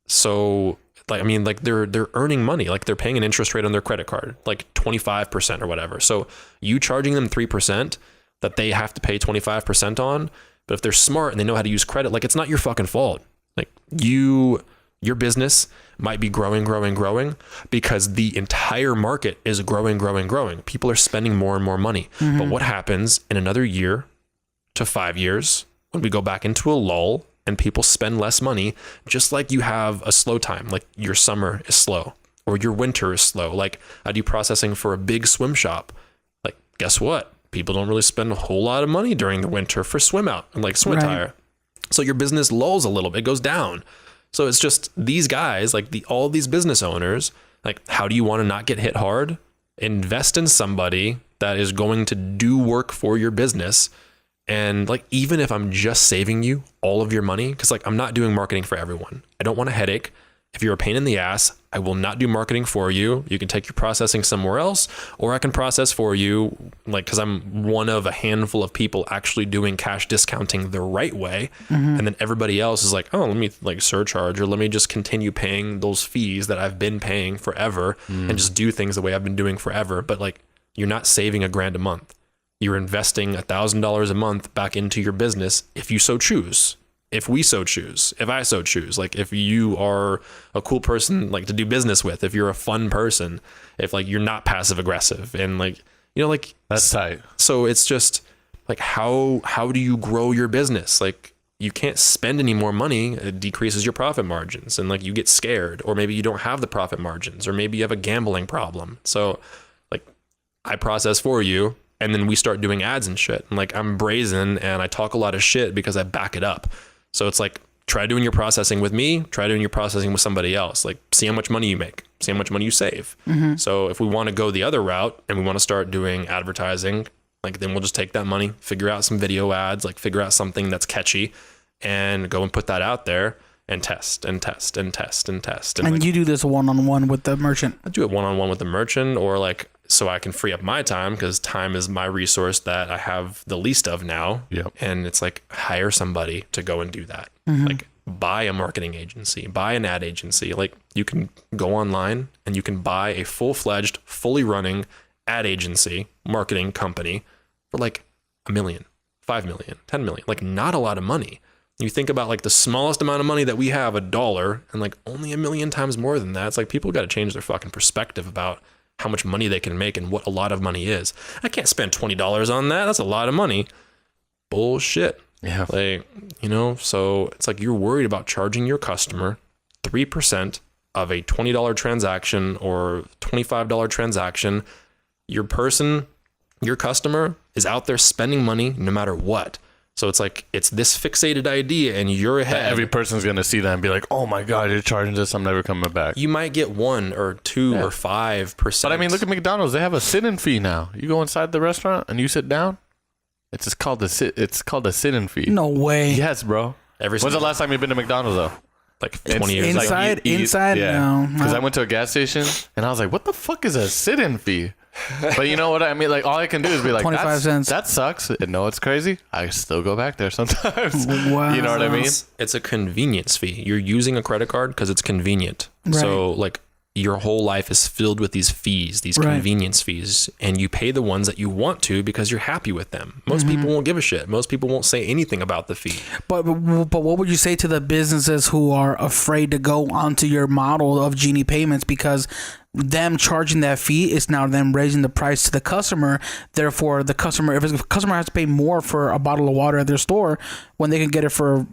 So like, I mean, like they're earning money, like they're paying an interest rate on their credit card, like 25% or whatever. So you charging them 3% that they have to pay 25% on. But if they're smart and they know how to use credit, like it's not your fucking fault. Like your business might be growing because the entire market is growing. People are spending more and more money. But what happens in another year to 5 years when we go back into a lull and people spend less money, just like you have a slow time, like your summer is slow or your winter is slow. Like I do processing for a big swim shop. Like, guess what? People don't really spend a whole lot of money during the winter for swim out and like swim attire. So your business lulls a little bit, it goes down. So it's just these guys, like all these business owners, like how do you want to not get hit hard? Invest in somebody that is going to do work for your business. And like, even if I'm just saving you all of your money, because like I'm not doing marketing for everyone. I don't want a headache. If you're a pain in the ass, I will not do marketing for you. You can take your processing somewhere else, or I can process for you, like, because I'm one of a handful of people actually doing cash discounting the right way. And then everybody else is like, oh, let me like surcharge, or let me just continue paying those fees that I've been paying forever and just do things the way I've been doing forever. But like, you're not saving $1,000 a month. You're investing $1,000 a month back into your business if you so choose. If we so choose, if I so choose, like if you are a cool person like to do business with, if you're a fun person, if like you're not passive aggressive and like, you know, like that's tight. So it's just like, how do you grow your business? Like you can't spend any more money. It decreases your profit margins and like you get scared, or maybe you don't have the profit margins, or maybe you have a gambling problem. So like I process for you, and then we start doing ads and shit. And like I'm brazen and I talk a lot of shit because I back it up. So it's like, try doing your processing with me, try doing your processing with somebody else. Like see how much money you make, see how much money you save. So if we want to go the other route and we want to start doing advertising, like then we'll just take that money, figure out some video ads, like figure out something that's catchy and go and put that out there and test and test and test and test. And like, you do this one-on-one with the merchant? I do it one-on-one with the merchant, or like, so I can free up my time, because time is my resource that I have the least of now. And it's like, hire somebody to go and do that. Like buy a marketing agency, buy an ad agency. Like you can go online and you can buy a full-fledged, fully running ad agency marketing company for like $1 million, $5 million, $10 million, like not a lot of money. You think about like the smallest amount of money that we have, $1, and like only 1 million times more than that. It's like people got to change their fucking perspective about how much money they can make and what a lot of money is. I can't spend $20 on that. That's a lot of money. Bullshit. Yeah. Like, you know, so it's like you're worried about charging your customer 3% of a $20 transaction or $25 transaction, your customer is out there spending money no matter what. So it's like, it's this fixated idea and you're ahead. Every person's going to see that and be like, oh my God, you're charging this. I'm never coming back. You might get 1 or 2 or 5%. But I mean, look at McDonald's. They have a sit-in fee now. You go inside the restaurant and you sit down. It's called a sit-in fee. No way. Yes, bro. When's the last time you've been to McDonald's though? Like 20 years. Inside, inside, no. Because I went to a gas station and I was like, what the fuck is a sit-in fee? But you know what I mean? Like, all I can do is be like, 25 cents. That sucks. And no, it's crazy. I still go back there sometimes. Wow. You know what I mean? It's a convenience fee. You're using a credit card because it's convenient. Right. So like your whole life is filled with these fees, these convenience fees, and you pay the ones that you want to because you're happy with them. Most people won't give a shit. Most people won't say anything about the fee. But what would you say to the businesses who are afraid to go onto your model of Genie Payments because them charging that fee is now them raising the price to the customer? Therefore, the customer, if the customer has to pay more for a bottle of water at their store when they can get it for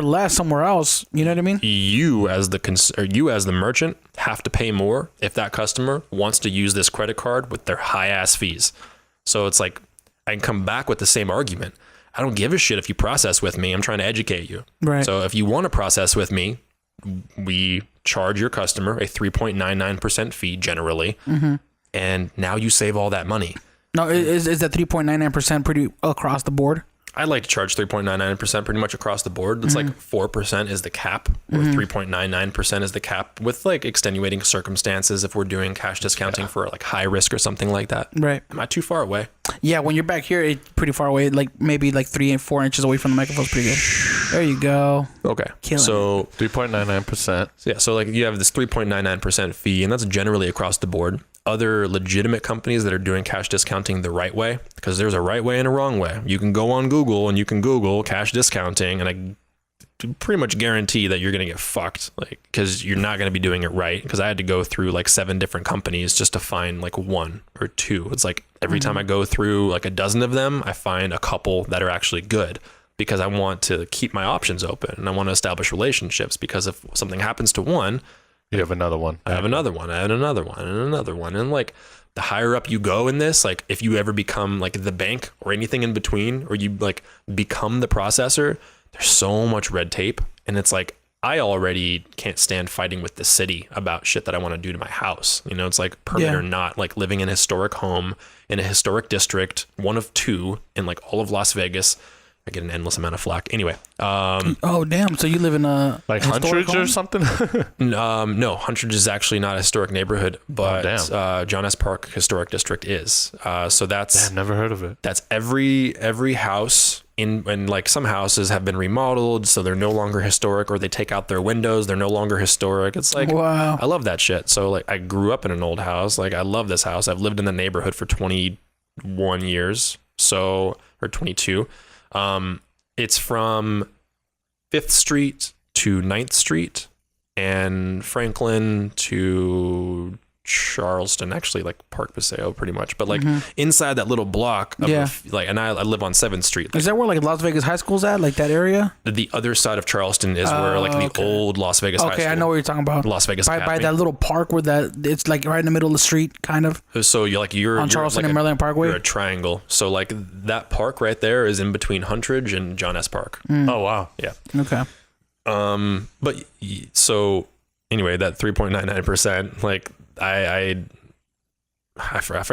less somewhere else, you know what I mean? You as the merchant have to pay more if that customer wants to use this credit card with their high ass fees. So it's like, I can come back with the same argument. I don't give a shit if you process with me. I'm trying to educate you. Right. So if you want to process with me, we charge your customer a 3.99% fee generally, and now you save all that money. No, is that 3.99% pretty across the board? I like to charge 3.99% pretty much across the board. It's like 4% is the cap, or 3.99% is the cap, with like extenuating circumstances if we're doing cash discounting for like high risk or something like that. Right. Am I too far away? Yeah, when you're back here, it's pretty far away, like maybe like 3 and 4 inches away from the microphone. Pretty good. There you go. Okay. Killing so 3.99%. yeah, so like you have this 3.99% fee, and that's generally across the board. Other legitimate companies that are doing cash discounting the right way, because there's a right way and a wrong way. You can go on Google and you can Google cash discounting, and I pretty much guarantee that you're going to get fucked, like, because you're not going to be doing it right. Because I had to go through like 7 different companies just to find like 1 or 2. It's like every time I go through like a dozen of them, I find a couple that are actually good, because I want to keep my options open and I want to establish relationships, because if something happens to one, You have another one. I have another one. I have another one and another one. And like the higher up you go in this, like if you ever become like the bank or anything in between, or you like become the processor, there's so much red tape. And it's like, I already can't stand fighting with the city about shit that I want to do to my house. You know, it's like permit or not, like living in a historic home in a historic district, one of 2 in like all of Las Vegas. I get an endless amount of flack. Anyway. Oh, damn. So you live in a like Huntridge or something? No, Huntridge is actually not a historic neighborhood, but John S. Park Historic District is. So that's... I've never heard of it. That's every house and like some houses have been remodeled, so they're no longer historic, or they take out their windows, they're no longer historic. It's like, wow. I love that shit. So like I grew up in an old house. Like I love this house. I've lived in the neighborhood for 21 years. Or 22. It's from 5th Street to 9th Street and Franklin to Charleston, actually like Park Paseo pretty much, but like inside that little block of and I live on 7th Street. Is that where like Las Vegas High School's at, like that area? The other side of Charleston is where like the old Las Vegas High School. I know what you're talking about. Las Vegas by that little park where it's like right in the middle of the street, kind of. So you're on Charleston like and Maryland Parkway. You're a triangle. So like that park right there is in between Huntridge and John S. Park. Oh wow. Yeah. Okay. But so anyway, that 3.99%, like I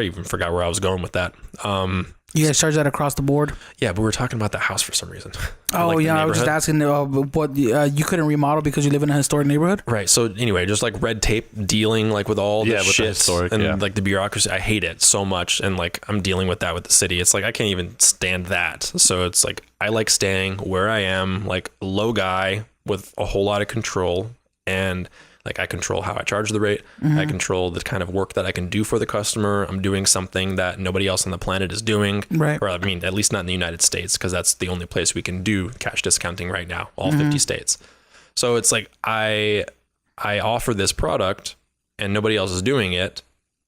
even forgot where I was going with that. You guys charge that across the board? Yeah, but we're talking about the house for some reason. Oh, like yeah, I was just asking what you couldn't remodel because you live in a historic neighborhood? Right. So anyway, just like red tape, dealing like with all the shit historic, and like the bureaucracy. I hate it so much, and like I'm dealing with that with the city. It's like I can't even stand that. So it's like I like staying where I am, like low guy with a whole lot of control, and like I control how I charge the rate. I control the kind of work that I can do for the customer. I'm doing something that nobody else on the planet is doing. Right. Or I mean, at least not in the United States, because that's the only place we can do cash discounting right now, all 50 states. So it's like I offer this product and nobody else is doing it.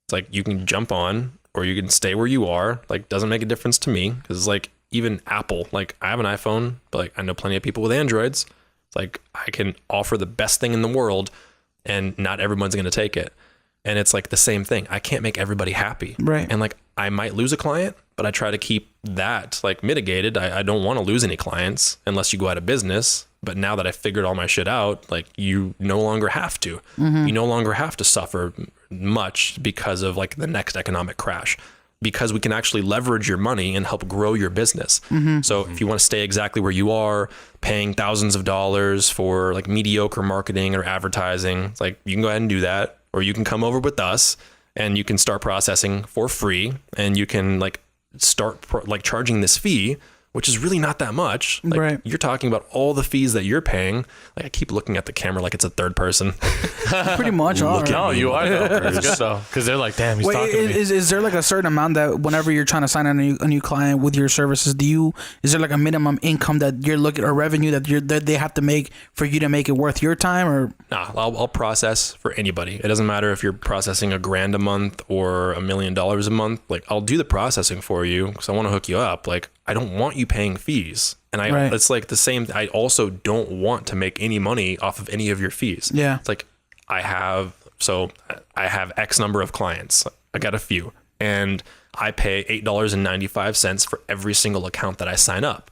It's like you can jump on or you can stay where you are. Like doesn't make a difference to me, because like even Apple, like I have an iPhone, but like I know plenty of people with Androids. It's like I can offer the best thing in the world, and not everyone's going to take it. And it's like the same thing. I can't make everybody happy. Right. And like, I might lose a client, but I try to keep that like mitigated. I don't want to lose any clients unless you go out of business. But now that I figured all my shit out, like you no longer have to. You no longer have to suffer much because of like the next economic crash, because we can actually leverage your money and help grow your business. So if you want to stay exactly where you are, paying thousands of dollars for like mediocre marketing or advertising, it's like you can go ahead and do that, or you can come over with us and you can start processing for free, and you can like start charging this fee, which is really not that much. Like, right. You're talking about all the fees that you're paying. Like I keep looking at the camera like it's a third person. Pretty much. All right. No, you are though. It's good though, because they're like, damn, he's talking to me. Is there like a certain amount that whenever you're trying to sign a new client with your services, is there like a minimum income that you're looking, or revenue that they have to make for you to make it worth your time? Or I'll process for anybody. It doesn't matter if you're processing $1,000 a month or $1 million a month. Like I'll do the processing for you because I want to hook you up. Like I don't want you paying fees. And it's like the same. I also don't want to make any money off of any of your fees. Yeah. It's like I have X number of clients. I got a few, and I pay $8.95 for every single account that I sign up,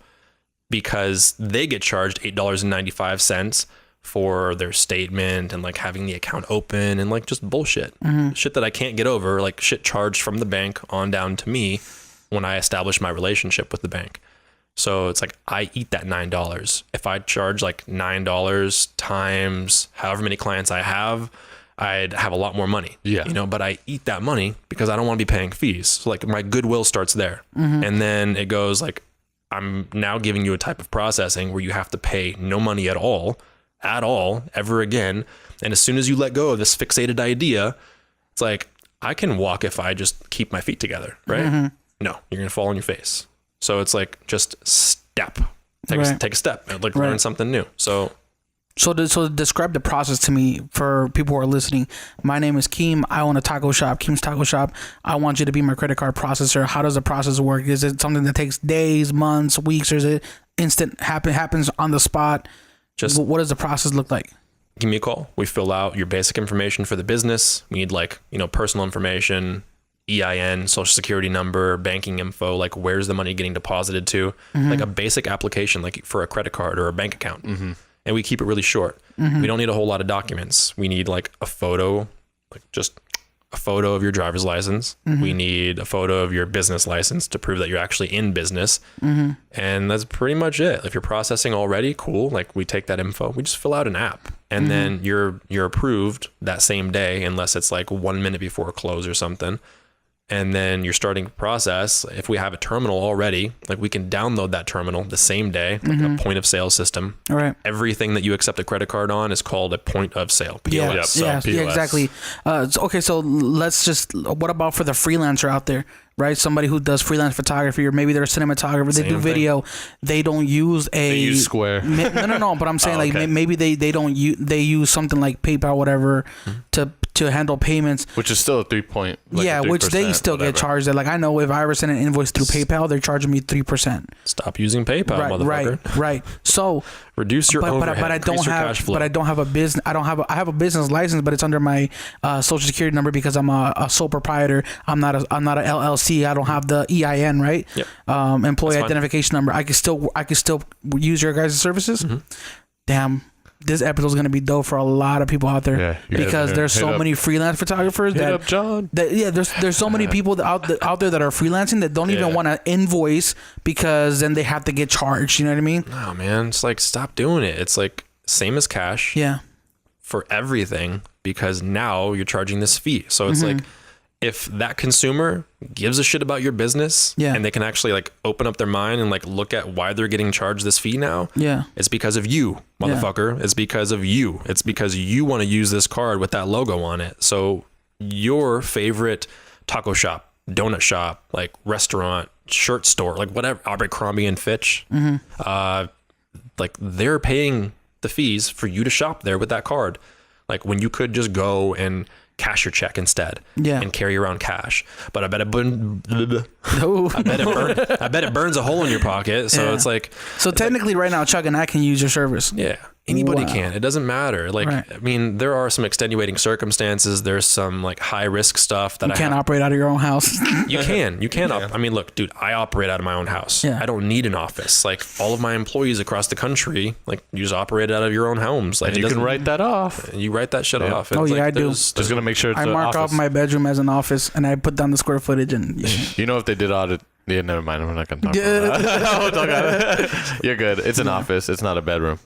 because they get charged $8.95 for their statement and like having the account open and like just bullshit, shit that I can't get over, like shit charged from the bank on down to me when I establish my relationship with the bank. So it's like I eat that $9. If I charge like $9 times however many clients I have, I'd have a lot more money. Yeah. But I eat that money because I don't want to be paying fees. So like my goodwill starts there. And then it goes like, I'm now giving you a type of processing where you have to pay no money at all, ever again. And as soon as you let go of this fixated idea, it's like, I can walk if I just keep my feet together, right? No, you're going to fall on your face. So it's like, just take a step, like learn something new. So describe the process to me for people who are listening. My name is Keem. I own a taco shop, Keem's Taco Shop. I want you to be my credit card processor. How does the process work? Is it something that takes days, months, weeks, or is it instant, happens on the spot? Just what does the process look like? Give me a call. We fill out your basic information for the business. We need like, personal information, EIN, social security number, banking info, like where's the money getting deposited to, like a basic application, like for a credit card or a bank account. And we keep it really short. We don't need a whole lot of documents. We need like a photo, like just a photo of your driver's license. We need a photo of your business license to prove that you're actually in business. And that's pretty much it. If you're processing already, cool. Like we take that info, we just fill out an app, and then you're approved that same day, unless it's like 1 minute before close or something. And then you're starting to process. If we have a terminal already, like we can download that terminal the same day, like a point of sale system. All right. Everything that you accept a credit card on is called a point of sale. POS. Yeah, exactly. So let's just, what about for the freelancer out there, right? Somebody who does freelance photography, or maybe they're a cinematographer, they do video. They don't use They use Square. No, but I'm saying maybe they don't use, they use something like PayPal, whatever, to handle payments, which is still a 3 point. Which they still get charged. Like I know if I ever send an invoice through PayPal, they're charging me 3%. Stop using PayPal, motherfucker. Right. So reduce your overhead. But I don't have a business. I have a business license, but it's under my social security number because I'm a sole proprietor. I'm not a LLC. I don't have the EIN, right? Yep. Employee identification number. I can still use your guys' services. Damn. This episode is going to be dope for a lot of people out there, because there's so many freelance photographers there's so many people out there that are freelancing that don't even want to invoice, because then they have to get charged. You know what I mean? No, man. It's like, stop doing it. It's like same as cash. Yeah. For everything, because now you're charging this fee. So it's like, if that consumer gives a shit about your business, and they can actually like open up their mind and like look at why they're getting charged this fee now, it's because of you, motherfucker. It's because of you. It's because you want to use this card with that logo on it. So your favorite taco shop, donut shop, like restaurant, shirt store, like whatever, Abercrombie and Fitch, like they're paying the fees for you to shop there with that card. Like when you could just go and cash your check instead, and carry around cash. But I bet it burns a hole in your pocket. So it's like, so technically right now, Chuck and I can use your service. Yeah. Anybody Wow. can. It doesn't matter. Like, Right. I mean, there are some extenuating circumstances. There's some like high risk stuff that You can't operate out of your own house. You can. I mean, look, dude, I operate out of my own house. Yeah. I don't need an office. Like all of my employees across the country, like you just operate out of your own homes. Like And you can write that off. You write that shit off. Oh, It's yeah, like, I do. Just gonna make sure it's I an mark office. off my bedroom as an office, and I put down the square footage. And You know, if they did audit, yeah, never mind. We're not gonna talk about that. We'll talk about it. You're good. It's an office. It's not a bedroom.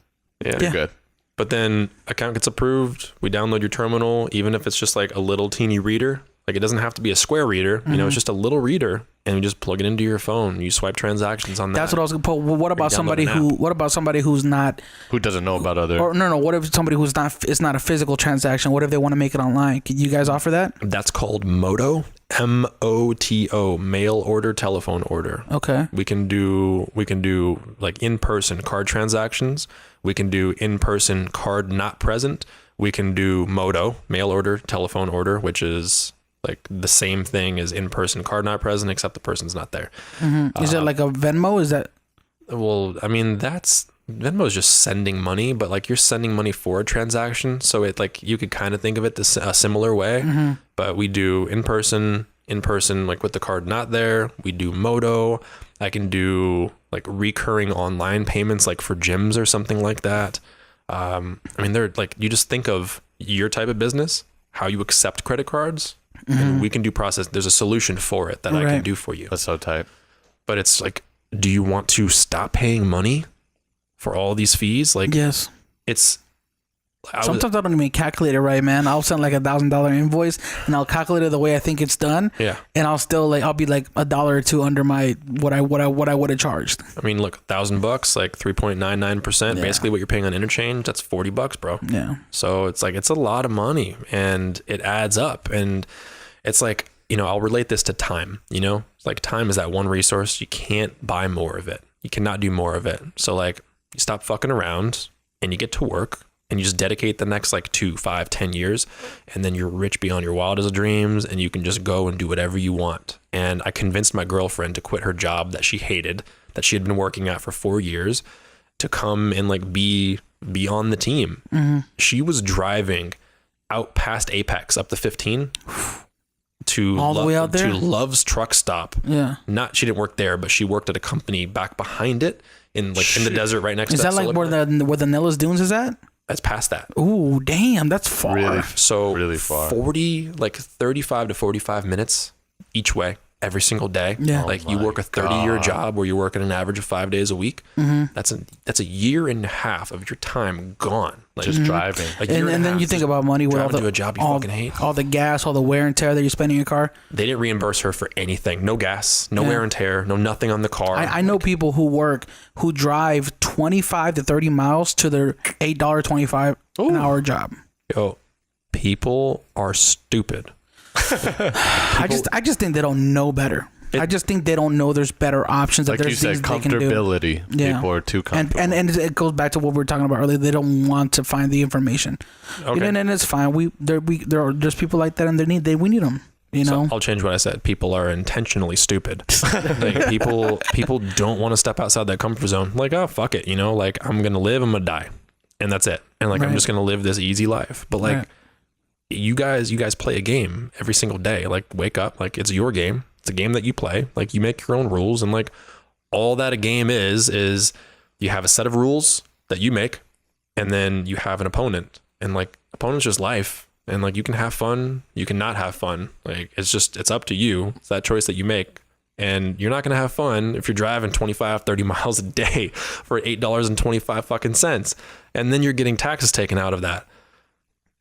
Yeah. You're good. But then account gets approved. We download your terminal, even if it's just like a little teeny reader. Like it doesn't have to be a square reader. You know, it's just a little reader, and you just plug it into your phone. You swipe transactions on that. that's what I was gonna put. Well, what about download somebody an app. What about somebody who's not? Who doesn't know about other? Or no. What if somebody who's not? It's not a physical transaction. What if they want to make it online? Can you guys offer that? That's called Moto. MOTO. Mail order, telephone order. Okay. We can do like in-person card transactions. We can do in-person card not present. We can do Moto, mail order, telephone order, which is like the same thing as in-person card not present, except the person's not there. Is it like a Venmo? Is that? Well, I mean, Venmo is just sending money, but like you're sending money for a transaction. So it like, you could kind of think of it a similar way, but we do in person, like with the card not there. We do Moto. I can do like recurring online payments, like for gyms or something like that. I mean, they're like, you just think of your type of business, how you accept credit cards, and we can do process. There's a solution for it that I can do for you. That's so tight. But it's like, do you want to stop paying money for all these fees? Like, Yes. it's Sometimes I don't even calculate it right, man. I'll send like $1,000 invoice, and I'll calculate it the way I think it's done. Yeah. And I'll be like $1 or $2 under my what I would have charged. I mean, look, $1,000, like 3.99%, Yeah. basically what you're paying on interchange. That's $40, bro. Yeah. So it's like, it's a lot of money, and it adds up. And it's like, you know, I'll relate this to time, you know, it's like time is that one resource. You can't buy more of it. You cannot do more of it. So like, you stop fucking around and you get to work, and you just dedicate the next like 2, 5, 10 years, and then you're rich beyond your wildest dreams, and you can just go and do whatever you want. And I convinced my girlfriend to quit her job that she hated, that she had been working at for 4 years, to come and like be on the team. She was driving out past Apex up the 15 to All the way out there? to Love's truck stop. Yeah. She didn't work there, but she worked at a company back behind it in the desert right next Is to that like solar where plant. the Nellis Dunes is at? That's past that. Ooh, damn, that's far. Really? So Really far. 35 to 45 minutes each way every single day. Yeah. Like Oh you my work a 30-year God. job where you're working an average of 5 days a week. That's a year and a half of your time gone. Like Just driving. a year And then half you think just about money with all driving the to a job you all, fucking hate. all the gas, all the wear and tear that you're spending in your car. They didn't reimburse her for anything. No gas, no Yeah. wear and tear, no nothing on the car. I know people who drive 25 to 30 miles to their $8.25 an hour job. Yo, people are stupid. I just think they don't know better. I just think they don't know there's better options. That Like you there's said, things they can do. comfortability. Yeah. People are too comfortable. And it goes back to what we were talking about earlier. They don't want to find the information. Okay. And it's fine. There's people like that, and we need them. You know. So I'll change what I said. People are intentionally stupid. Like people don't want to step outside that comfort zone. Like, oh fuck it, you know, like I'm gonna live, I'm gonna die, and that's it. And like I'm Right. just gonna live this easy life. But like Right. you guys play a game every single day. Like wake up, like it's your game. It's a game that you play. Like you make your own rules, and like all that a game is you have a set of rules that you make, and then you have an opponent, and like opponent's just life. And like you can have fun, you can not have fun. Like it's up to you. It's that choice that you make. And you're not gonna have fun if you're driving 25, 30 miles a day for $8.25 fucking cents. And then you're getting taxes taken out of that.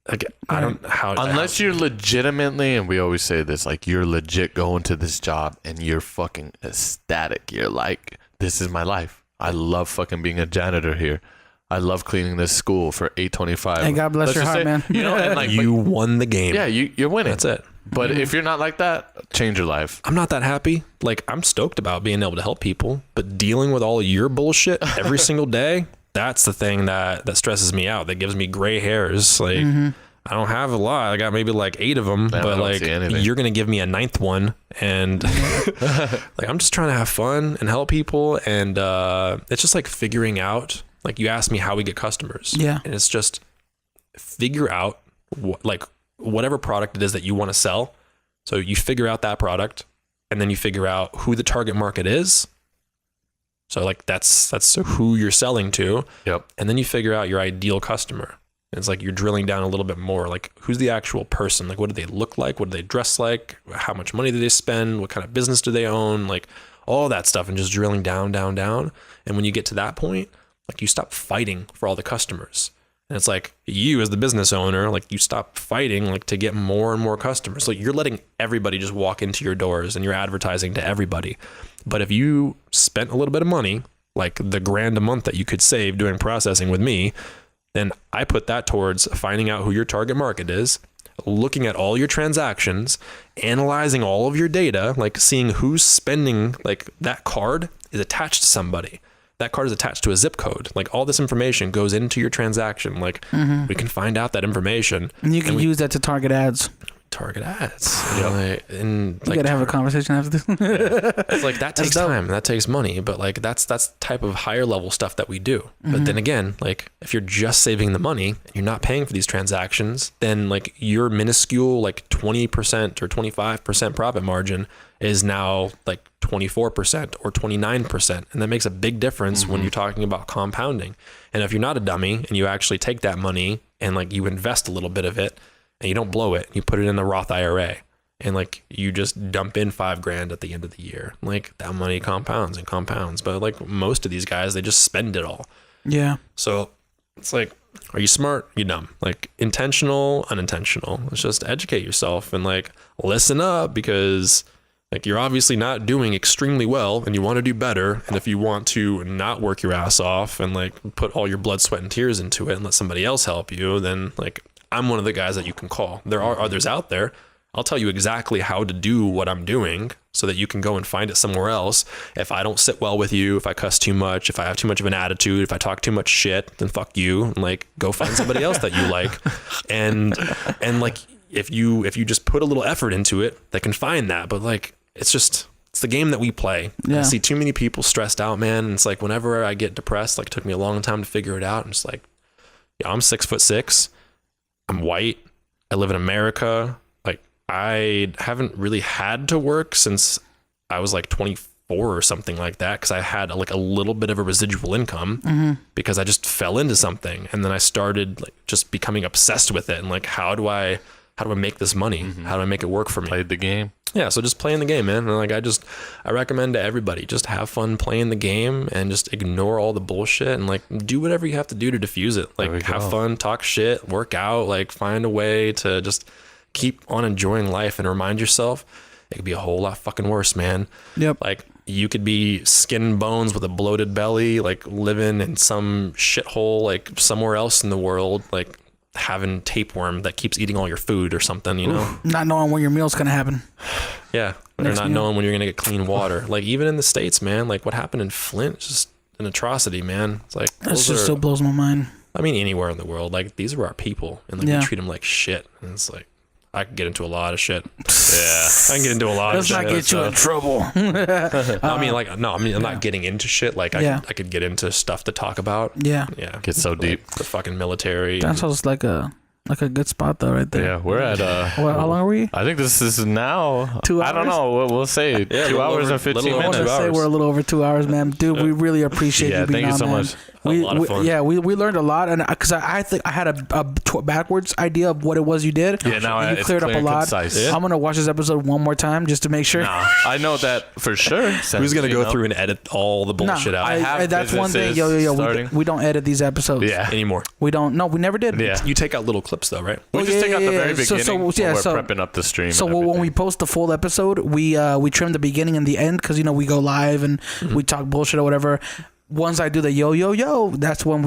Like I don't how Unless you're legitimately, and we always say this, like you're legit going to this job and you're fucking ecstatic. You're like, this is my life. I love fucking being a janitor here. I love cleaning this school for $8.25. Hey, God bless Let's your just heart, say, man. You know, and like you won the game. yeah, you're winning. That's it. But if you're not like that, change your life. I'm not that happy. Like I'm stoked about being able to help people, but dealing with all of your bullshit every single day, that's the thing that stresses me out. That gives me gray hairs. Like I don't have a lot. I got maybe like 8 of them, I but don't like see anything. you're going to give me a 9th one. And like, I'm just trying to have fun and help people. And it's just like figuring out Like you asked me how we get customers. Yeah. And it's just figure out whatever product it is that you want to sell. So you figure out that product, and then you figure out who the target market is. So like that's who you're selling to. Yep. And then you figure out your ideal customer. And it's like you're drilling down a little bit more. Like who's the actual person? Like what do they look like? What do they dress like? How much money do they spend? What kind of business do they own? Like all that stuff, and just drilling down. And when you get to that point, like you stop fighting for all the customers. And it's like you as the business owner, like you stop fighting like to get more and more customers. Like you're letting everybody just walk into your doors and you're advertising to everybody. But if you spent a little bit of money, like the $1,000 a month that you could save doing processing with me, then I put that towards finding out who your target market is, looking at all your transactions, analyzing all of your data, like seeing who's spending, like that card is attached to somebody. That card is attached to a zip code. Like all this information goes into your transaction. Like we can find out that information. And you can use that to target ads. Target ads. You gotta have a conversation after this. It's like that takes time, that takes money, but like that's the type of higher level stuff that we do. But then again, like if you're just saving the money and you're not paying for these transactions, then like your minuscule like 20% or 25% profit margin is now like 24% or 29%. And that makes a big difference when you're talking about compounding. And if you're not a dummy and you actually take that money and like you invest a little bit of it and you don't blow it, you put it in a Roth IRA and like you just dump in $5,000 at the end of the year, like that money compounds and compounds. But like most of these guys, they just spend it all. Yeah. So it's like, are you smart? You dumb. Like intentional, unintentional. It's just educate yourself and like listen up, because like you're obviously not doing extremely well and you want to do better. And if you want to not work your ass off and like put all your blood, sweat and tears into it and let somebody else help you, then like I'm one of the guys that you can call. There are others out there. I'll tell you exactly how to do what I'm doing so that you can go and find it somewhere else. If I don't sit well with you, if I cuss too much, if I have too much of an attitude, if I talk too much shit, then fuck you. And like go find somebody else that you like. And like if you just put a little effort into it, they can find that. But like it's the game that we play. Yeah. I see too many people stressed out, man. And it's like whenever I get depressed, like it took me a long time to figure it out. And it's like, yeah, I'm 6'6". I'm white. I live in America. Like I haven't really had to work since I was like 24 or something like that, because I had like a little bit of a residual income because I just fell into something, and then I started like just becoming obsessed with it and like how do I make this money? How do I make it work for me? Played the game. Yeah, so just playing the game, man. And like I recommend to everybody, just have fun playing the game and just ignore all the bullshit and like do whatever you have to do to diffuse it. Like have fun, talk shit, work out, like find a way to just keep on enjoying life and remind yourself it could be a whole lot fucking worse, man. Yep. Like you could be skin and bones with a bloated belly, like living in some shithole, like somewhere else in the world, like having tapeworm that keeps eating all your food or something, you know? Not knowing when your meal's gonna happen. Yeah. Or not knowing when you're gonna get clean water. Like even in the States, man, like what happened in Flint is just an atrocity, man. It's like that just still blows my mind. I mean, anywhere in the world, like these are our people, and like we treat them like shit. And it's like I could get into a lot of shit. Yeah, I can get into a lot of shit. Let's not get you in trouble. I'm not getting into shit. Like I could get into stuff to talk about. Yeah. Get so deep. The fucking military. That sounds like a good spot though, right there. Yeah, we're at how long are we? I think this is now 2 hours. I don't know. We'll say 2 hours and 15 minutes. I want to say we're a little over 2 hours, man. Dude, we really appreciate you being on. Thank you so much. A lot of fun. We learned a lot, and because I think I had a backwards idea of what it was you did. Yeah, now you cleared up a lot. Yeah. I'm gonna watch this episode one more time just to make sure. Nah, I know that for sure. Who's gonna go through and edit all the bullshit out? That's one thing. We don't edit these episodes. Anymore. We don't. No, we never did. Yeah. You take out little clips though, right? We just take out the very beginning. We're prepping up the stream. So when we post the full episode, we trim the beginning and the end because we go live and we talk bullshit or whatever. Once I do the yo, that's when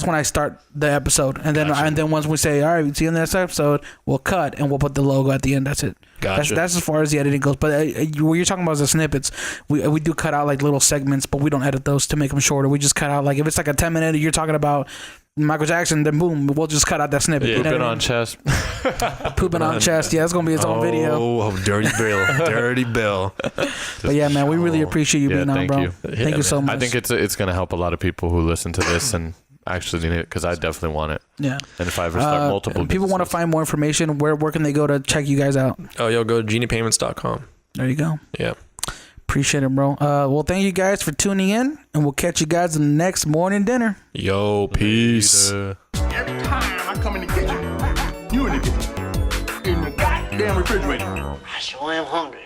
I start the episode, and then once we say, all right, see you in the next episode, we'll cut and we'll put the logo at the end. That's it. Gotcha. That's as far as the editing goes. But what you're talking about is the snippets. We do cut out like little segments, but we don't edit those to make them shorter. We just cut out like if it's like a 10-minute, you're talking about Michael Jackson, then boom, we'll just cut out that snippet. Yeah, you know pooping what I on mean? chest. Pooping on chest. Yeah, it's gonna be its own video. Oh, dirty Bill. Dirty Bill. But yeah, man, we really appreciate you being on, thank bro. you. Thank you so much. I think it's gonna help a lot of people who listen to this and actually need it, because I definitely want it. Yeah. And if I ever start multiple people want to find more information, where can they go to check you guys out? Oh, yo, go to geniepayments.com. There you go. Yeah. Appreciate it, bro. Well, thank you guys for tuning in, and we'll catch you guys in the next morning dinner. Yo, peace. Every time I come in the kitchen, you in the kitchen. In the goddamn refrigerator. I sure am hungry.